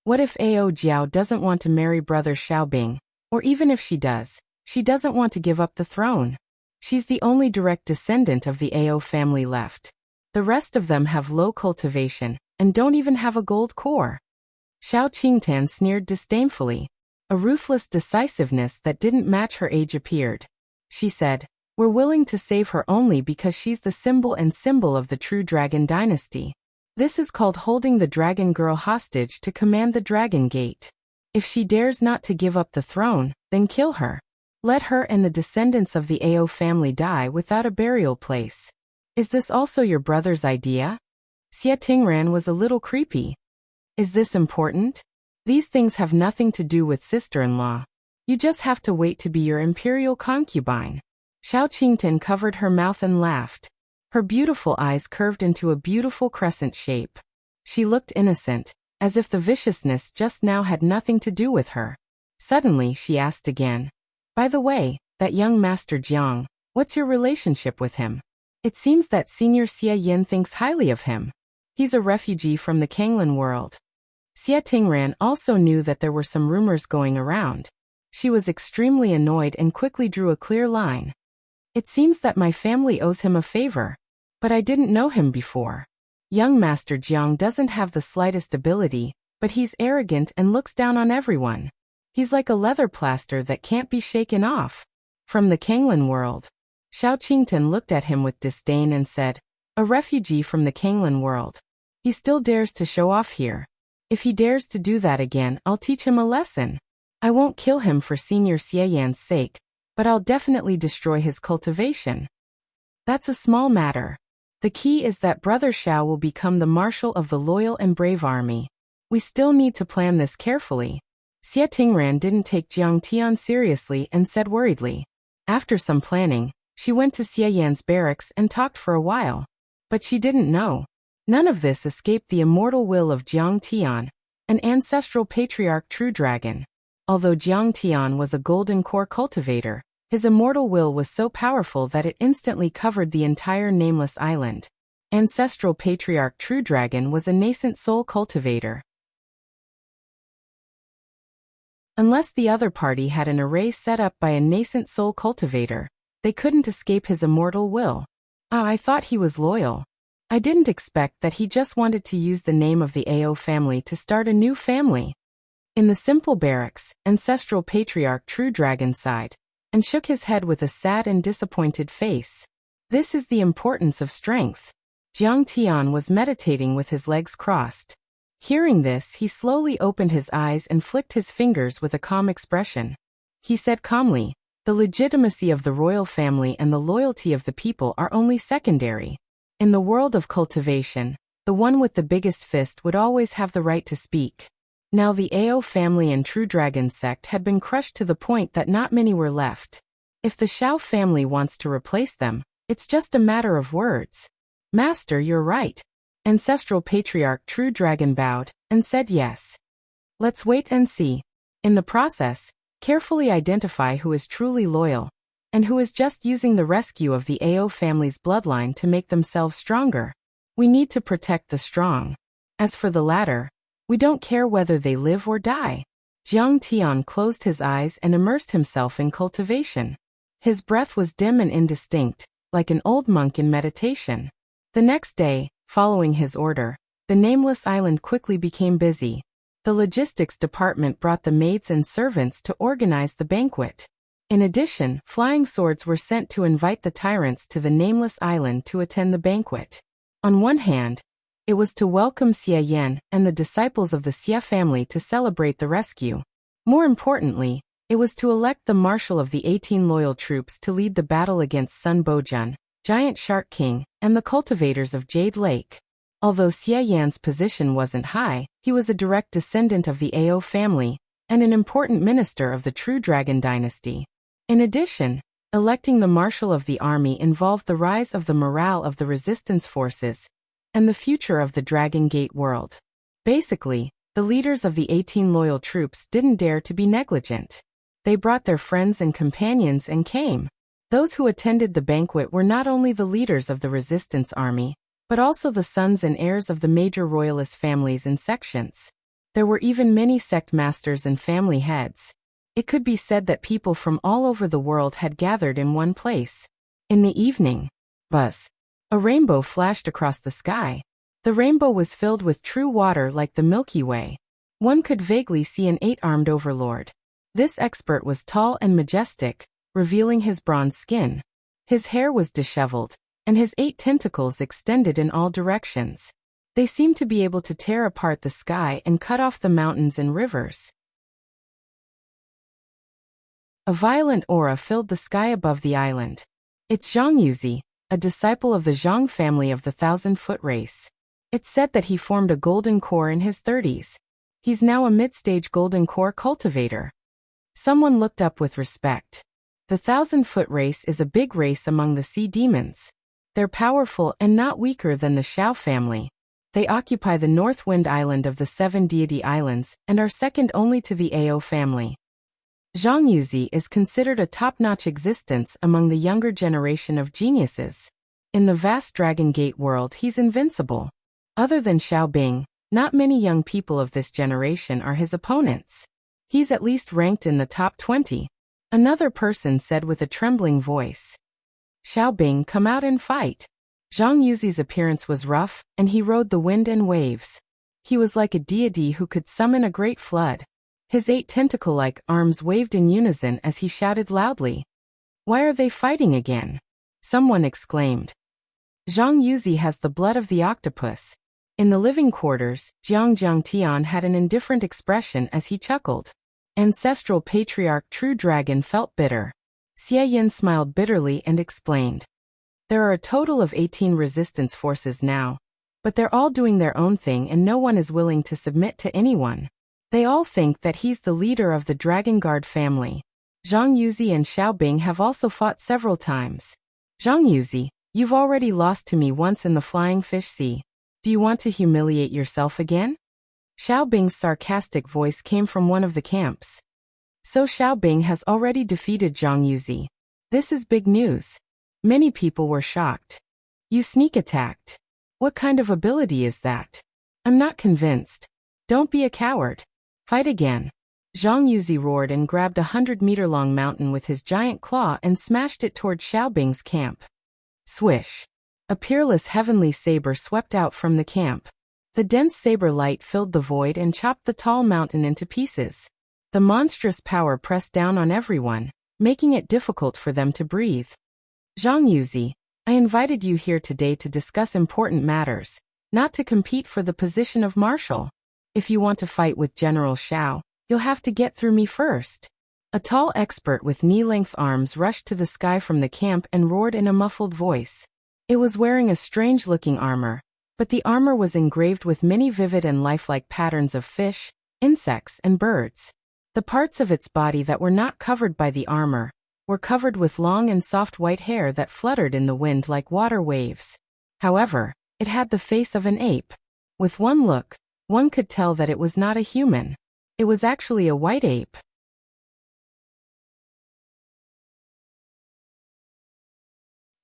What if Ao Jiao doesn't want to marry brother Xiao Bing? Or even if she does, she doesn't want to give up the throne. She's the only direct descendant of the Ao family left. The rest of them have low cultivation and don't even have a gold core. Xiao Qingtan sneered disdainfully. A ruthless decisiveness that didn't match her age appeared. She said, "We're willing to save her only because she's the symbol of the true dragon dynasty. This is called holding the dragon girl hostage to command the dragon gate. If she dares not to give up the throne, then kill her. Let her and the descendants of the Ao family die without a burial place. Is this also your brother's idea?" Xie Tingran was a little creepy. "Is this important? These things have nothing to do with sister-in-law. You just have to wait to be your imperial concubine." Xiao Qingtan covered her mouth and laughed. Her beautiful eyes curved into a beautiful crescent shape. She looked innocent, as if the viciousness just now had nothing to do with her. Suddenly she asked again, "By the way, that young Master Jiang, what's your relationship with him? It seems that Senior Xie Yin thinks highly of him. He's a refugee from the Kanglan world." Xie Tingran also knew that there were some rumors going around. She was extremely annoyed and quickly drew a clear line. "It seems that my family owes him a favor. But I didn't know him before. Young Master Jiang doesn't have the slightest ability, but he's arrogant and looks down on everyone. He's like a leather plaster that can't be shaken off." "From the Kanglan world." Xiao Qingtan looked at him with disdain and said, "A refugee from the Kanglan world. He still dares to show off here. If he dares to do that again, I'll teach him a lesson. I won't kill him for Senior Xie Yan's sake, but I'll definitely destroy his cultivation. That's a small matter. The key is that Brother Xiao will become the marshal of the loyal and brave army. We still need to plan this carefully." Xie Tingran didn't take Jiang Tian seriously and said worriedly. After some planning, she went to Xie Yan's barracks and talked for a while. But she didn't know. None of this escaped the immortal will of Jiang Tian, an ancestral patriarch true dragon. Although Jiang Tian was a golden core cultivator, his immortal will was so powerful that it instantly covered the entire nameless island. Ancestral patriarch true dragon was a nascent soul cultivator. Unless the other party had an array set up by a nascent soul cultivator, they couldn't escape his immortal will. I thought he was loyal. I didn't expect that he just wanted to use the name of the Ao family to start a new family." In the simple barracks, ancestral patriarch True Dragon sighed, and shook his head with a sad and disappointed face. This is the importance of strength. Jiang Tian was meditating with his legs crossed. Hearing this, he slowly opened his eyes and flicked his fingers with a calm expression. He said calmly, "The legitimacy of the royal family and the loyalty of the people are only secondary. In the world of cultivation, the one with the biggest fist would always have the right to speak." Now the Ao family and True Dragon sect had been crushed to the point that not many were left. If the Xiao family wants to replace them, it's just a matter of words. "Master, you're right." Ancestral patriarch True Dragon bowed and said yes. "Let's wait and see. In the process, carefully identify who is truly loyal and who is just using the rescue of the Ao family's bloodline to make themselves stronger. We need to protect the strong. As for the latter, we don't care whether they live or die." Jiang Tian closed his eyes and immersed himself in cultivation. His breath was dim and indistinct, like an old monk in meditation. The next day, following his order, the nameless island quickly became busy. The logistics department brought the maids and servants to organize the banquet. In addition, flying swords were sent to invite the tyrants to the nameless island to attend the banquet. On one hand, it was to welcome Xie Yan and the disciples of the Xie family to celebrate the rescue. More importantly, it was to elect the marshal of the 18 loyal troops to lead the battle against Sun Bojun, Giant Shark King, and the cultivators of Jade Lake. Although Xie Yan's position wasn't high, he was a direct descendant of the Ao family and an important minister of the True Dragon dynasty. In addition, electing the marshal of the army involved the rise of the morale of the resistance forces and the future of the Dragon Gate world. Basically, the leaders of the 18 loyal troops didn't dare to be negligent. They brought their friends and companions and came. Those who attended the banquet were not only the leaders of the resistance army, but also the sons and heirs of the major royalist families and sections. There were even many sect masters and family heads. It could be said that people from all over the world had gathered in one place. In the evening, buzz, a rainbow flashed across the sky. The rainbow was filled with true water like the Milky Way. One could vaguely see an 8-armed overlord. This expert was tall and majestic, revealing his bronze skin. His hair was disheveled, and his 8 tentacles extended in all directions. They seemed to be able to tear apart the sky and cut off the mountains and rivers. A violent aura filled the sky above the island. It's Zhang Yuzi, a disciple of the Zhang family of the 1,000-foot race. It's said that he formed a golden core in his 30s. He's now a mid-stage golden core cultivator. Someone looked up with respect. The 1,000-foot race is a big race among the sea demons. They're powerful and not weaker than the Xiao family. They occupy the North Wind Island of the 7 deity islands and are second only to the Ao family. Zhang Yuzi is considered a top-notch existence among the younger generation of geniuses. In the vast Dragon Gate world, he's invincible. Other than Xiaobing, not many young people of this generation are his opponents. He's at least ranked in the top 20. Another person said with a trembling voice. Xiaobing, come out and fight. Zhang Yuzi's appearance was rough, and he rode the wind and waves. He was like a deity who could summon a great flood. His 8 tentacle-like arms waved in unison as he shouted loudly. Why are they fighting again? Someone exclaimed. Zhang Yuzi has the blood of the octopus. In the living quarters, Jiang Tian had an indifferent expression as he chuckled. Ancestral patriarch True Dragon felt bitter. Xie Yin smiled bitterly and explained. There are a total of 18 resistance forces now, but they're all doing their own thing and no one is willing to submit to anyone. They all think that he's the leader of the Dragon Guard family. Zhang Yuzi and Xiaobing have also fought several times. Zhang Yuzi, you've already lost to me once in the Flying Fish Sea. Do you want to humiliate yourself again? Xiaobing's sarcastic voice came from one of the camps. So Xiaobing has already defeated Zhang Yuzi. This is big news. Many people were shocked. You sneak attacked. What kind of ability is that? I'm not convinced. Don't be a coward. Fight again. Zhang Yuzi roared and grabbed a 100-meter-long mountain with his giant claw and smashed it toward Xiaobing's camp. Swish. A peerless heavenly saber swept out from the camp. The dense saber light filled the void and chopped the tall mountain into pieces. The monstrous power pressed down on everyone, making it difficult for them to breathe. Zhang Yuzi, I invited you here today to discuss important matters, not to compete for the position of marshal. If you want to fight with General Xiao, you'll have to get through me first. A tall expert with knee-length arms rushed to the sky from the camp and roared in a muffled voice. It was wearing a strange-looking armor, but the armor was engraved with many vivid and lifelike patterns of fish, insects, and birds. The parts of its body that were not covered by the armor were covered with long and soft white hair that fluttered in the wind like water waves. However, it had the face of an ape. With one look, one could tell that it was not a human. It was actually a white ape.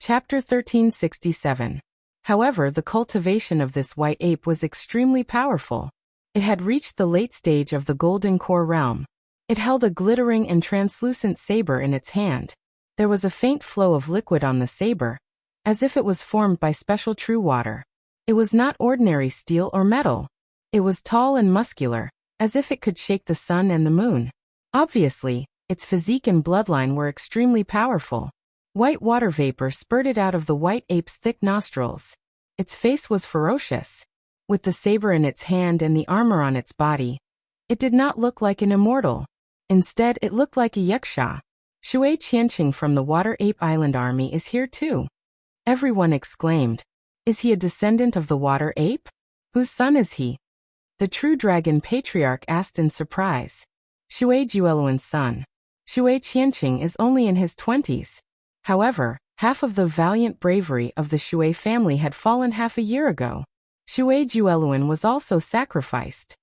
Chapter 1367. However, the cultivation of this white ape was extremely powerful. It had reached the late stage of the golden core realm. It held a glittering and translucent saber in its hand. There was a faint flow of liquid on the saber, as if it was formed by special true water. It was not ordinary steel or metal. It was tall and muscular, as if it could shake the sun and the moon. Obviously, its physique and bloodline were extremely powerful. White water vapor spurted out of the white ape's thick nostrils. Its face was ferocious. With the saber in its hand and the armor on its body, it did not look like an immortal. Instead, it looked like a yaksha. Shui Qianqing from the Water Ape Island army is here too. Everyone exclaimed. Is he a descendant of the water ape? Whose son is he? The True Dragon Patriarch asked in surprise. Shui Jueluan's son. Shui Qianqing is only in his 20s. However, half of the valiant bravery of the Shui family had fallen half a year ago. Shui Jueluan was also sacrificed.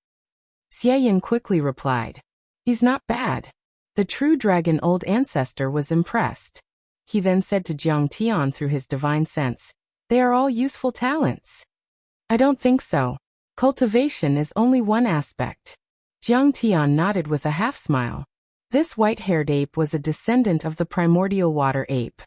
Xie Yin quickly replied. He's not bad. The True Dragon old ancestor was impressed. He then said to Jiang Tian through his divine sense, they are all useful talents. I don't think so. Cultivation is only one aspect. Jiang Tian nodded with a half-smile. This white-haired ape was a descendant of the primordial water ape.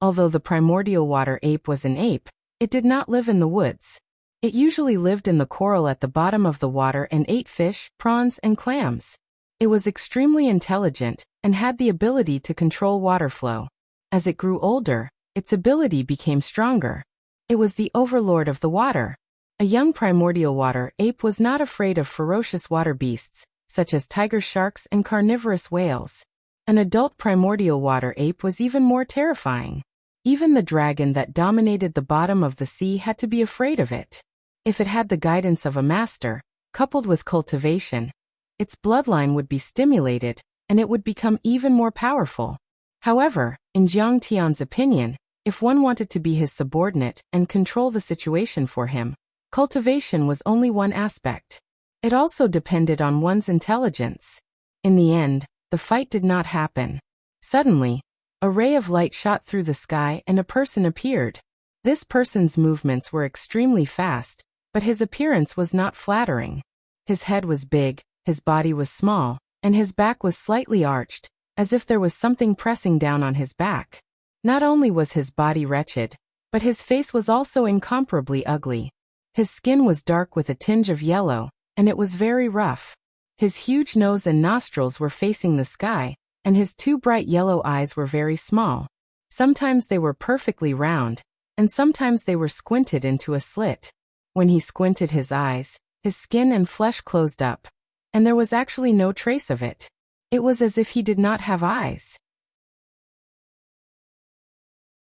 Although the primordial water ape was an ape, it did not live in the woods. It usually lived in the coral at the bottom of the water and ate fish, prawns, and clams. It was extremely intelligent and had the ability to control water flow. As it grew older, its ability became stronger. It was the overlord of the water. A young primordial water ape was not afraid of ferocious water beasts, such as tiger sharks and carnivorous whales. An adult primordial water ape was even more terrifying. Even the dragon that dominated the bottom of the sea had to be afraid of it. If it had the guidance of a master, coupled with cultivation, its bloodline would be stimulated, and it would become even more powerful. However, in Jiang Tian's opinion, if one wanted to be his subordinate and control the situation for him, cultivation was only one aspect. It also depended on one's intelligence. In the end, the fight did not happen. Suddenly, a ray of light shot through the sky and a person appeared. This person's movements were extremely fast, but his appearance was not flattering. His head was big, his body was small, and his back was slightly arched, as if there was something pressing down on his back. Not only was his body wretched, but his face was also incomparably ugly. His skin was dark with a tinge of yellow, and it was very rough. His huge nose and nostrils were facing the sky, and his two bright yellow eyes were very small. Sometimes they were perfectly round, and sometimes they were squinted into a slit. When he squinted his eyes, his skin and flesh closed up, and there was actually no trace of it. It was as if he did not have eyes.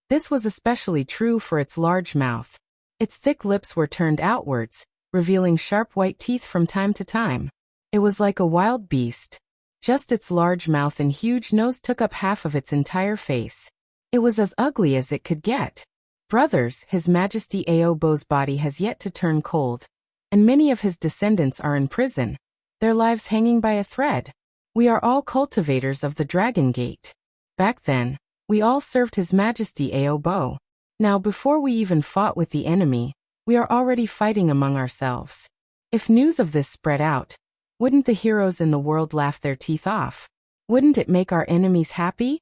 This was especially true for its large mouth. Its thick lips were turned outwards, revealing sharp white teeth from time to time. It was like a wild beast. Just its large mouth and huge nose took up half of its entire face. It was as ugly as it could get. Brothers, His Majesty Aobo's body has yet to turn cold, and many of his descendants are in prison, their lives hanging by a thread. We are all cultivators of the Dragon Gate. Back then, we all served His Majesty Aobo. Now before we even fought with the enemy, we are already fighting among ourselves. If news of this spread out, wouldn't the heroes in the world laugh their teeth off? Wouldn't it make our enemies happy?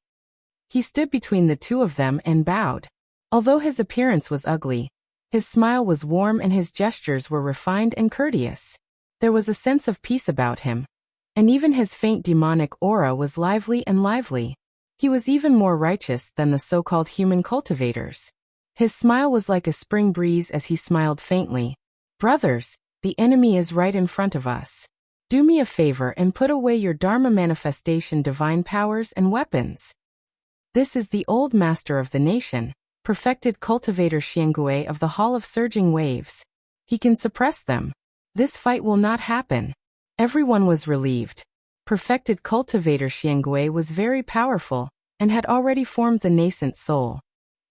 He stood between the two of them and bowed. Although his appearance was ugly, his smile was warm and his gestures were refined and courteous. There was a sense of peace about him, and even his faint demonic aura was lively and lively. He was even more righteous than the so-called human cultivators. His smile was like a spring breeze as he smiled faintly. Brothers, the enemy is right in front of us. Do me a favor and put away your Dharma manifestation divine powers and weapons. This is the old master of the nation, perfected cultivator Xiangui of the Hall of Surging Waves. He can suppress them. This fight will not happen. Everyone was relieved. Perfected cultivator Xiangui was very powerful and had already formed the nascent soul.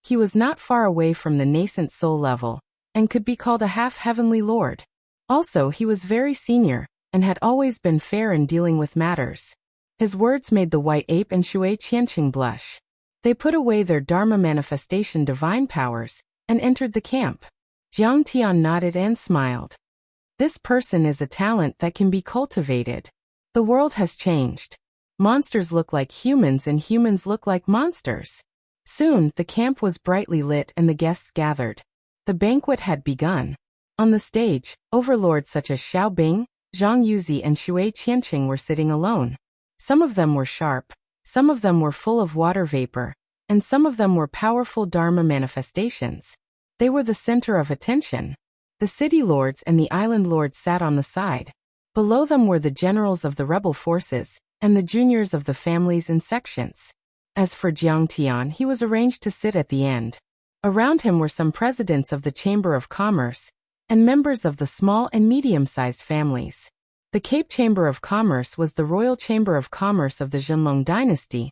He was not far away from the nascent soul level and could be called a half-heavenly lord. Also, he was very senior and had always been fair in dealing with matters. His words made the white ape and Shui Qianqing blush. They put away their Dharma manifestation divine powers and entered the camp. Jiang Tian nodded and smiled. This person is a talent that can be cultivated. The world has changed. Monsters look like humans and humans look like monsters. Soon, the camp was brightly lit and the guests gathered. The banquet had begun. On the stage, overlords such as Xiao Bing, Zhang Yuzi and Shui Qianqing were sitting alone. Some of them were sharp, some of them were full of water vapor, and some of them were powerful Dharma manifestations. They were the center of attention. The city lords and the island lords sat on the side. Below them were the generals of the rebel forces, and the juniors of the families and sections. As for Jiang Tian, he was arranged to sit at the end. Around him were some presidents of the Chamber of Commerce, and members of the small and medium-sized families. The Cape Chamber of Commerce was the royal chamber of commerce of the Zhenlong dynasty,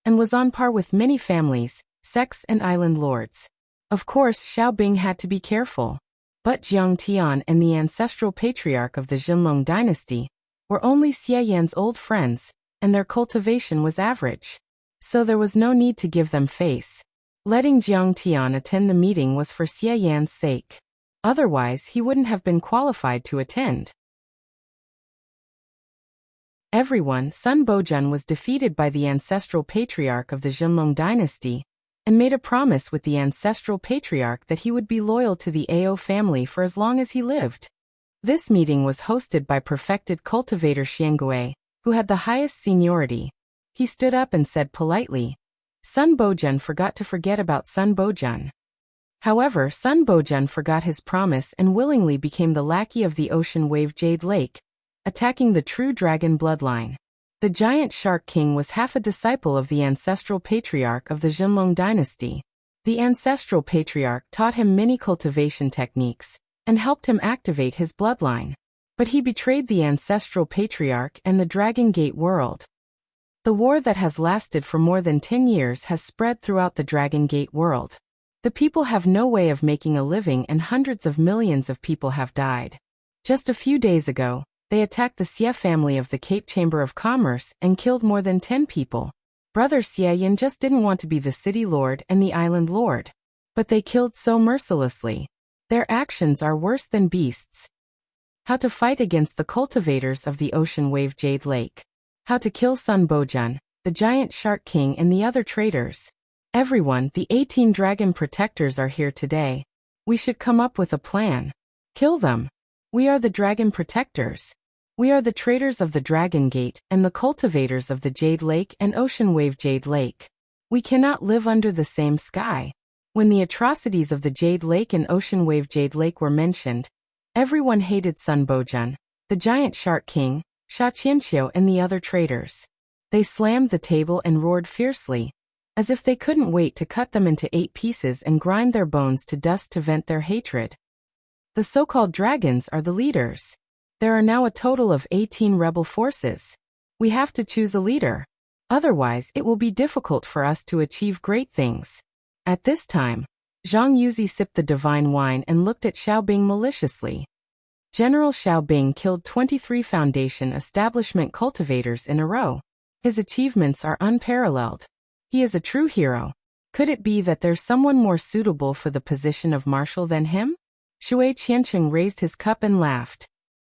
and was on par with many families, sects and island lords. Of course, Xiao Bing had to be careful. But Jiang Tian and the ancestral patriarch of the Zhenlong dynasty were only Xie Yan's old friends, and their cultivation was average. So there was no need to give them face. Letting Jiang Tian attend the meeting was for Xie Yan's sake. Otherwise, he wouldn't have been qualified to attend. Everyone, Sun Bojun was defeated by the ancestral patriarch of the Zhenlong dynasty, and made a promise with the ancestral patriarch that he would be loyal to the Ao family for as long as he lived. This meeting was hosted by perfected cultivator Xiangui, who had the highest seniority. He stood up and said politely, Sun Bojun forgot to forget about Sun Bojun. However, Sun Bojun forgot his promise and willingly became the lackey of the ocean wave Jade Lake, attacking the true dragon bloodline. The giant shark king was half a disciple of the ancestral patriarch of the Jinlong dynasty. The ancestral patriarch taught him many cultivation techniques and helped him activate his bloodline. But he betrayed the ancestral patriarch and the Dragon Gate world. The war that has lasted for more than 10 years has spread throughout the Dragon Gate world. The people have no way of making a living and hundreds of millions of people have died. Just a few days ago, they attacked the Xie family of the Cape Chamber of Commerce and killed more than 10 people. Brother Xie Yin just didn't want to be the city lord and the island lord. But they killed so mercilessly. Their actions are worse than beasts. How to fight against the cultivators of the ocean wave Jade Lake. How to kill Sun Bojun, the giant shark king and the other traitors. Everyone, the 18 dragon protectors are here today. We should come up with a plan. Kill them. We are the dragon protectors. We are the traitors of the Dragon Gate and the cultivators of the Jade Lake and Ocean Wave Jade Lake. We cannot live under the same sky. When the atrocities of the Jade Lake and Ocean Wave Jade Lake were mentioned, everyone hated Sun Bojun, the giant shark king, Sha Qianqiu and the other traitors. They slammed the table and roared fiercely, as if they couldn't wait to cut them into 8 pieces and grind their bones to dust to vent their hatred. The so-called dragons are the leaders. There are now a total of 18 rebel forces. We have to choose a leader. Otherwise, it will be difficult for us to achieve great things. At this time, Zhang Yuzi sipped the divine wine and looked at Xiaobing maliciously. General Xiaobing killed 23 foundation establishment cultivators in a row. His achievements are unparalleled. He is a true hero. Could it be that there's someone more suitable for the position of marshal than him? Shui Qiancheng raised his cup and laughed.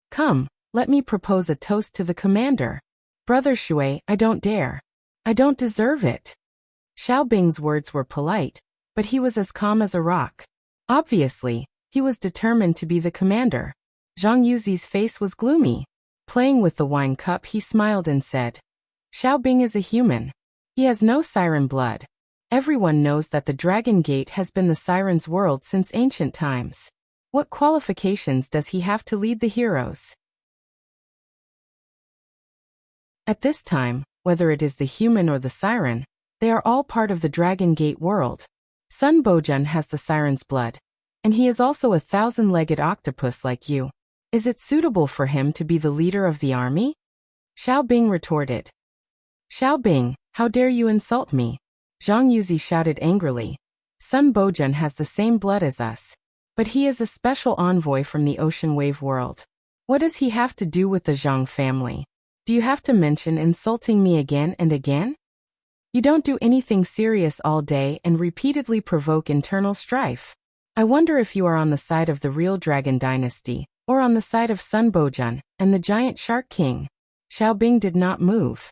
Come, let me propose a toast to the commander. Brother Shui, I don't dare. I don't deserve it. Xiaobing's words were polite, but he was as calm as a rock. Obviously, he was determined to be the commander. Zhang Yuzi's face was gloomy. Playing with the wine cup, he smiled and said, Xiaobing is a human. He has no siren blood. Everyone knows that the Dragon Gate has been the siren's world since ancient times. What qualifications does he have to lead the heroes? At this time, whether it is the human or the siren, they are all part of the Dragon Gate world. Sun Bojun has the siren's blood, and he is also a 1,000-legged octopus like you. Is it suitable for him to be the leader of the army? Xiaobing retorted. Xiaobing, how dare you insult me? Zhang Yuzi shouted angrily. Sun Bojun has the same blood as us, but he is a special envoy from the ocean wave world. What does he have to do with the Zhang family? Do you have to mention insulting me again and again? You don't do anything serious all day and repeatedly provoke internal strife. I wonder if you are on the side of the real Dragon Dynasty, or on the side of Sun Bojun and the giant shark king. Xiaobing did not move.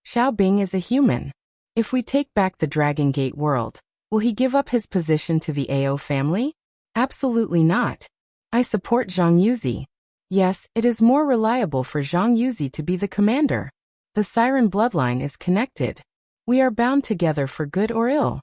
Xiaobing is a human. If we take back the Dragon Gate world, will he give up his position to the Ao family? Absolutely not. I support Zhang Yuzi. Yes, it is more reliable for Zhang Yuzi to be the commander. The siren bloodline is connected. We are bound together for good or ill.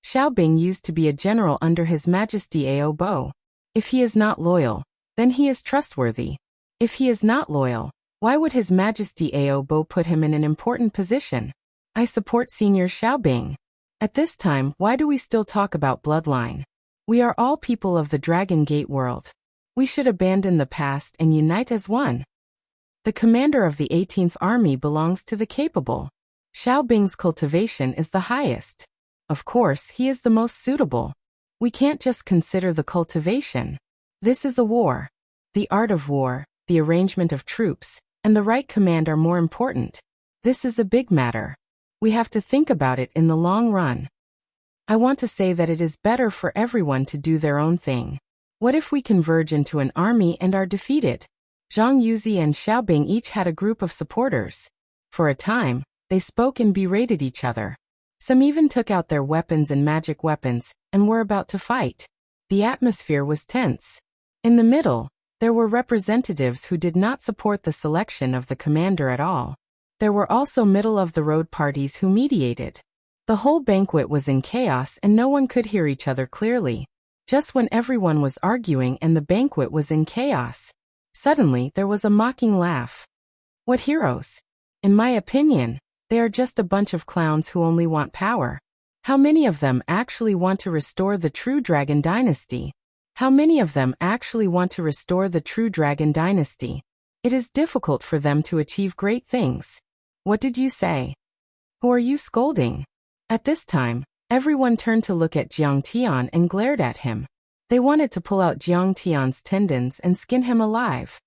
Xiaobing used to be a general under His Majesty Ao Bo. If he is not loyal, then he is trustworthy. If he is not loyal, why would His Majesty Ao Bo put him in an important position? I support Senior Xiaobing. At this time, why do we still talk about bloodline? We are all people of the Dragon Gate world. We should abandon the past and unite as one. The commander of the 18th Army belongs to the capable. Xiaobing's cultivation is the highest. Of course, he is the most suitable. We can't just consider the cultivation. This is a war. The art of war, the arrangement of troops, and the right command are more important. This is a big matter. We have to think about it in the long run. I want to say that it is better for everyone to do their own thing. What if we converge into an army and are defeated? Zhang Yuzi and Xiaobing each had a group of supporters. For a time, they spoke and berated each other. Some even took out their weapons and magic weapons, and were about to fight. The atmosphere was tense. In the middle, there were representatives who did not support the selection of the commander at all. There were also middle-of-the-road parties who mediated. The whole banquet was in chaos and no one could hear each other clearly. Just when everyone was arguing and the banquet was in chaos, suddenly there was a mocking laugh. What heroes? In my opinion, they are just a bunch of clowns who only want power. How many of them actually want to restore the true dragon dynasty? How many of them actually want to restore the true dragon dynasty? It is difficult for them to achieve great things. What did you say? Who are you scolding? At this time, everyone turned to look at Jiang Tian and glared at him. They wanted to pull out Jiang Tian's tendons and skin him alive.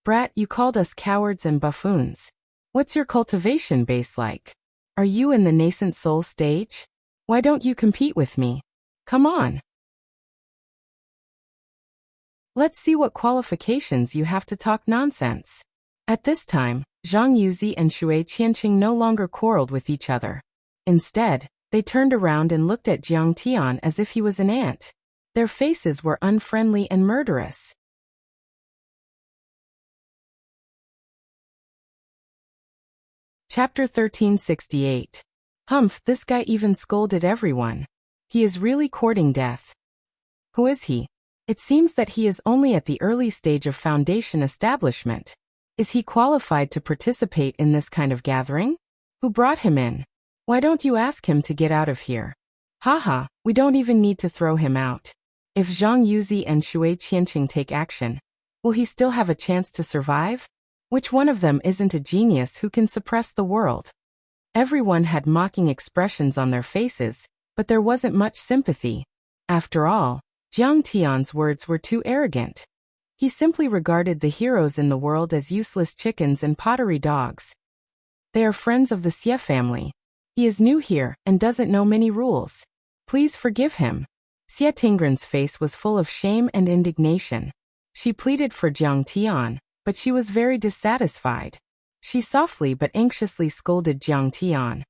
Brat, you called us cowards and buffoons. What's your cultivation base like? Are you in the nascent soul stage? Why don't you compete with me? Come on. Let's see what qualifications you have to talk nonsense. At this time, Zhang Yuzi and Shui Qianqing no longer quarreled with each other. Instead, they turned around and looked at Jiang Tian as if he was an ant. Their faces were unfriendly and murderous. Chapter 1368. Humph, this guy even scolded everyone. He is really courting death. Who is he? It seems that he is only at the early stage of foundation establishment. Is he qualified to participate in this kind of gathering? Who brought him in? Why don't you ask him to get out of here? Haha, we don't even need to throw him out. If Zhang Yuzi and Shui Qianqing take action, will he still have a chance to survive? Which one of them isn't a genius who can suppress the world? Everyone had mocking expressions on their faces, but there wasn't much sympathy. After all, Jiang Tian's words were too arrogant. He simply regarded the heroes in the world as useless chickens and pottery dogs. They are friends of the Xie family. He is new here and doesn't know many rules. Please forgive him. Xie Tingren's face was full of shame and indignation. She pleaded for Jiang Tian, but she was very dissatisfied. She softly but anxiously scolded Jiang Tian.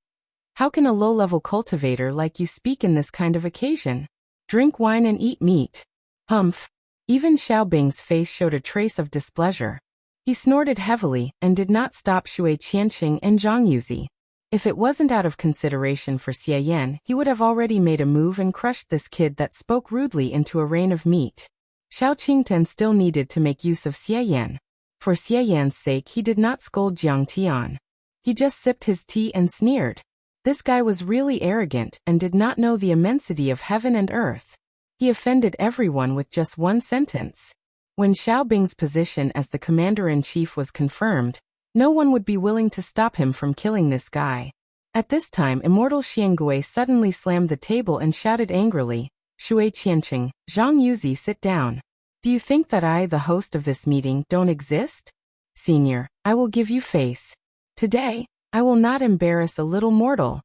How can a low-level cultivator like you speak in this kind of occasion? Drink wine and eat meat. Humph. Even Xiaobing's face showed a trace of displeasure. He snorted heavily and did not stop Shui Qianqing and Zhang Yuzi. If it wasn't out of consideration for Xie Yan, he would have already made a move and crushed this kid that spoke rudely into a rain of meat. Xiao Qingten still needed to make use of Xie Yan. For Xie Yan's sake, he did not scold Jiang Tian. He just sipped his tea and sneered. This guy was really arrogant and did not know the immensity of heaven and earth. He offended everyone with just one sentence. When Xiaobing's position as the commander-in-chief was confirmed, no one would be willing to stop him from killing this guy. At this time, Immortal Xiangui suddenly slammed the table and shouted angrily, Shui Qianqing, Zhang Yuzi, sit down. Do you think that I, the host of this meeting, don't exist? Senior, I will give you face. Today, I will not embarrass a little mortal.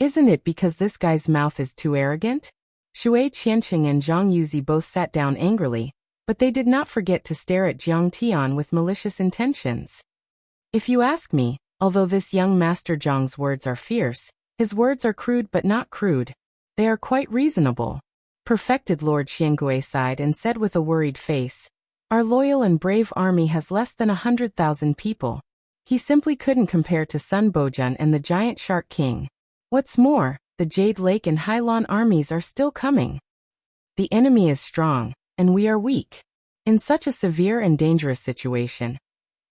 Isn't it because this guy's mouth is too arrogant? Shui Qianqing and Zhang Yuzi both sat down angrily, but they did not forget to stare at Jiang Tian with malicious intentions. If you ask me, although this young Master Zhang's words are fierce, his words are crude but not crude. They are quite reasonable. Perfected Lord Xiangui sighed and said with a worried face, our loyal and brave army has less than 100,000 people. He simply couldn't compare to Sun Bojun and the Giant Shark King. What's more, the Jade Lake and Hailan armies are still coming. The enemy is strong, and we are weak. In such a severe and dangerous situation,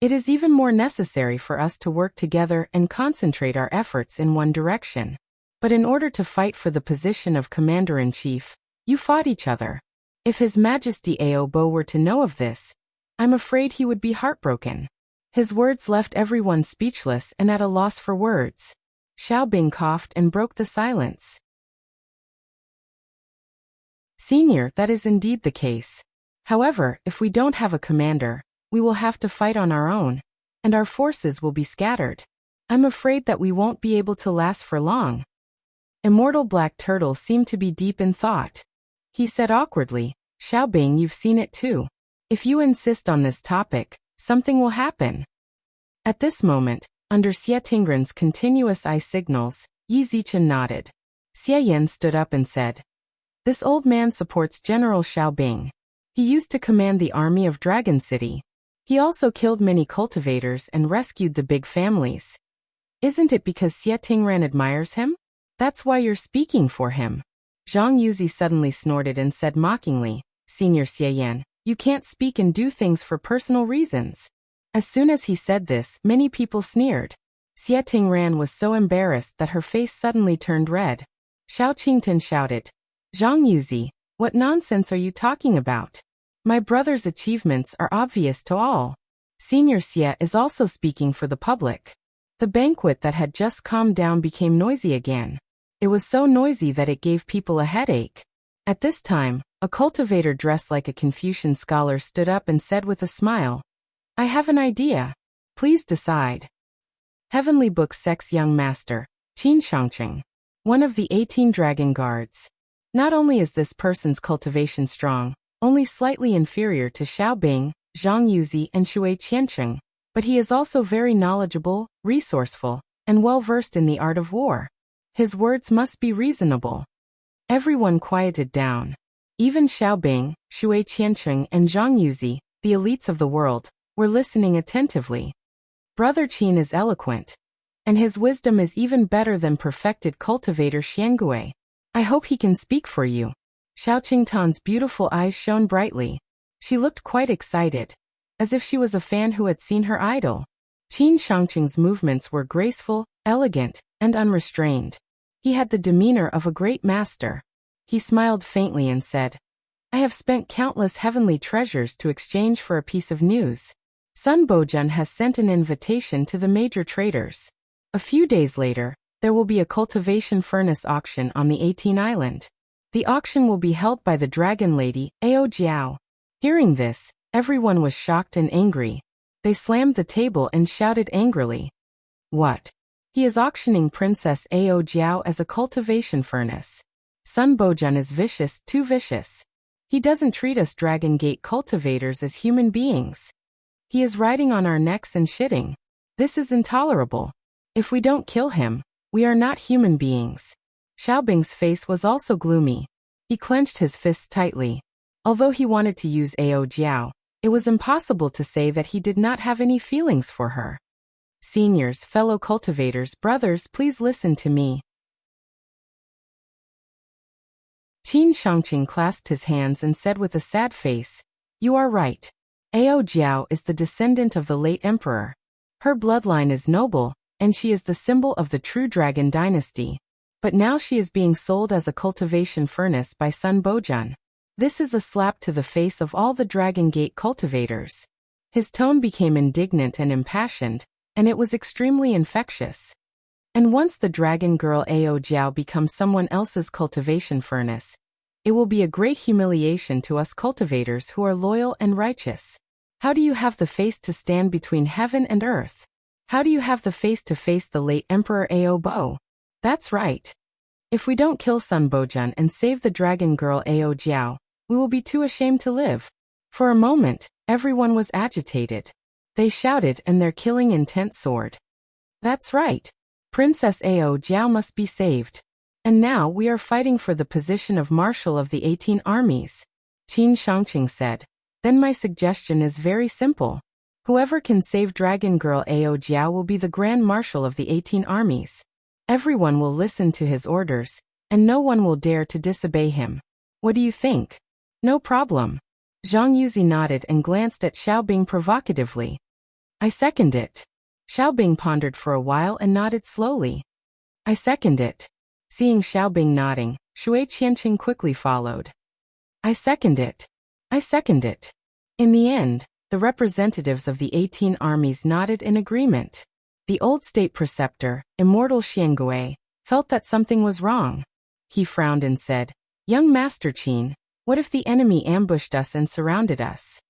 it is even more necessary for us to work together and concentrate our efforts in one direction. But in order to fight for the position of Commander-in-Chief, you fought each other. If His Majesty Aobo were to know of this, I'm afraid he would be heartbroken. His words left everyone speechless and at a loss for words. Xiaobing coughed and broke the silence. Senior, that is indeed the case. However, if we don't have a commander, we will have to fight on our own, and our forces will be scattered. I'm afraid that we won't be able to last for long. Immortal Black Turtle seemed to be deep in thought. He said awkwardly, Xiaobing, you've seen it too. If you insist on this topic, something will happen. At this moment, under Xie Tingren's continuous eye signals, Yi Zichen nodded. Xie Yan stood up and said, "This old man supports General Xiaobing. He used to command the army of Dragon City. He also killed many cultivators and rescued the big families. Isn't it because Xie Tingran admires him? That's why you're speaking for him." Zhang Yuzi suddenly snorted and said mockingly, "Senior Xie Yan, you can't speak and do things for personal reasons." As soon as he said this, many people sneered. Xie Tingran was so embarrassed that her face suddenly turned red. Xiao Qingtan shouted, "Zhang Yuzi, what nonsense are you talking about? My brother's achievements are obvious to all. Senior Xie is also speaking for the public." The banquet that had just calmed down became noisy again. It was so noisy that it gave people a headache. At this time, a cultivator dressed like a Confucian scholar stood up and said with a smile, "I have an idea. Please decide." Heavenly Book Sect's young master, Qin Shangqing, one of the 18 dragon guards. Not only is this person's cultivation strong, only slightly inferior to Xiaobing, Zhang Yuzi and Shui Qiancheng, but he is also very knowledgeable, resourceful, and well-versed in the art of war. His words must be reasonable. Everyone quieted down. Even Xiaobing, Shui Qiancheng and Zhang Yuzi, the elites of the world, were listening attentively. Brother Qin is eloquent, and his wisdom is even better than perfected cultivator Xiangui. I hope he can speak for you. Xiao Qingtan's beautiful eyes shone brightly. She looked quite excited, as if she was a fan who had seen her idol. Qin Shangqing's movements were graceful, elegant, and unrestrained. He had the demeanor of a great master. He smiled faintly and said, "I have spent countless heavenly treasures to exchange for a piece of news. Sun Bojun has sent an invitation to the major traders. A few days later, there will be a cultivation furnace auction on the 18 Island. The auction will be held by the dragon lady, Ao Jiao." Hearing this, everyone was shocked and angry. They slammed the table and shouted angrily, "What? He is auctioning Princess Ao Jiao as a cultivation furnace. Sun Bojun is vicious, too vicious. He doesn't treat us Dragon Gate cultivators as human beings. He is riding on our necks and shitting. This is intolerable. If we don't kill him, we are not human beings." Xiaobing's face was also gloomy. He clenched his fists tightly. Although he wanted to use Ao Jiao, it was impossible to say that he did not have any feelings for her. Seniors, fellow cultivators, brothers, please listen to me. Qin Shangqing clasped his hands and said with a sad face, "You are right. Ao Jiao is the descendant of the late emperor. Her bloodline is noble, and she is the symbol of the true dragon dynasty. But now she is being sold as a cultivation furnace by Sun Bojun. This is a slap to the face of all the Dragon Gate cultivators." His tone became indignant and impassioned, and it was extremely infectious. "And once the dragon girl Ao Jiao becomes someone else's cultivation furnace, it will be a great humiliation to us cultivators who are loyal and righteous. How do you have the face to stand between heaven and earth? How do you have the face to face the late Emperor Ao Bo? That's right. If we don't kill Sun Bojun and save the dragon girl Ao Jiao, we will be too ashamed to live." For a moment, everyone was agitated. They shouted and their killing intent soared. "That's right. Princess Ao Jiao must be saved. And now we are fighting for the position of Marshal of the 18 armies." Qin Shangqing said, "Then my suggestion is very simple. Whoever can save Dragon Girl Ao Jiao will be the Grand Marshal of the 18 armies. Everyone will listen to his orders, and no one will dare to disobey him. What do you think?" "No problem." Zhang Yuzi nodded and glanced at Xiaobing provocatively. "I second it." Xiaobing pondered for a while and nodded slowly. "I second it." Seeing Xiaobing nodding, Shui Qianqing quickly followed. "I second it. I second it." In the end, the representatives of the 18 armies nodded in agreement. The old state preceptor, Immortal Xiangui, felt that something was wrong. He frowned and said, "Young Master Qin, what if the enemy ambushed us and surrounded us?"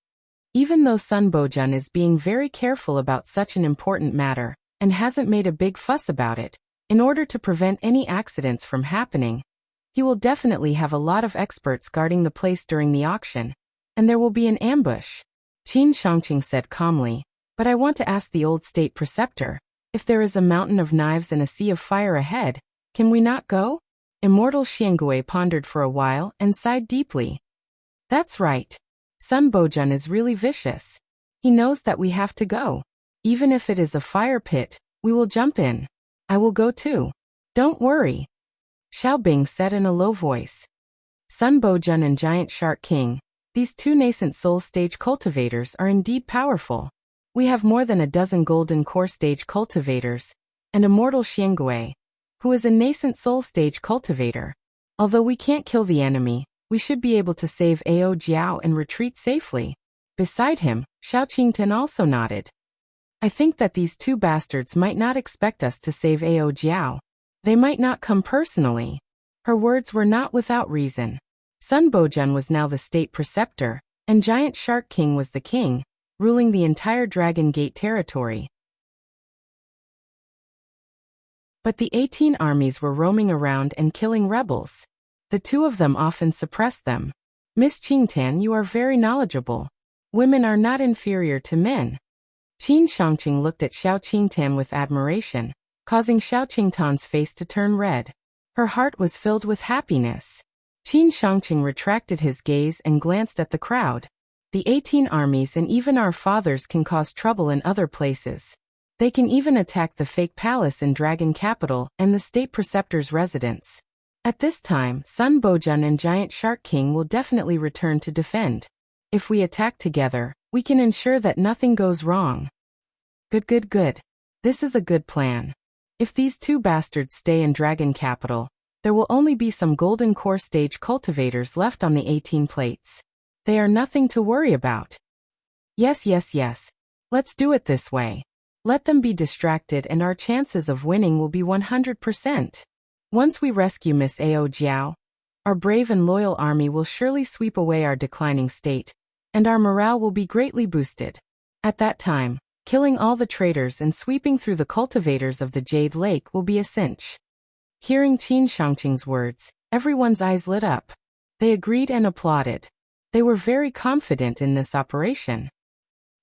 Even though Sun Bojun is being very careful about such an important matter, and hasn't made a big fuss about it, in order to prevent any accidents from happening, he will definitely have a lot of experts guarding the place during the auction, and there will be an ambush. Qin Shangqing said calmly, "But I want to ask the old state preceptor, if there is a mountain of knives and a sea of fire ahead, Can we not go? Immortal Xiangui pondered for a while and sighed deeply. That's right. Sun Bojun is really vicious. He knows that we have to go. Even if it is a fire pit, we will jump in. I will go too. Don't worry. Xiao Bing said in a low voice. Sun Bojun and Giant Shark King, these two nascent soul stage cultivators are indeed powerful. We have more than a dozen golden core stage cultivators, and Immortal Xiangui, who is a nascent soul stage cultivator. Although we can't kill the enemy, we should be able to save Ao Jiao and retreat safely. Beside him, Xiao Qingtan also nodded. I think that these two bastards might not expect us to save Ao Jiao. They might not come personally. Her words were not without reason. Sun Bojun was now the state preceptor, and Giant Shark King was the king, ruling the entire Dragon Gate territory. But the 18 armies were roaming around and killing rebels. The two of them often suppressed them. Miss Qingtan, you are very knowledgeable. Women are not inferior to men. Qin Shangqing looked at Xiao Qingtan with admiration, causing Xiao Qingtan's face to turn red. Her heart was filled with happiness. Qin Shangqing retracted his gaze and glanced at the crowd. The 18 armies and even our fathers can cause trouble in other places. They can even attack the fake palace in Dragon Capital and the state preceptor's residence. At this time, Sun Bojun and Giant Shark King will definitely return to defend. If we attack together, we can ensure that nothing goes wrong. Good. This is a good plan. If these two bastards stay in Dragon Capital, there will only be some golden core stage cultivators left on the 18 plates. They are nothing to worry about. Yes. Let's do it this way. Let them be distracted and our chances of winning will be 100%. Once we rescue Miss Ao Jiao, our brave and loyal army will surely sweep away our declining state, and our morale will be greatly boosted. At that time, killing all the traitors and sweeping through the cultivators of the Jade Lake will be a cinch. Hearing Qin Shangqing's words, everyone's eyes lit up. They agreed and applauded. They were very confident in this operation.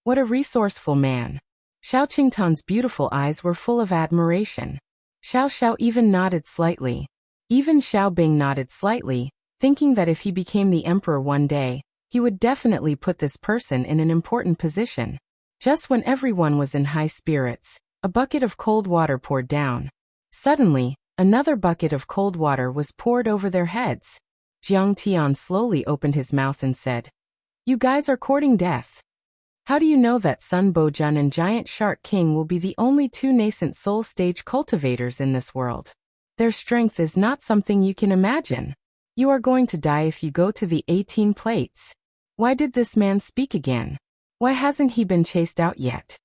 What a resourceful man. Xiao Qingtan's beautiful eyes were full of admiration. Xiao even nodded slightly. Even Xiao Bing nodded slightly, thinking that if he became the emperor one day, he would definitely put this person in an important position. Just when everyone was in high spirits, a bucket of cold water poured down. Suddenly, another bucket of cold water was poured over their heads. Jiang Tian slowly opened his mouth and said, "You guys are courting death. How do you know that Sun Bojun and Giant Shark King will be the only two nascent soul stage cultivators in this world? Their strength is not something you can imagine. You are going to die if you go to the 18 plates." Why did this man speak again? Why hasn't he been chased out yet?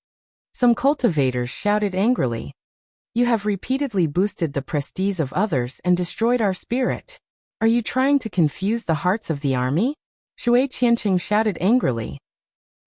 Some cultivators shouted angrily. You have repeatedly boosted the prestige of others and destroyed our spirit. Are you trying to confuse the hearts of the army? Shui Qianqing shouted angrily.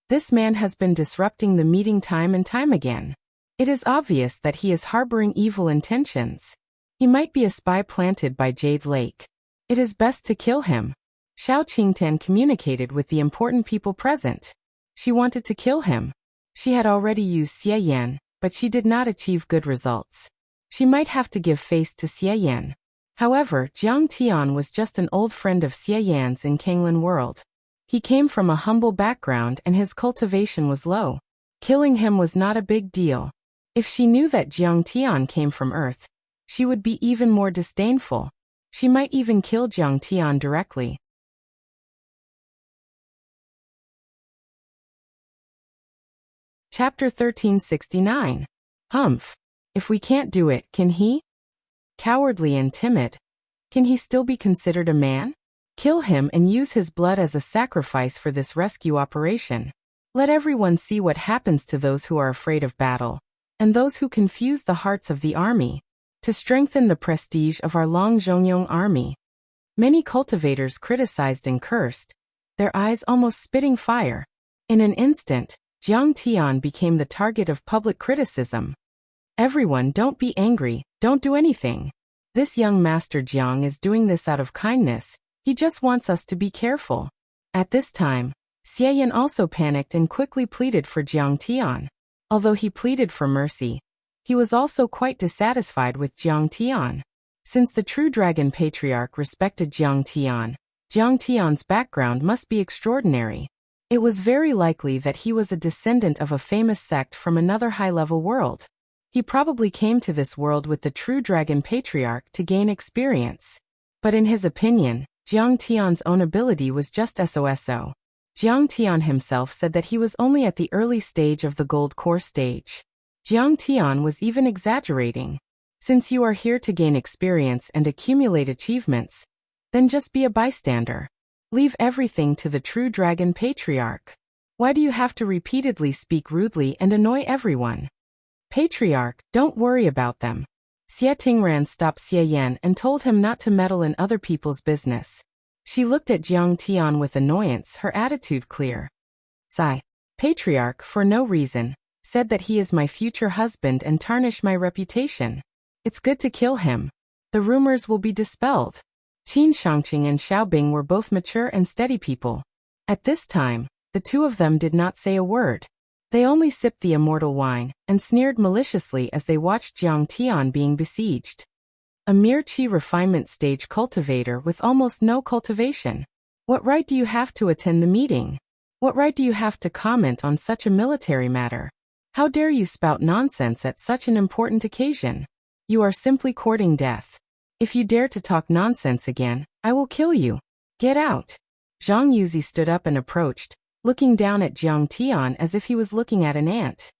This man has been disrupting the meeting time and time again. It is obvious that he is harboring evil intentions. He might be a spy planted by Jade Lake. It is best to kill him. Xiao Qingtan communicated with the important people present. She wanted to kill him. She had already used Xie Yan, but she did not achieve good results. She might have to give face to Xie Yan. However, Jiang Tian was just an old friend of Xie Yan's in Kanglin world. He came from a humble background and his cultivation was low. Killing him was not a big deal. If she knew that Jiang Tian came from Earth, she would be even more disdainful. She might even kill Jiang Tian directly. Chapter 1369. Humph. If we can't do it, can he? Cowardly and timid. Can he still be considered a man? Kill him and use his blood as a sacrifice for this rescue operation. Let everyone see what happens to those who are afraid of battle, and those who confuse the hearts of the army, to strengthen the prestige of our Long Zhongyong army. Many cultivators criticized and cursed, their eyes almost spitting fire. In an instant, Jiang Tian became the target of public criticism. Everyone, don't be angry, don't do anything. This young Master Jiang is doing this out of kindness, he just wants us to be careful. At this time, Xie Yan also panicked and quickly pleaded for Jiang Tian. Although he pleaded for mercy, he was also quite dissatisfied with Jiang Tian. Since the true dragon patriarch respected Jiang Tian's background must be extraordinary. It was very likely that he was a descendant of a famous sect from another high-level world. He probably came to this world with the true dragon patriarch to gain experience. But in his opinion, Jiang Tian's own ability was just so. Jiang Tian himself said that he was only at the early stage of the gold core stage. Jiang Tian was even exaggerating. Since you are here to gain experience and accumulate achievements, then just be a bystander. Leave everything to the true dragon patriarch. Why do you have to repeatedly speak rudely and annoy everyone? Patriarch, don't worry about them. Xie Tingran stopped Xie Yan and told him not to meddle in other people's business. She looked at Jiang Tian with annoyance, her attitude clear. Sigh. Patriarch, for no reason, said that he is my future husband and tarnish my reputation. It's good to kill him. The rumors will be dispelled. Qin Shangqing and Xiaobing were both mature and steady people. At this time, the two of them did not say a word. They only sipped the immortal wine and sneered maliciously as they watched Jiang Tian being besieged. A mere qi refinement stage cultivator with almost no cultivation. What right do you have to attend the meeting? What right do you have to comment on such a military matter? How dare you spout nonsense at such an important occasion? You are simply courting death. If you dare to talk nonsense again, I will kill you. Get out. Zhang Yuzi stood up and approached, looking down at Jiang Tian as if he was looking at an ant.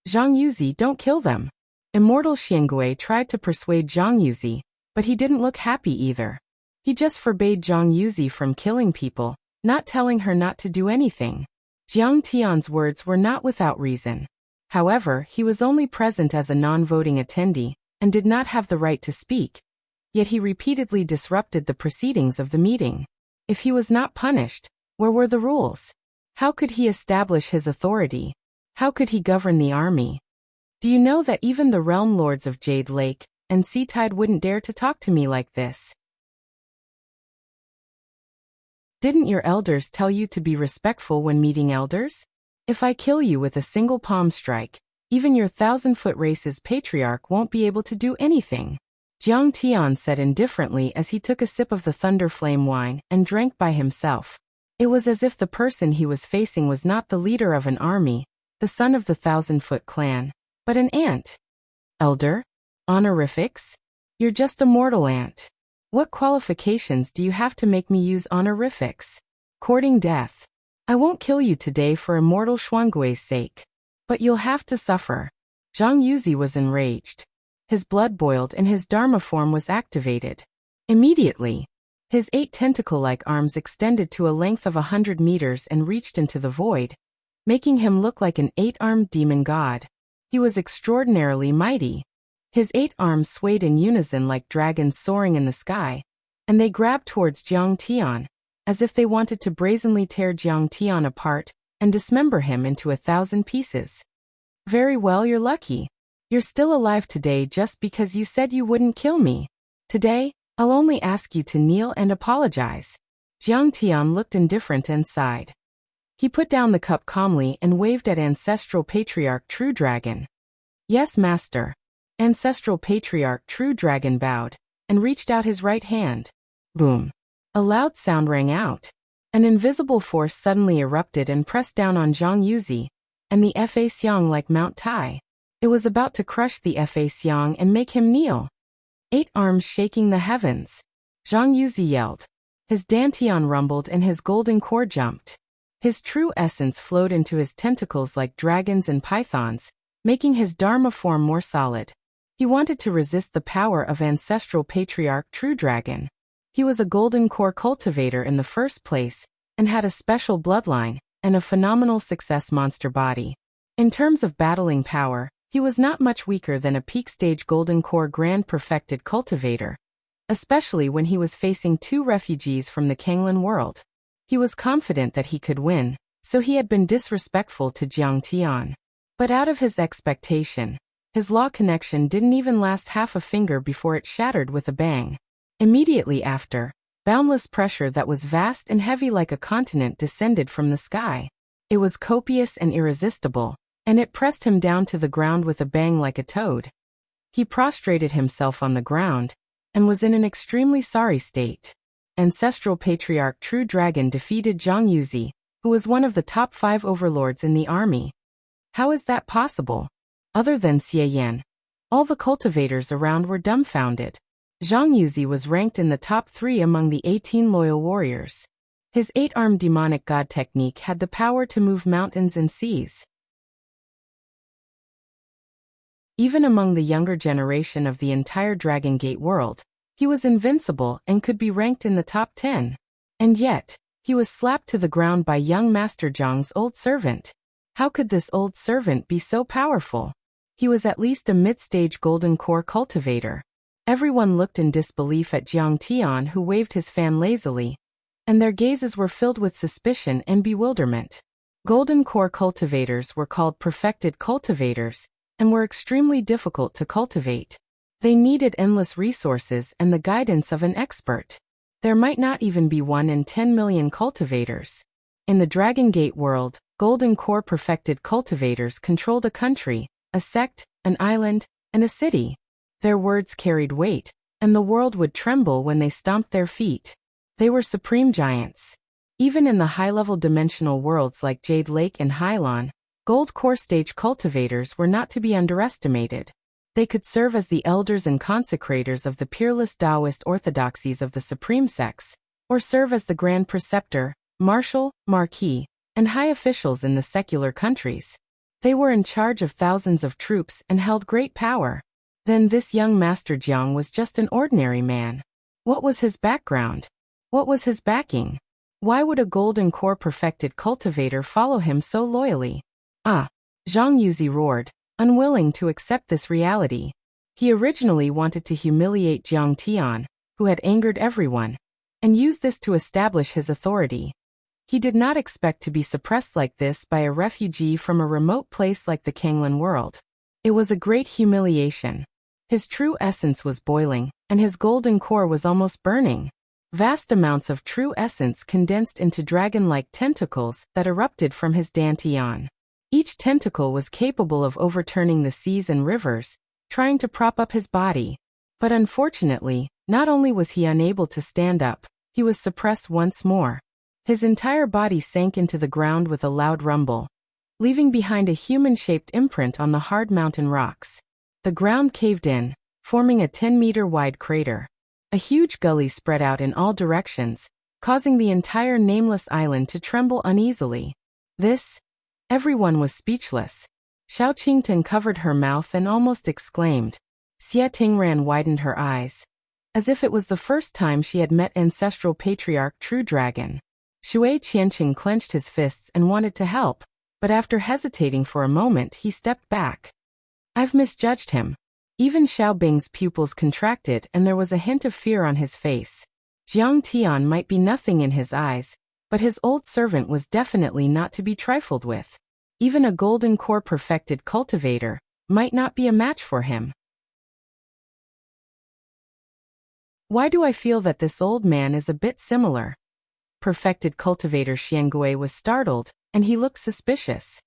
Zhang Yuzi, don't kill them. Immortal Xiangui tried to persuade Zhang Yuzi, but he didn't look happy either. He just forbade Zhang Yuzi from killing people, not telling her not to do anything. Jiang Tian's words were not without reason. However, he was only present as a non-voting attendee, and did not have the right to speak. Yet he repeatedly disrupted the proceedings of the meeting. If he was not punished, where were the rules? How could he establish his authority? How could he govern the army? Do you know that even the realm lords of Jade Lake and Sea Tide wouldn't dare to talk to me like this? Didn't your elders tell you to be respectful when meeting elders? If I kill you with a single palm strike, even your 1,000-foot race's patriarch won't be able to do anything. Jiang Tian said indifferently as he took a sip of the Thunder Flame wine and drank by himself. It was as if the person he was facing was not the leader of an army, the son of the 1,000-foot clan, but an ant. Elder? Honorifics? You're just a mortal ant. What qualifications do you have to make me use honorifics? Courting death. I won't kill you today for immortal Xuangui's sake. But you'll have to suffer. Zhang Yuzi was enraged. His blood boiled and his Dharma form was activated. Immediately, his 8 tentacle-like arms extended to a length of 100 meters and reached into the void, making him look like an 8-armed demon god. He was extraordinarily mighty. His 8 arms swayed in unison like dragons soaring in the sky, and they grabbed towards Jiang Tian, as if they wanted to brazenly tear Jiang Tian apart and dismember him into 1,000 pieces. Very well, you're lucky. You're still alive today just because you said you wouldn't kill me. Today, I'll only ask you to kneel and apologize. Jiang Tian looked indifferent and sighed. He put down the cup calmly and waved at Ancestral Patriarch True Dragon. Yes, Master. Ancestral Patriarch True Dragon bowed and reached out his right hand. Boom. A loud sound rang out. An invisible force suddenly erupted and pressed down on Zhang Yuzi and the Fa Xiang like Mount Tai. It was about to crush the Fa Xiang and make him kneel. 8 arms shaking the heavens. Zhang Yuzi yelled. His dantian rumbled and his golden core jumped. His true essence flowed into his tentacles like dragons and pythons, making his Dharma form more solid. He wanted to resist the power of Ancestral Patriarch True Dragon. He was a golden core cultivator in the first place, and had a special bloodline, and a phenomenal success monster body. In terms of battling power, he was not much weaker than a peak-stage golden core grand perfected cultivator, especially when he was facing 2 refugees from the Kanglin world. He was confident that he could win, so he had been disrespectful to Jiang Tian. But out of his expectation, his law connection didn't even last half a finger before it shattered with a bang. Immediately after, boundless pressure that was vast and heavy like a continent descended from the sky. It was copious and irresistible, and it pressed him down to the ground with a bang like a toad. He prostrated himself on the ground, and was in an extremely sorry state. Ancestral Patriarch True Dragon defeated Zhang Yuzi, who was one of the top 5 overlords in the army. How is that possible? Other than Xie Yan, all the cultivators around were dumbfounded. Zhang Yuzi was ranked in the top 3 among the 18 loyal warriors. His 8-armed demonic god technique had the power to move mountains and seas. Even among the younger generation of the entire Dragon Gate world, he was invincible and could be ranked in the top 10. And yet, he was slapped to the ground by young Master Zhang's old servant. How could this old servant be so powerful? He was at least a mid-stage golden core cultivator. Everyone looked in disbelief at Jiang Tian, who waved his fan lazily, and their gazes were filled with suspicion and bewilderment. Golden core cultivators were called perfected cultivators, and were extremely difficult to cultivate. They needed endless resources and the guidance of an expert. There might not even be 1 in 10 million cultivators. In the Dragon Gate world, golden core perfected cultivators controlled a country, a sect, an island, and a city. Their words carried weight, and the world would tremble when they stomped their feet. They were supreme giants. Even in the high-level dimensional worlds like Jade Lake and Hylon, gold core stage cultivators were not to be underestimated. They could serve as the elders and consecrators of the peerless Taoist orthodoxies of the supreme sects, or serve as the grand preceptor, marshal, marquis, and high officials in the secular countries. They were in charge of thousands of troops and held great power. Then this young Master Jiang was just an ordinary man. What was his background? What was his backing? Why would a golden core perfected cultivator follow him so loyally? Ah! Zhang Yuzi roared, unwilling to accept this reality. He originally wanted to humiliate Jiang Tian, who had angered everyone, and use this to establish his authority. He did not expect to be suppressed like this by a refugee from a remote place like the Kanglan world. It was a great humiliation. His true essence was boiling, and his golden core was almost burning. Vast amounts of true essence condensed into dragon-like tentacles that erupted from his dantian. Each tentacle was capable of overturning the seas and rivers, trying to prop up his body. But unfortunately, not only was he unable to stand up, he was suppressed once more. His entire body sank into the ground with a loud rumble, leaving behind a human-shaped imprint on the hard mountain rocks. The ground caved in, forming a 10-meter-wide crater. A huge gully spread out in all directions, causing the entire nameless island to tremble uneasily. Everyone was speechless. Xiao Qingtan covered her mouth and almost exclaimed. Xie Tingran widened her eyes, as if it was the first time she had met Ancestral Patriarch True Dragon. Shui Qianqing clenched his fists and wanted to help, but after hesitating for a moment he stepped back. I've misjudged him. Even Xiao Bing's pupils contracted and there was a hint of fear on his face. Jiang Tian might be nothing in his eyes, but his old servant was definitely not to be trifled with. Even a golden core perfected cultivator might not be a match for him. Why do I feel that this old man is a bit similar? Perfected cultivator Xiangui was startled, and he looked suspicious.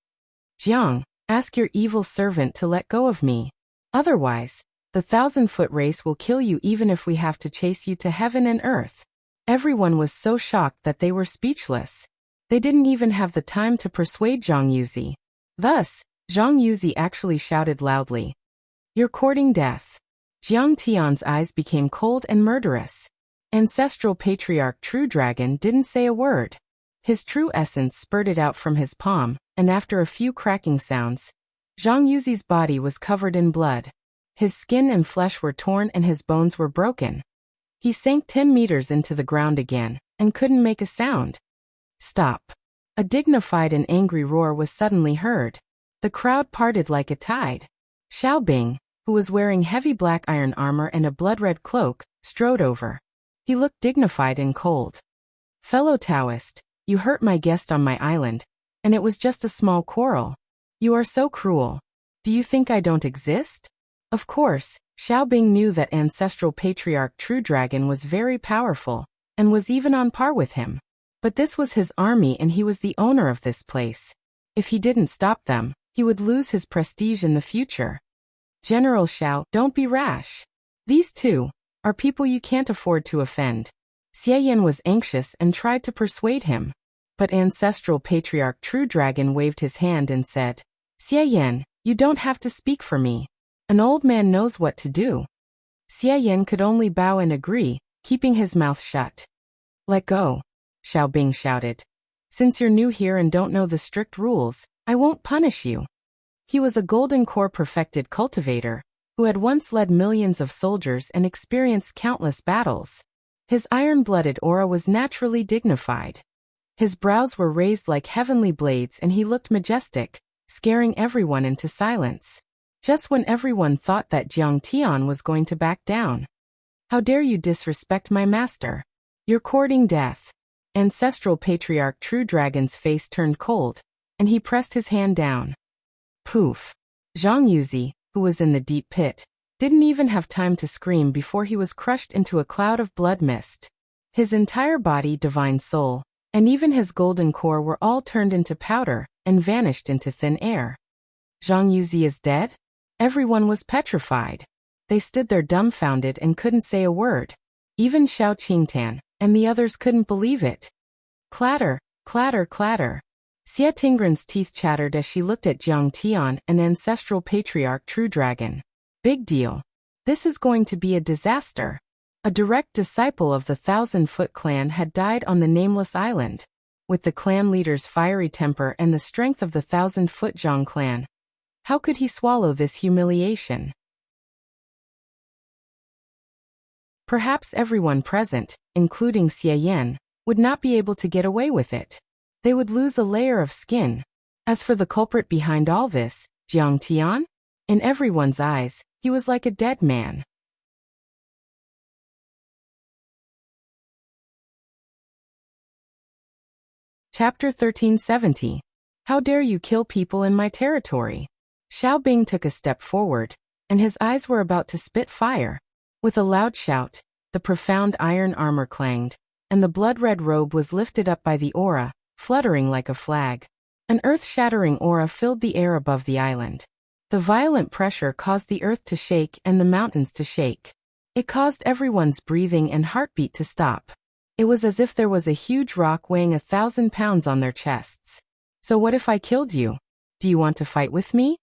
Jiang, ask your evil servant to let go of me. Otherwise, the 1,000-foot race will kill you even if we have to chase you to heaven and earth. Everyone was so shocked that they were speechless. They didn't even have the time to persuade Zhang Yuzi. Thus, Zhang Yuzi actually shouted loudly, "You're courting death." Jiang Tian's eyes became cold and murderous. Ancestral Patriarch True Dragon didn't say a word. His true essence spurted out from his palm, and after a few cracking sounds, Zhang Yuzi's body was covered in blood. His skin and flesh were torn and his bones were broken. He sank 10 meters into the ground again, and couldn't make a sound. Stop. A dignified and angry roar was suddenly heard. The crowd parted like a tide. Xiao Bing, who was wearing heavy black iron armor and a blood-red cloak, strode over. He looked dignified and cold. Fellow Taoist, you hurt my guest on my island, and it was just a small quarrel. You are so cruel. Do you think I don't exist? Of course, Xiao Bing knew that Ancestral Patriarch True Dragon was very powerful, and was even on par with him. But this was his army and he was the owner of this place. If he didn't stop them, he would lose his prestige in the future. General Xiao, don't be rash. These two are people you can't afford to offend. Xie Yan was anxious and tried to persuade him. But ancestral patriarch True Dragon waved his hand and said, Xie Yan, you don't have to speak for me. An old man knows what to do. Xie Yan could only bow and agree, keeping his mouth shut. Let go, Xiao Bing shouted. Since you're new here and don't know the strict rules, I won't punish you. He was a golden core perfected cultivator, who had once led millions of soldiers and experienced countless battles. His iron-blooded aura was naturally dignified. His brows were raised like heavenly blades and he looked majestic, scaring everyone into silence. Just when everyone thought that Jiang Tian was going to back down. How dare you disrespect my master? You're courting death. Ancestral patriarch True Dragon's face turned cold, and he pressed his hand down. Poof. Zhang Yuzi, who was in the deep pit, didn't even have time to scream before he was crushed into a cloud of blood mist. His entire body, divine soul, and even his golden core were all turned into powder and vanished into thin air. Zhang Yuzi is dead? Everyone was petrified. They stood there dumbfounded and couldn't say a word. Even Xiao Qingtan and the others couldn't believe it. Clatter, clatter, clatter. Xie Tingren's teeth chattered as she looked at Jiang Tian and ancestral patriarch True Dragon. Big deal. This is going to be a disaster. A direct disciple of the 1,000-foot clan had died on the nameless island. With the clan leader's fiery temper and the strength of the 1,000-foot Zhang clan, how could he swallow this humiliation? Perhaps everyone present, including Xie Yan, would not be able to get away with it. They would lose a layer of skin. As for the culprit behind all this, Jiang Tian? In everyone's eyes, he was like a dead man. Chapter 1370. How dare you kill people in my territory? Xiao Bing took a step forward, and his eyes were about to spit fire. With a loud shout, the profound iron armor clanged, and the blood-red robe was lifted up by the aura, fluttering like a flag. An earth-shattering aura filled the air above the island. The violent pressure caused the earth to shake and the mountains to shake. It caused everyone's breathing and heartbeat to stop. It was as if there was a huge rock weighing 1,000 pounds on their chests. So what if I killed you? Do you want to fight with me?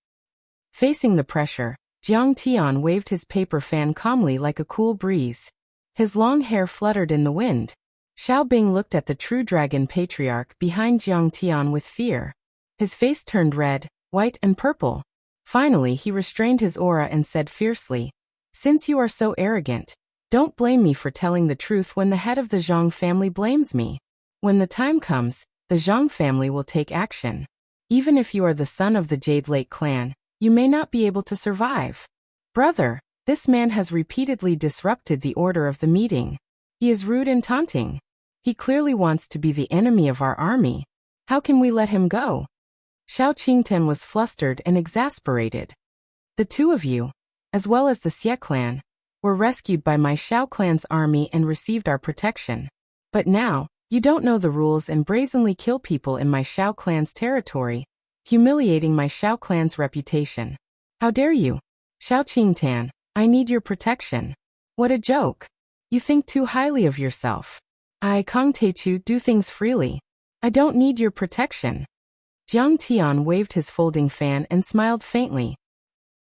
Facing the pressure, Jiang Tian waved his paper fan calmly like a cool breeze. His long hair fluttered in the wind. Xiao Bing looked at the True Dragon patriarch behind Jiang Tian with fear. His face turned red, white and purple. Finally he restrained his aura and said fiercely, Since you are so arrogant, don't blame me for telling the truth when the head of the Zhang family blames me. When the time comes, the Zhang family will take action. Even if you are the son of the Jade Lake clan, you may not be able to survive. Brother, this man has repeatedly disrupted the order of the meeting. He is rude and taunting. He clearly wants to be the enemy of our army. How can we let him go? Xiao Qingtan was flustered and exasperated. The two of you, as well as the Xie clan, were rescued by my Xiao clan's army and received our protection. But now, you don't know the rules and brazenly kill people in my Xiao clan's territory, humiliating my Xiao clan's reputation. How dare you? Xiao Qingtan, I need your protection. What a joke. You think too highly of yourself. I, Kong Teichu, do things freely. I don't need your protection. Jiang Tian waved his folding fan and smiled faintly.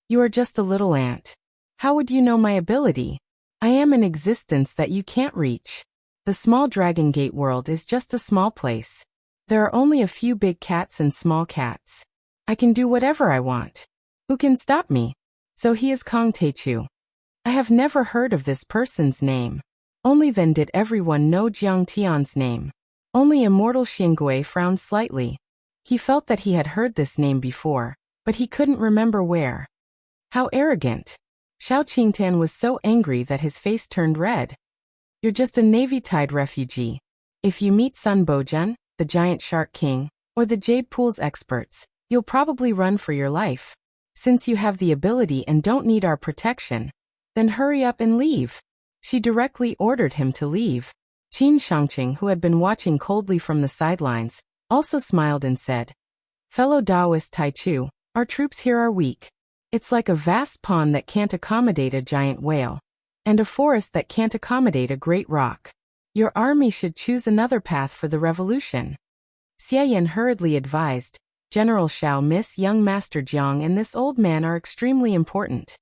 You are just a little ant. How would you know my ability? I am an existence that you can't reach. The small Dragon Gate world is just a small place. There are only a few big cats and small cats. I can do whatever I want. Who can stop me? So he is Kong Teichu. I have never heard of this person's name. Only then did everyone know Jiang Tian's name. Only immortal Xingui frowned slightly. He felt that he had heard this name before, but he couldn't remember where. How arrogant. Xiao Qingtan was so angry that his face turned red. You're just a Navy-tied refugee. If you meet Sun Bojun, the giant shark king, or the Jade Pool's experts, you'll probably run for your life. Since you have the ability and don't need our protection, then hurry up and leave. She directly ordered him to leave. Qin Shangqing, who had been watching coldly from the sidelines, also smiled and said, Fellow Taoist Taichu, our troops here are weak. It's like a vast pond that can't accommodate a giant whale. and a forest that can't accommodate a great rock. Your army should choose another path for the revolution. Xie Yan hurriedly advised, General Xiao, Miss young Master Jiang and this old man are extremely important.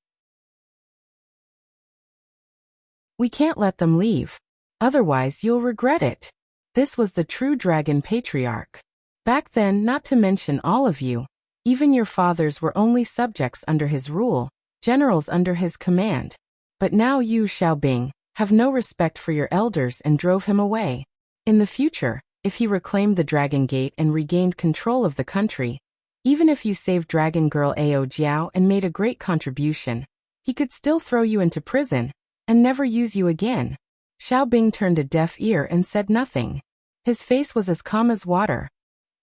We can't let them leave. Otherwise you'll regret it. This was the true dragon patriarch. Back then, not to mention all of you, even your fathers were only subjects under his rule, generals under his command. But now you, Xiaobing, have no respect for your elders and drove him away. In the future, if he reclaimed the Dragon Gate and regained control of the country, even if you saved Dragon Girl Ao Jiao and made a great contribution, he could still throw you into prison and never use you again. Xiaobing turned a deaf ear and said nothing. His face was as calm as water.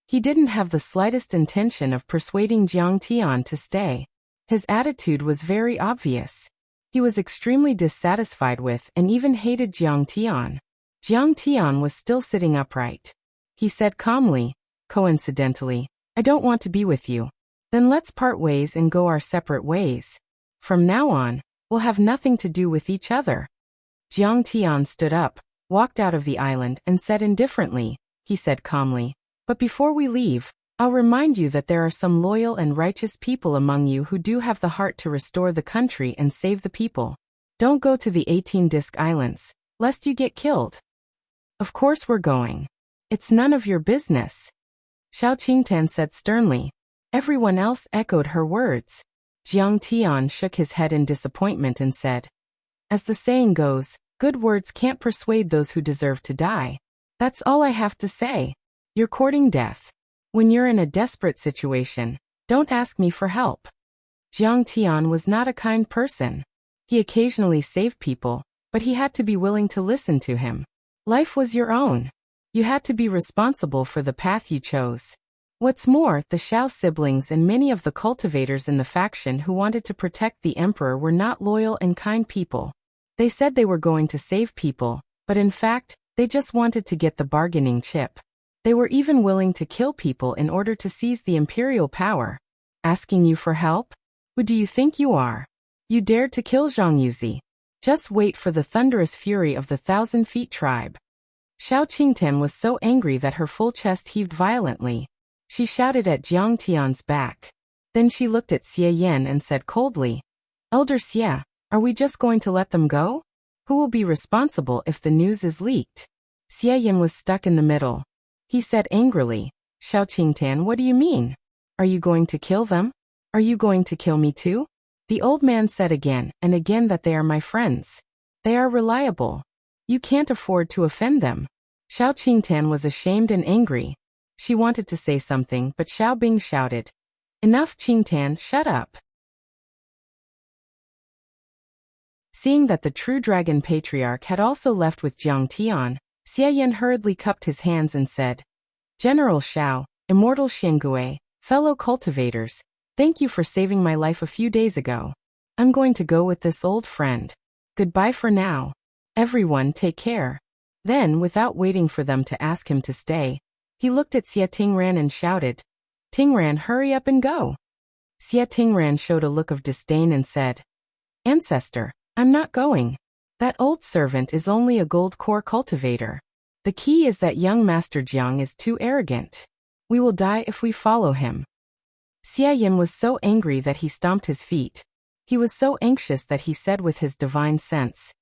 He didn't have the slightest intention of persuading Jiang Tian to stay. His attitude was very obvious. He was extremely dissatisfied with and even hated Jiang Tian. Jiang Tian was still sitting upright. He said calmly, coincidentally, I don't want to be with you. Then let's part ways and go our separate ways. From now on, we'll have nothing to do with each other. Jiang Tian stood up, walked out of the island and said indifferently, he said calmly, but before we leave, I'll remind you that there are some loyal and righteous people among you who do have the heart to restore the country and save the people. Don't go to the 18-disc islands, lest you get killed. Of course we're going. It's none of your business. Xiao Qingtan said sternly. Everyone else echoed her words. Jiang Tian shook his head in disappointment and said, as the saying goes, good words can't persuade those who deserve to die. That's all I have to say. You're courting death. When you're in a desperate situation, don't ask me for help. Jiang Tian was not a kind person. He occasionally saved people, but he had to be willing to listen to him. Life was your own. You had to be responsible for the path you chose. What's more, the Xiao siblings and many of the cultivators in the faction who wanted to protect the emperor were not loyal and kind people. They said they were going to save people, but in fact, they just wanted to get the bargaining chip. They were even willing to kill people in order to seize the imperial power. Asking you for help? Who do you think you are? You dared to kill Zhang Yuzi. Just wait for the thunderous fury of the 1,000 Feet tribe. Xiao Qingtan was so angry that her full chest heaved violently. She shouted at Jiang Tian's back. Then she looked at Xie Yan and said coldly, Elder Xie, are we just going to let them go? Who will be responsible if the news is leaked? Xie Yan was stuck in the middle. He said angrily, Xiao Qingtan, what do you mean? Are you going to kill them? Are you going to kill me too? The old man said again and again that they are my friends. They are reliable. You can't afford to offend them. Xiao Qingtan was ashamed and angry. She wanted to say something, but Xiaobing shouted, Enough, Qingtan, shut up. Seeing that the true dragon patriarch had also left with Jiang Tian, Xie Yan hurriedly cupped his hands and said, General Xiao, Immortal Xiangui, fellow cultivators, thank you for saving my life a few days ago. I'm going to go with this old friend. Goodbye for now. Everyone take care. Then, without waiting for them to ask him to stay, he looked at Xie Tingran and shouted, Tingran, hurry up and go. Xie Tingran showed a look of disdain and said, Ancestor, I'm not going. That old servant is only a gold core cultivator. The key is that young Master Jiang is too arrogant. We will die if we follow him. Xie Yan was so angry that he stomped his feet. He was so anxious that he said with his divine sense,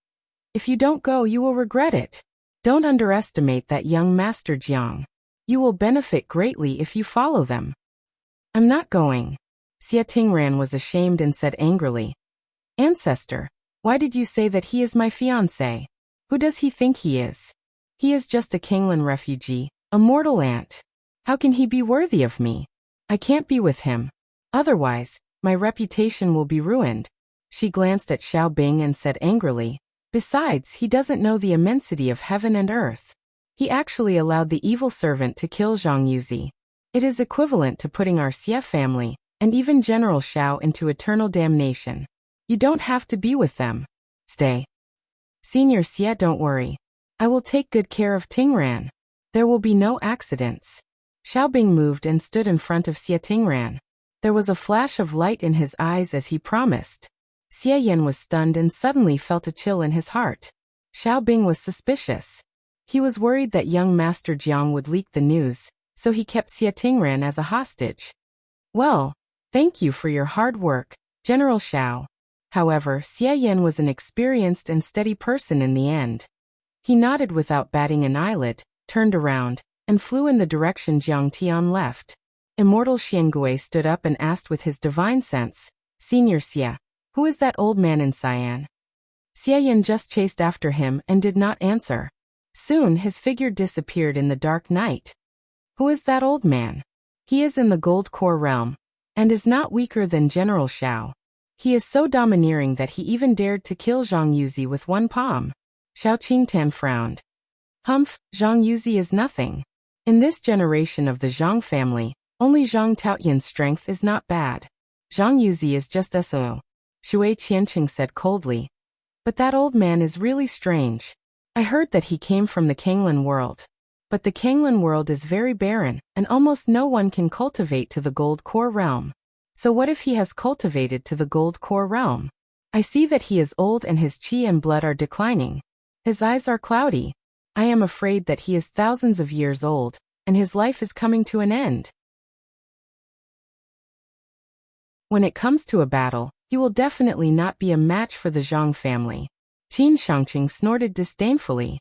If you don't go, you will regret it. Don't underestimate that young Master Jiang. You will benefit greatly if you follow them. I'm not going. Xie Tingran was ashamed and said angrily, Ancestor, why did you say that he is my fiancé? Who does he think he is? He is just a Kanglan refugee, a mortal ant. How can he be worthy of me? I can't be with him. Otherwise, my reputation will be ruined. She glanced at Xiaobing and said angrily, Besides, he doesn't know the immensity of heaven and earth. He actually allowed the evil servant to kill Zhang Yuzi. It is equivalent to putting our Xie family, and even General Xiao, into eternal damnation. You don't have to be with them. Stay. Senior Xie, don't worry. I will take good care of Tingran. There will be no accidents. Xiaobing moved and stood in front of Xie Tingran. There was a flash of light in his eyes as he promised. Xie Yan was stunned and suddenly felt a chill in his heart. Xiao Bing was suspicious. He was worried that young Master Jiang would leak the news, so he kept Xie Tingran as a hostage. Well, thank you for your hard work, General Xiao. However, Xie Yan was an experienced and steady person in the end. He nodded without batting an eyelid, turned around, and flew in the direction Jiang Tian left. Immortal Xiangui stood up and asked with his divine sense, Senior Xie, who is that old man in cyan? Xie Yan just chased after him and did not answer. Soon his figure disappeared in the dark night. Who is that old man? He is in the Gold Core realm, and is not weaker than General Xiao. He is so domineering that he even dared to kill Zhang Yuzi with one palm. Xiao Qingtan frowned. Humph, Zhang Yuzi is nothing. In this generation of the Zhang family, only Zhang Taoyan's strength is not bad. Zhang Yuzi is just SO. Shui Qianqing said coldly. But that old man is really strange. I heard that he came from the Kanglan world. But the Kanglan world is very barren, and almost no one can cultivate to the Gold Core realm. So what if he has cultivated to the Gold Core realm? I see that he is old and his qi and blood are declining. His eyes are cloudy. I am afraid that he is thousands of years old, and his life is coming to an end. When it comes to a battle, he will definitely not be a match for the Zhang family. Qin Shangqing snorted disdainfully.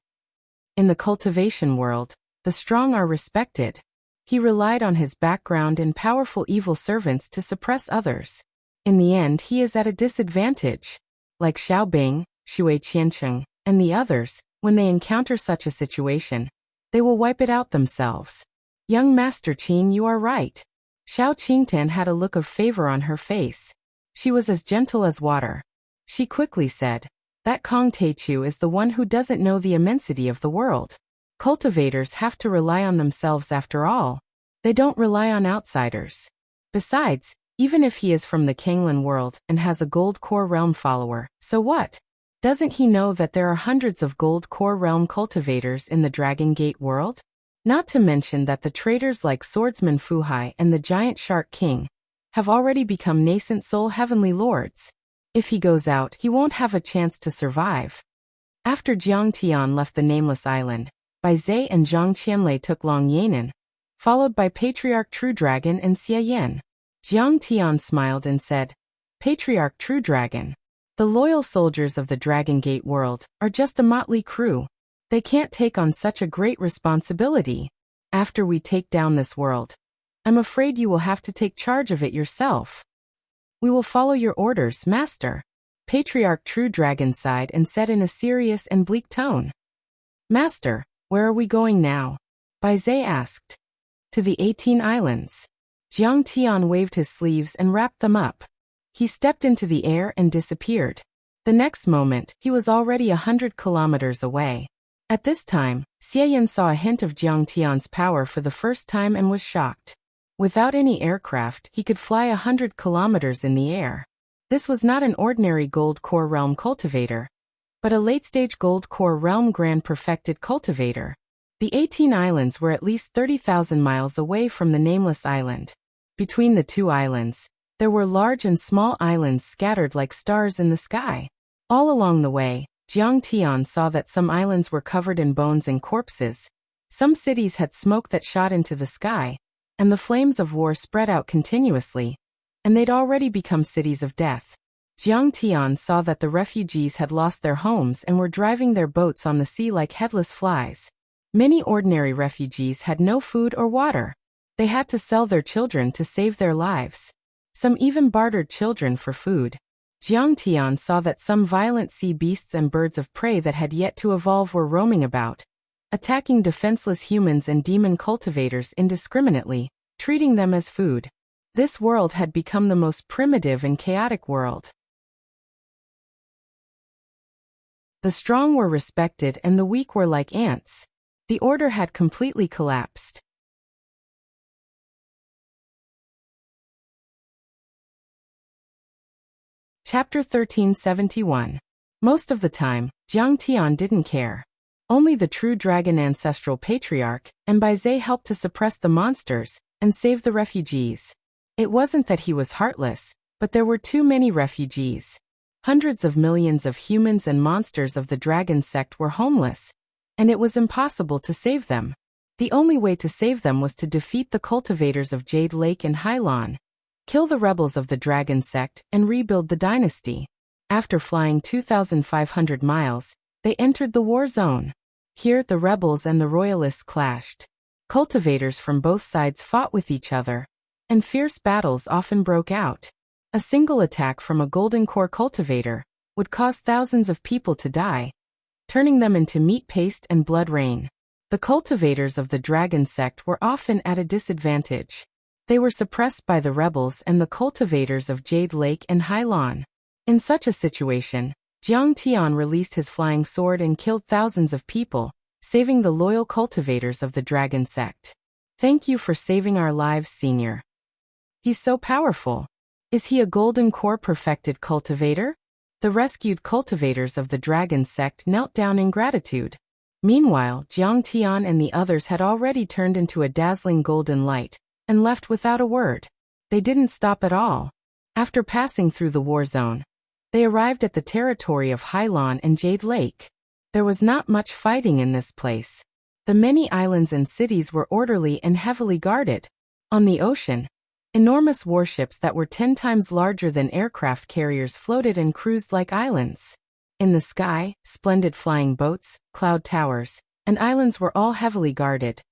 In the cultivation world, the strong are respected. He relied on his background and powerful evil servants to suppress others. In the end, he is at a disadvantage. Like Xiao Bing, Shui Qianqing, and the others, when they encounter such a situation, they will wipe it out themselves. Young Master Qin, you are right. Xiao Qingtan had a look of favor on her face. She was as gentle as water. She quickly said, that Kong Teichu is the one who doesn't know the immensity of the world. Cultivators have to rely on themselves after all. They don't rely on outsiders. Besides, even if he is from the Kanglan world and has a Gold Core realm follower, so what? Doesn't he know that there are hundreds of Gold Core realm cultivators in the Dragon Gate world? Not to mention that the traders like Swordsman Fuhai and the Giant Shark King have already become nascent soul heavenly lords. If he goes out, he won't have a chance to survive. After Jiang Tian left the Nameless Island, Bai Zhe and Zhang Qianlei took Long Yanan, followed by Patriarch True Dragon and Xie Yan. Jiang Tian smiled and said, Patriarch True Dragon, the loyal soldiers of the Dragon Gate world are just a motley crew. They can't take on such a great responsibility. After we take down this world, I'm afraid you will have to take charge of it yourself. We will follow your orders, Master. Patriarch True Dragon sighed and said in a serious and bleak tone. Master, where are we going now? Bai Zhe asked. To the 18 islands. Jiang Tian waved his sleeves and wrapped them up. He stepped into the air and disappeared. The next moment, he was already 100 kilometers away. At this time, Xie Yan saw a hint of Jiang Tian's power for the first time and was shocked. Without any aircraft, he could fly 100 kilometers in the air. This was not an ordinary Gold Core Realm cultivator, but a late-stage Gold Core Realm Grand Perfected cultivator. The 18 islands were at least 30,000 miles away from the Nameless Island. Between the two islands, there were large and small islands scattered like stars in the sky. All along the way, Jiang Tian saw that some islands were covered in bones and corpses. Some cities had smoke that shot into the sky, and the flames of war spread out continuously, and they'd already become cities of death. Jiang Tian saw that the refugees had lost their homes and were driving their boats on the sea like headless flies. Many ordinary refugees had no food or water. They had to sell their children to save their lives. Some even bartered children for food. Jiang Tian saw that some violent sea beasts and birds of prey that had yet to evolve were roaming about, attacking defenseless humans and demon cultivators indiscriminately, treating them as food. This world had become the most primitive and chaotic world. The strong were respected and the weak were like ants. The order had completely collapsed. Chapter 1371. Most of the time, Jiang Tian didn't care. Only the true dragon ancestral patriarch and Bai Zhe helped to suppress the monsters and save the refugees. It wasn't that he was heartless, but there were too many refugees. Hundreds of millions of humans and monsters of the dragon sect were homeless, and it was impossible to save them. The only way to save them was to defeat the cultivators of Jade Lake and Hylon, kill the rebels of the dragon sect, and rebuild the dynasty. After flying 2,500 miles, they entered the war zone. Here, the rebels and the royalists clashed. Cultivators from both sides fought with each other, and fierce battles often broke out. A single attack from a golden core cultivator would cause thousands of people to die, turning them into meat paste and blood rain. The cultivators of the dragon sect were often at a disadvantage. They were suppressed by the rebels and the cultivators of Jade Lake and Hylon. In such a situation, Jiang Tian released his flying sword and killed thousands of people, saving the loyal cultivators of the dragon sect. Thank you for saving our lives, Senior. He's so powerful. Is he a golden core perfected cultivator? The rescued cultivators of the dragon sect knelt down in gratitude. Meanwhile, Jiang Tian and the others had already turned into a dazzling golden light, and left without a word. They didn't stop at all. After passing through the war zone, they arrived at the territory of Hylon and Jade Lake. There was not much fighting in this place. The many islands and cities were orderly and heavily guarded. On the ocean, enormous warships that were 10 times larger than aircraft carriers floated and cruised like islands. In the sky, splendid flying boats, cloud towers, and islands were all heavily guarded,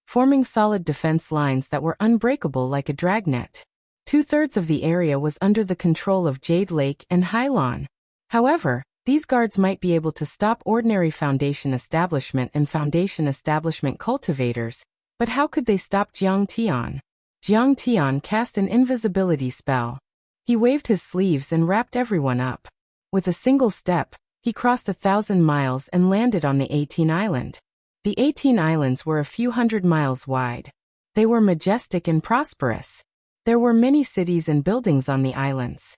forming solid defense lines that were unbreakable like a dragnet. 2/3 of the area was under the control of Jade Lake and Hylon. However, these guards might be able to stop ordinary Foundation Establishment and Foundation Establishment cultivators, but how could they stop Jiang Tian? Jiang Tian cast an invisibility spell. He waved his sleeves and wrapped everyone up. With a single step, he crossed 1,000 miles and landed on the 18 Island. The 18 islands were a few hundred miles wide. They were majestic and prosperous. There were many cities and buildings on the islands.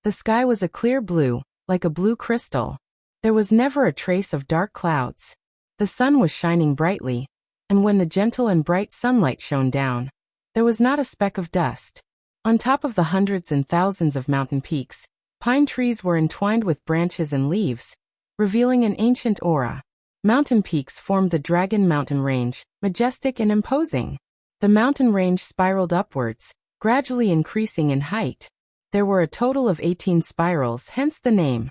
The sky was a clear blue, like a blue crystal. There was never a trace of dark clouds. The sun was shining brightly, and when the gentle and bright sunlight shone down, there was not a speck of dust. On top of the hundreds and thousands of mountain peaks, pine trees were entwined with branches and leaves, revealing an ancient aura. Mountain peaks formed the Dragon Mountain Range, majestic and imposing. The mountain range spiraled upwards, gradually increasing in height. There were a total of 18 spirals, hence the name.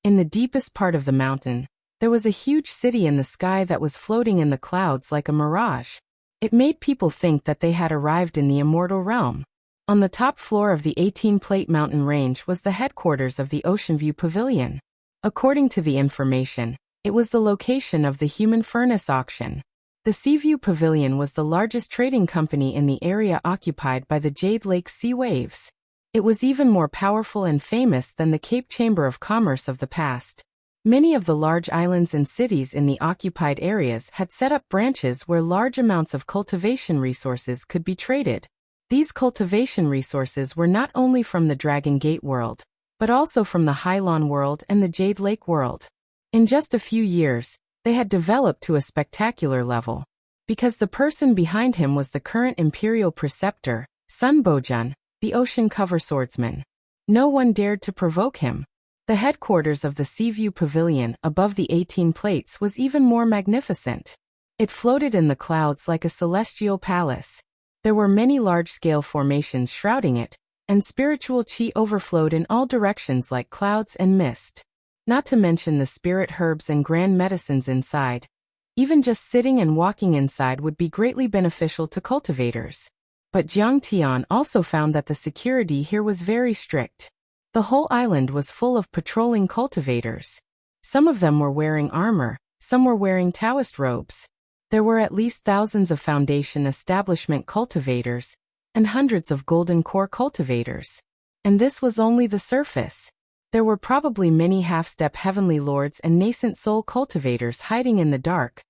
In the deepest part of the mountain, there was a huge city in the sky that was floating in the clouds like a mirage. It made people think that they had arrived in the immortal realm. On the top floor of the 18-plate mountain range was the headquarters of the Ocean View Pavilion. According to the information, it was the location of the human furnace auction. The Seaview Pavilion was the largest trading company in the area occupied by the Jade Lake sea waves. It was even more powerful and famous than the Cape Chamber of Commerce of the past. Many of the large islands and cities in the occupied areas had set up branches where large amounts of cultivation resources could be traded. These cultivation resources were not only from the Dragon Gate world, but also from the Hylon world and the Jade Lake world. In just a few years, they had developed to a spectacular level. Because the person behind him was the current Imperial Preceptor, Sun Bojun, the ocean cover swordsman. No one dared to provoke him. The headquarters of the Seaview Pavilion above the 18 plates was even more magnificent. It floated in the clouds like a celestial palace. There were many large-scale formations shrouding it, and spiritual chi overflowed in all directions like clouds and mist. Not to mention the spirit herbs and grand medicines inside. Even just sitting and walking inside would be greatly beneficial to cultivators. But Jiang Tian also found that the security here was very strict. The whole island was full of patrolling cultivators. Some of them were wearing armor, some were wearing Taoist robes. There were at least thousands of Foundation Establishment cultivators, and hundreds of Golden Core cultivators. And this was only the surface. There were probably many half-step Heavenly Lords and nascent soul cultivators hiding in the dark,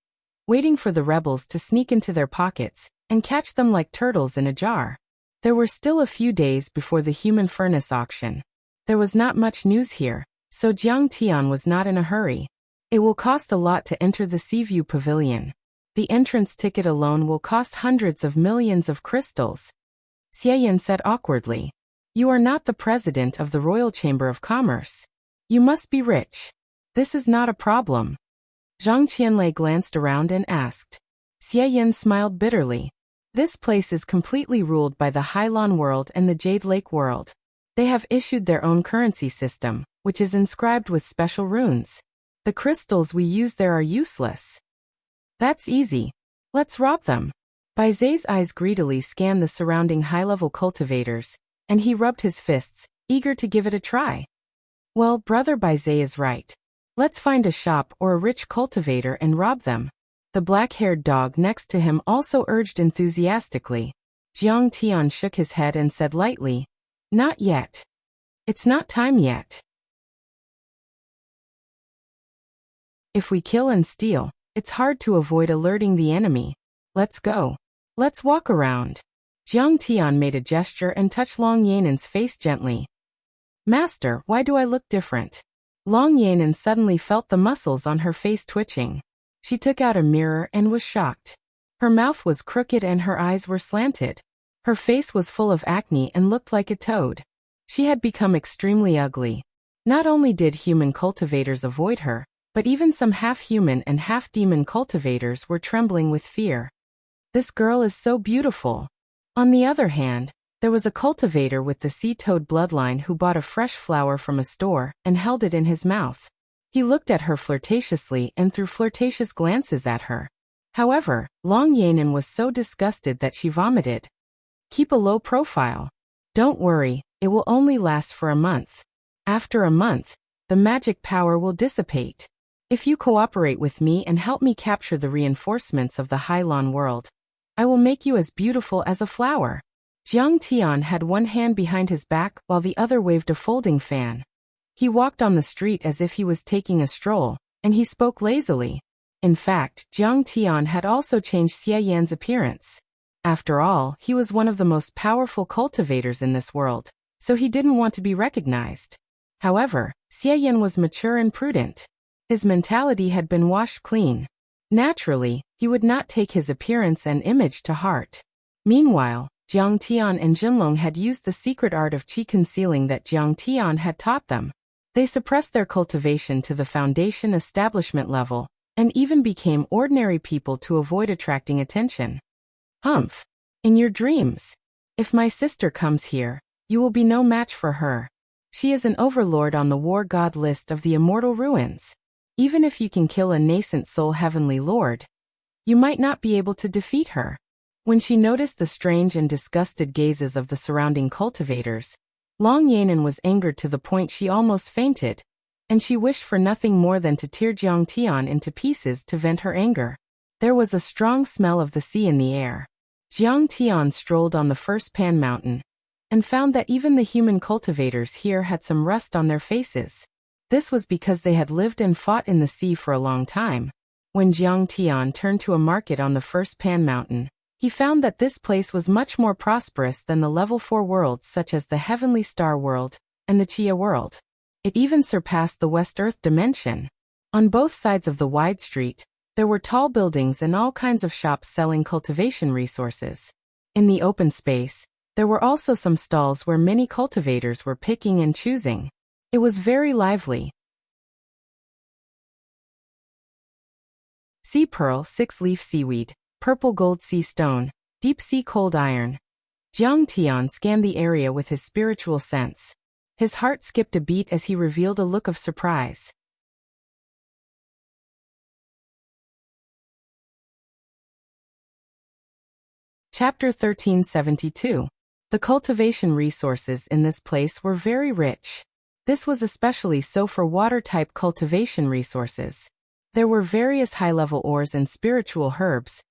waiting for the rebels to sneak into their pockets and catch them like turtles in a jar. There were still a few days before the human furnace auction. There was not much news here, so Jiang Tian was not in a hurry. It will cost a lot to enter the Seaview Pavilion. The entrance ticket alone will cost hundreds of millions of crystals. Xie said awkwardly. You are not the president of the Royal Chamber of Commerce. You must be rich. This is not a problem. Zhang Qianlei glanced around and asked. Xie smiled bitterly. This place is completely ruled by the Hailan world and the Jade Lake world. They have issued their own currency system, which is inscribed with special runes. The crystals we use there are useless. That's easy. Let's rob them. Bai Zai's eyes greedily scanned the surrounding high-level cultivators, and he rubbed his fists, eager to give it a try. Well, Brother Bai Zai is right. Let's find a shop or a rich cultivator and rob them. The black-haired dog next to him also urged enthusiastically. Jiang Tian shook his head and said lightly, Not yet. It's not time yet. If we kill and steal, it's hard to avoid alerting the enemy. Let's go. Let's walk around. Jiang Tian made a gesture and touched Long Yanen's face gently. Master, why do I look different? Long Yanen suddenly felt the muscles on her face twitching. She took out a mirror and was shocked. Her mouth was crooked and her eyes were slanted. Her face was full of acne and looked like a toad. She had become extremely ugly. Not only did human cultivators avoid her, but even some half-human and half-demon cultivators were trembling with fear. This girl is so beautiful. On the other hand, there was a cultivator with the sea toad bloodline who bought a fresh flower from a store and held it in his mouth. He looked at her flirtatiously and threw flirtatious glances at her. However, Long Yanen was so disgusted that she vomited. Keep a low profile. Don't worry, it will only last for a month. After a month, the magic power will dissipate. If you cooperate with me and help me capture the reinforcements of the Hailan world, I will make you as beautiful as a flower. Jiang Tian had one hand behind his back while the other waved a folding fan. He walked on the street as if he was taking a stroll, and he spoke lazily. In fact, Jiang Tian had also changed Xie Yan's appearance. After all, he was one of the most powerful cultivators in this world, so he didn't want to be recognized. However, Xie Yan was mature and prudent. His mentality had been washed clean. Naturally, he would not take his appearance and image to heart. Meanwhile, Jiang Tian and Jinlong had used the secret art of qi concealing that Jiang Tian had taught them. They suppressed their cultivation to the foundation establishment level, and even became ordinary people to avoid attracting attention. Humph! In your dreams. If my sister comes here, you will be no match for her. She is an overlord on the war god list of the immortal ruins. Even if you can kill a nascent soul heavenly lord, you might not be able to defeat her. When she noticed the strange and disgusted gazes of the surrounding cultivators, Long Yanen was angered to the point she almost fainted, and she wished for nothing more than to tear Jiang Tian into pieces to vent her anger. There was a strong smell of the sea in the air. Jiang Tian strolled on the first Pan Mountain, and found that even the human cultivators here had some rust on their faces. This was because they had lived and fought in the sea for a long time. When Jiang Tian turned to a market on the first Pan Mountain, he found that this place was much more prosperous than the level 4 worlds such as the Heavenly Star World and the Chia World. It even surpassed the West Earth dimension. On both sides of the wide street, there were tall buildings and all kinds of shops selling cultivation resources. In the open space, there were also some stalls where many cultivators were picking and choosing. It was very lively. Sea pearl, 6-leaf seaweed, purple gold sea stone, deep sea cold iron. Jiang Tian scanned the area with his spiritual sense. His heart skipped a beat as he revealed a look of surprise. Chapter 1372. The cultivation resources in this place were very rich. This was especially so for water-type cultivation resources. There were various high-level ores and spiritual herbs,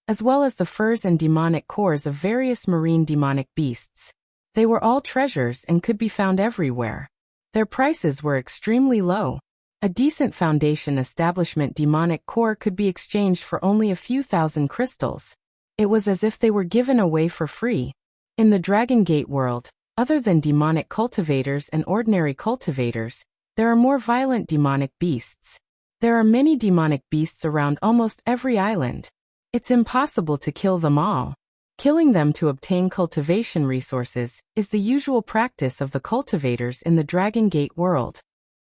as well as the furs and demonic cores of various marine demonic beasts. They were all treasures and could be found everywhere. Their prices were extremely low. A decent foundation establishment demonic core could be exchanged for only a few thousand crystals. It was as if they were given away for free. In the Dragon Gate world, other than demonic cultivators and ordinary cultivators, there are more violent demonic beasts. There are many demonic beasts around almost every island. It's impossible to kill them all. Killing them to obtain cultivation resources is the usual practice of the cultivators in the Dragon Gate world.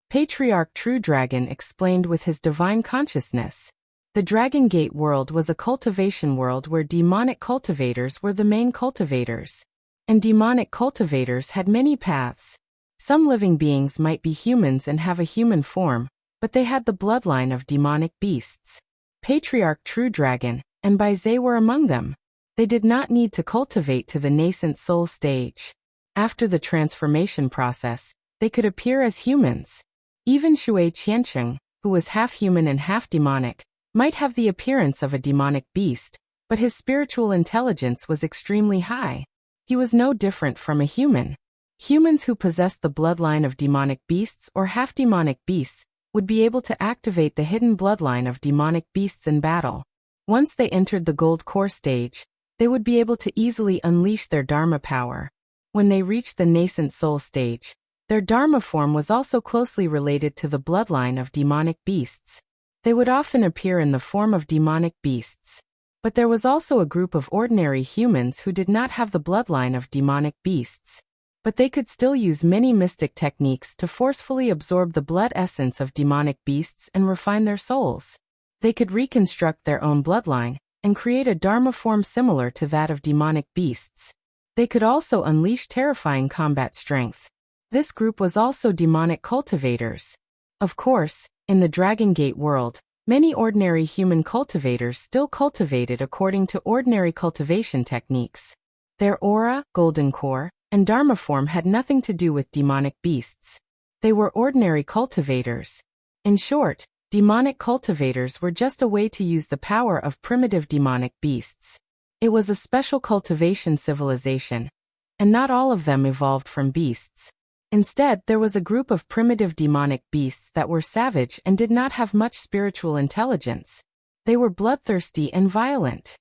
Patriarch True Dragon explained with his divine consciousness. The Dragon Gate world was a cultivation world where demonic cultivators were the main cultivators. And demonic cultivators had many paths. Some living beings might be humans and have a human form, but they had the bloodline of demonic beasts. Patriarch True Dragon and Baize were among them. They did not need to cultivate to the nascent soul stage. After the transformation process, they could appear as humans. Even Shui Qiancheng, who was half human and half demonic, might have the appearance of a demonic beast, but his spiritual intelligence was extremely high. He was no different from a human. Humans who possessed the bloodline of demonic beasts or half-demonic beasts would be able to activate the hidden bloodline of demonic beasts in battle. Once they entered the gold core stage, they would be able to easily unleash their Dharma power. When they reached the nascent soul stage, their Dharma form was also closely related to the bloodline of demonic beasts. They would often appear in the form of demonic beasts. But there was also a group of ordinary humans who did not have the bloodline of demonic beasts. But they could still use many mystic techniques to forcefully absorb the blood essence of demonic beasts and refine their souls. They could reconstruct their own bloodline and create a Dharma form similar to that of demonic beasts. They could also unleash terrifying combat strength. This group was also demonic cultivators. Of course, in the Dragon Gate world, many ordinary human cultivators still cultivated according to ordinary cultivation techniques. Their aura, golden core, and Dharma form had nothing to do with demonic beasts. They were ordinary cultivators. In short, demonic cultivators were just a way to use the power of primitive demonic beasts. It was a special cultivation civilization, and not all of them evolved from beasts. Instead, there was a group of primitive demonic beasts that were savage and did not have much spiritual intelligence. They were bloodthirsty and violent.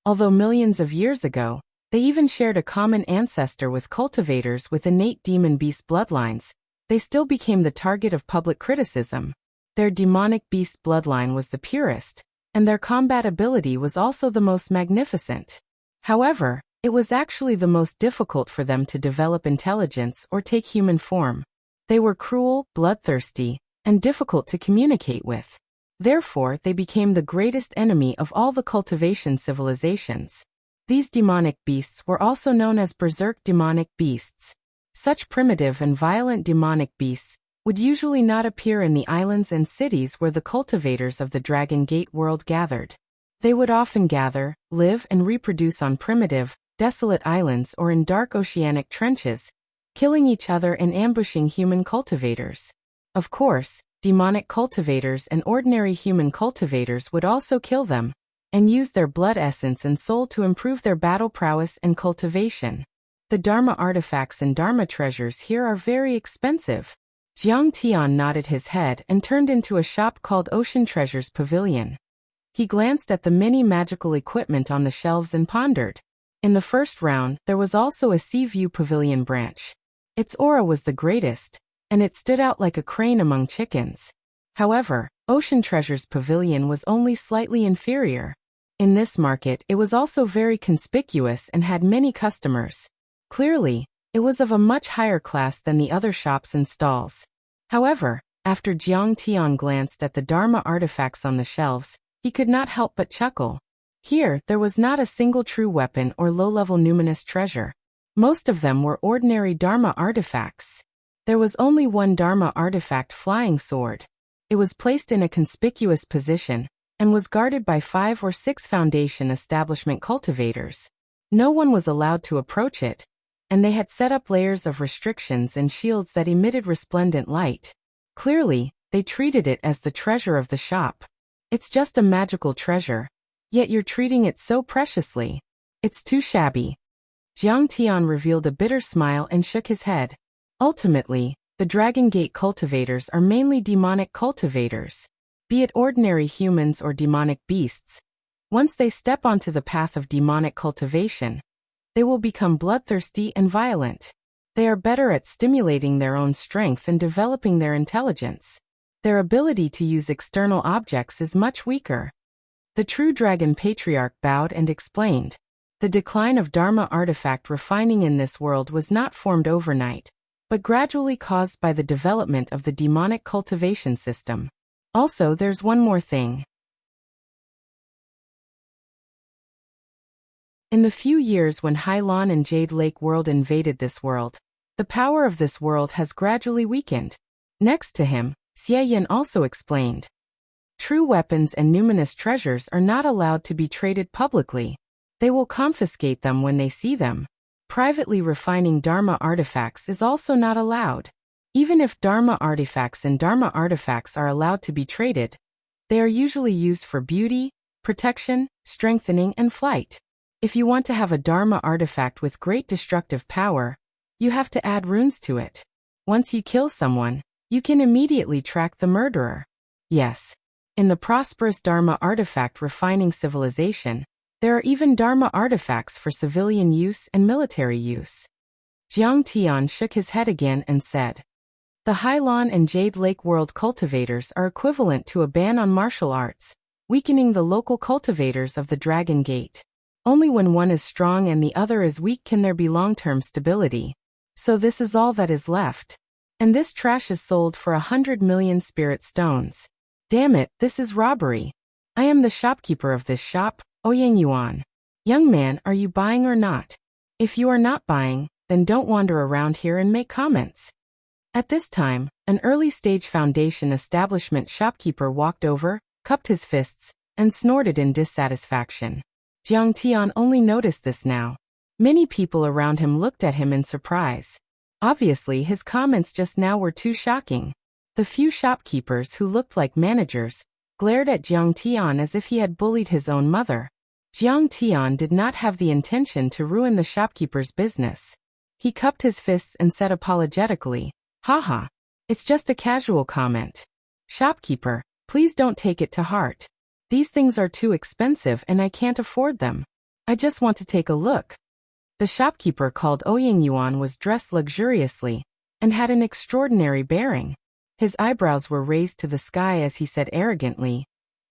Although millions of years ago, they even shared a common ancestor with cultivators with innate demon beast bloodlines, they still became the target of public criticism. Their demonic beast bloodline was the purest, and their combat ability was also the most magnificent. However, it was actually the most difficult for them to develop intelligence or take human form. They were cruel, bloodthirsty, and difficult to communicate with. Therefore, they became the greatest enemy of all the cultivation civilizations. These demonic beasts were also known as berserk demonic beasts. Such primitive and violent demonic beasts would usually not appear in the islands and cities where the cultivators of the Dragon Gate world gathered. They would often gather, live and reproduce on primitive, desolate islands or in dark oceanic trenches, killing each other and ambushing human cultivators. Of course, demonic cultivators and ordinary human cultivators would also kill them, and use their blood essence and soul to improve their battle prowess and cultivation. The Dharma artifacts and Dharma treasures here are very expensive. Jiang Tian nodded his head and turned into a shop called Ocean Treasures Pavilion. He glanced at the many magical equipment on the shelves and pondered. In the first round, there was also a Sea View Pavilion branch. Its aura was the greatest, and it stood out like a crane among chickens. However, Ocean Treasures Pavilion was only slightly inferior. In this market, it was also very conspicuous and had many customers. Clearly, it was of a much higher class than the other shops and stalls. However, after Jiang Tian glanced at the Dharma artifacts on the shelves, he could not help but chuckle. Here, there was not a single true weapon or low-level numinous treasure. Most of them were ordinary Dharma artifacts. There was only one Dharma artifact flying sword. It was placed in a conspicuous position, and was guarded by 5 or 6 Foundation establishment cultivators. No one was allowed to approach it, and they had set up layers of restrictions and shields that emitted resplendent light. Clearly, they treated it as the treasure of the shop. It's just a magical treasure, yet you're treating it so preciously. It's too shabby. Jiang Tian revealed a bitter smile and shook his head. Ultimately, the Dragon Gate cultivators are mainly demonic cultivators. Be it ordinary humans or demonic beasts, once they step onto the path of demonic cultivation, they will become bloodthirsty and violent. They are better at stimulating their own strength and developing their intelligence. Their ability to use external objects is much weaker. The true dragon patriarch bowed and explained. The decline of Dharma artifact refining in this world was not formed overnight, but gradually caused by the development of the demonic cultivation system. Also, there's one more thing. In the few years when Hylon and Jade Lake World invaded this world, the power of this world has gradually weakened. Next to him, Xie Yin also explained. True weapons and numinous treasures are not allowed to be traded publicly. They will confiscate them when they see them. Privately refining Dharma artifacts is also not allowed. Even if Dharma artifacts and Dharma artifacts are allowed to be traded, they are usually used for beauty, protection, strengthening, and flight. If you want to have a Dharma artifact with great destructive power, you have to add runes to it. Once you kill someone, you can immediately track the murderer. Yes. In the prosperous Dharma artifact refining civilization, there are even Dharma artifacts for civilian use and military use. Jiang Tian shook his head again and said, the Hylon and Jade Lake World cultivators are equivalent to a ban on martial arts, weakening the local cultivators of the Dragon Gate. Only when one is strong and the other is weak can there be long-term stability. So this is all that is left. And this trash is sold for 100 million spirit stones. Damn it, this is robbery. I am the shopkeeper of this shop, Ouyang Yuan. Young man, are you buying or not? If you are not buying, then don't wander around here and make comments. At this time, an early-stage foundation establishment shopkeeper walked over, cupped his fists, and snorted in dissatisfaction. Jiang Tian only noticed this now. Many people around him looked at him in surprise. Obviously, his comments just now were too shocking. The few shopkeepers who looked like managers glared at Jiang Tian as if he had bullied his own mother. Jiang Tian did not have the intention to ruin the shopkeeper's business. He cupped his fists and said apologetically, haha, it's just a casual comment. Shopkeeper, please don't take it to heart. These things are too expensive and I can't afford them. I just want to take a look. The shopkeeper called Ouyang Yuan was dressed luxuriously and had an extraordinary bearing. His eyebrows were raised to the sky as he said arrogantly,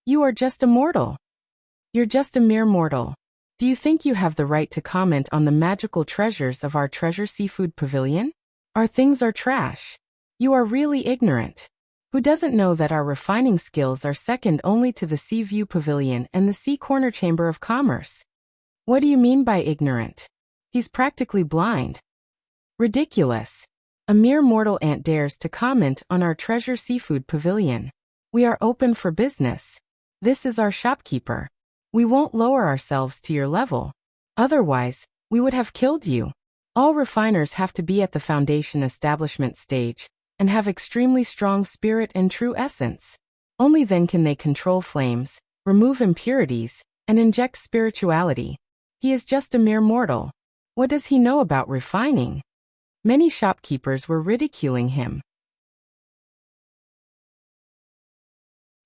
you are just a mortal. You're just a mere mortal. Do you think you have the right to comment on the magical treasures of our treasure seafood pavilion? Our things are trash. You are really ignorant. Who doesn't know that our refining skills are second only to the Sea View Pavilion and the Sea Corner Chamber of Commerce? What do you mean by ignorant? He's practically blind. Ridiculous. A mere mortal ant dares to comment on our treasure seafood pavilion. We are open for business. This is our shopkeeper. We won't lower ourselves to your level. Otherwise, we would have killed you. All refiners have to be at the foundation establishment stage and have extremely strong spirit and true essence. Only then can they control flames, remove impurities, and inject spirituality. He is just a mere mortal. What does he know about refining? Many shopkeepers were ridiculing him.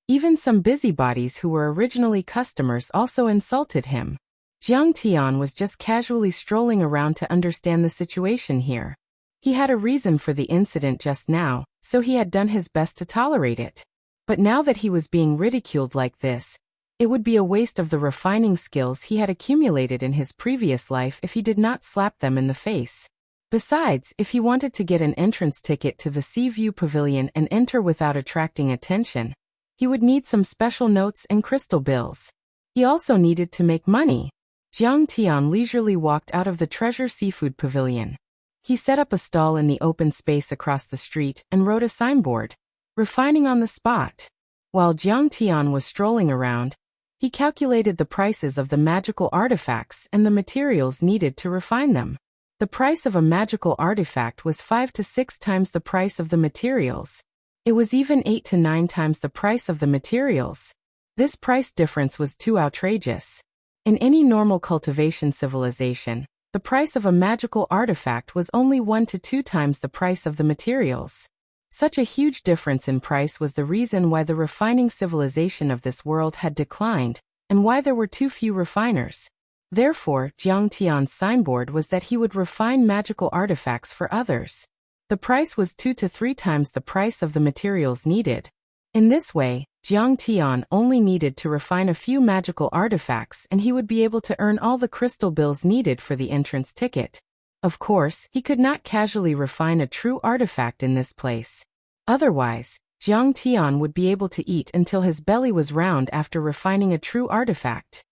Even some busybodies who were originally customers also insulted him. Jiang Tian was just casually strolling around to understand the situation here. He had a reason for the incident just now, so he had done his best to tolerate it. But now that he was being ridiculed like this, it would be a waste of the refining skills he had accumulated in his previous life if he did not slap them in the face. Besides, if he wanted to get an entrance ticket to the Sea View Pavilion and enter without attracting attention, he would need some special notes and crystal bills. He also needed to make money. Jiang Tian leisurely walked out of the Treasure Seafood Pavilion. He set up a stall in the open space across the street and wrote a signboard, refining on the spot. While Jiang Tian was strolling around, he calculated the prices of the magical artifacts and the materials needed to refine them. The price of a magical artifact was 5 to 6 times the price of the materials. It was even 8 to 9 times the price of the materials. This price difference was too outrageous. In any normal cultivation civilization, the price of a magical artifact was only 1 to 2 times the price of the materials. Such a huge difference in price was the reason why the refining civilization of this world had declined, and why there were too few refiners. Therefore, Jiang Tian's signboard was that he would refine magical artifacts for others. The price was 2 to 3 times the price of the materials needed. In this way, Jiang Tian only needed to refine a few magical artifacts and he would be able to earn all the crystal bills needed for the entrance ticket. Of course, he could not casually refine a true artifact in this place. Otherwise, Jiang Tian would be able to eat until his belly was round after refining a true artifact.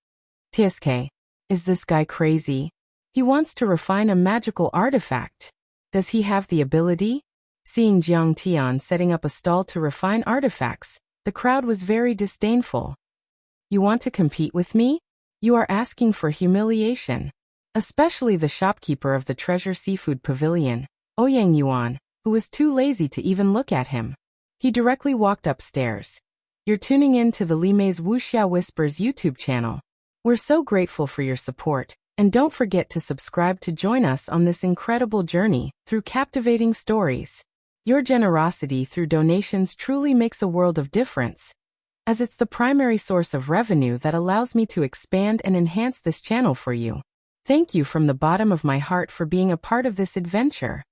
TSK. Is this guy crazy? He wants to refine a magical artifact. Does he have the ability? Seeing Jiang Tian setting up a stall to refine artifacts, the crowd was very disdainful. You want to compete with me? You are asking for humiliation. Especially the shopkeeper of the Treasure Seafood Pavilion, Ouyang Yuan, who was too lazy to even look at him. He directly walked upstairs. You're tuning in to the Li Mei's Wuxia Whispers YouTube channel. We're so grateful for your support, and don't forget to subscribe to join us on this incredible journey through captivating stories. Your generosity through donations truly makes a world of difference, as it's the primary source of revenue that allows me to expand and enhance this channel for you. Thank you from the bottom of my heart for being a part of this adventure.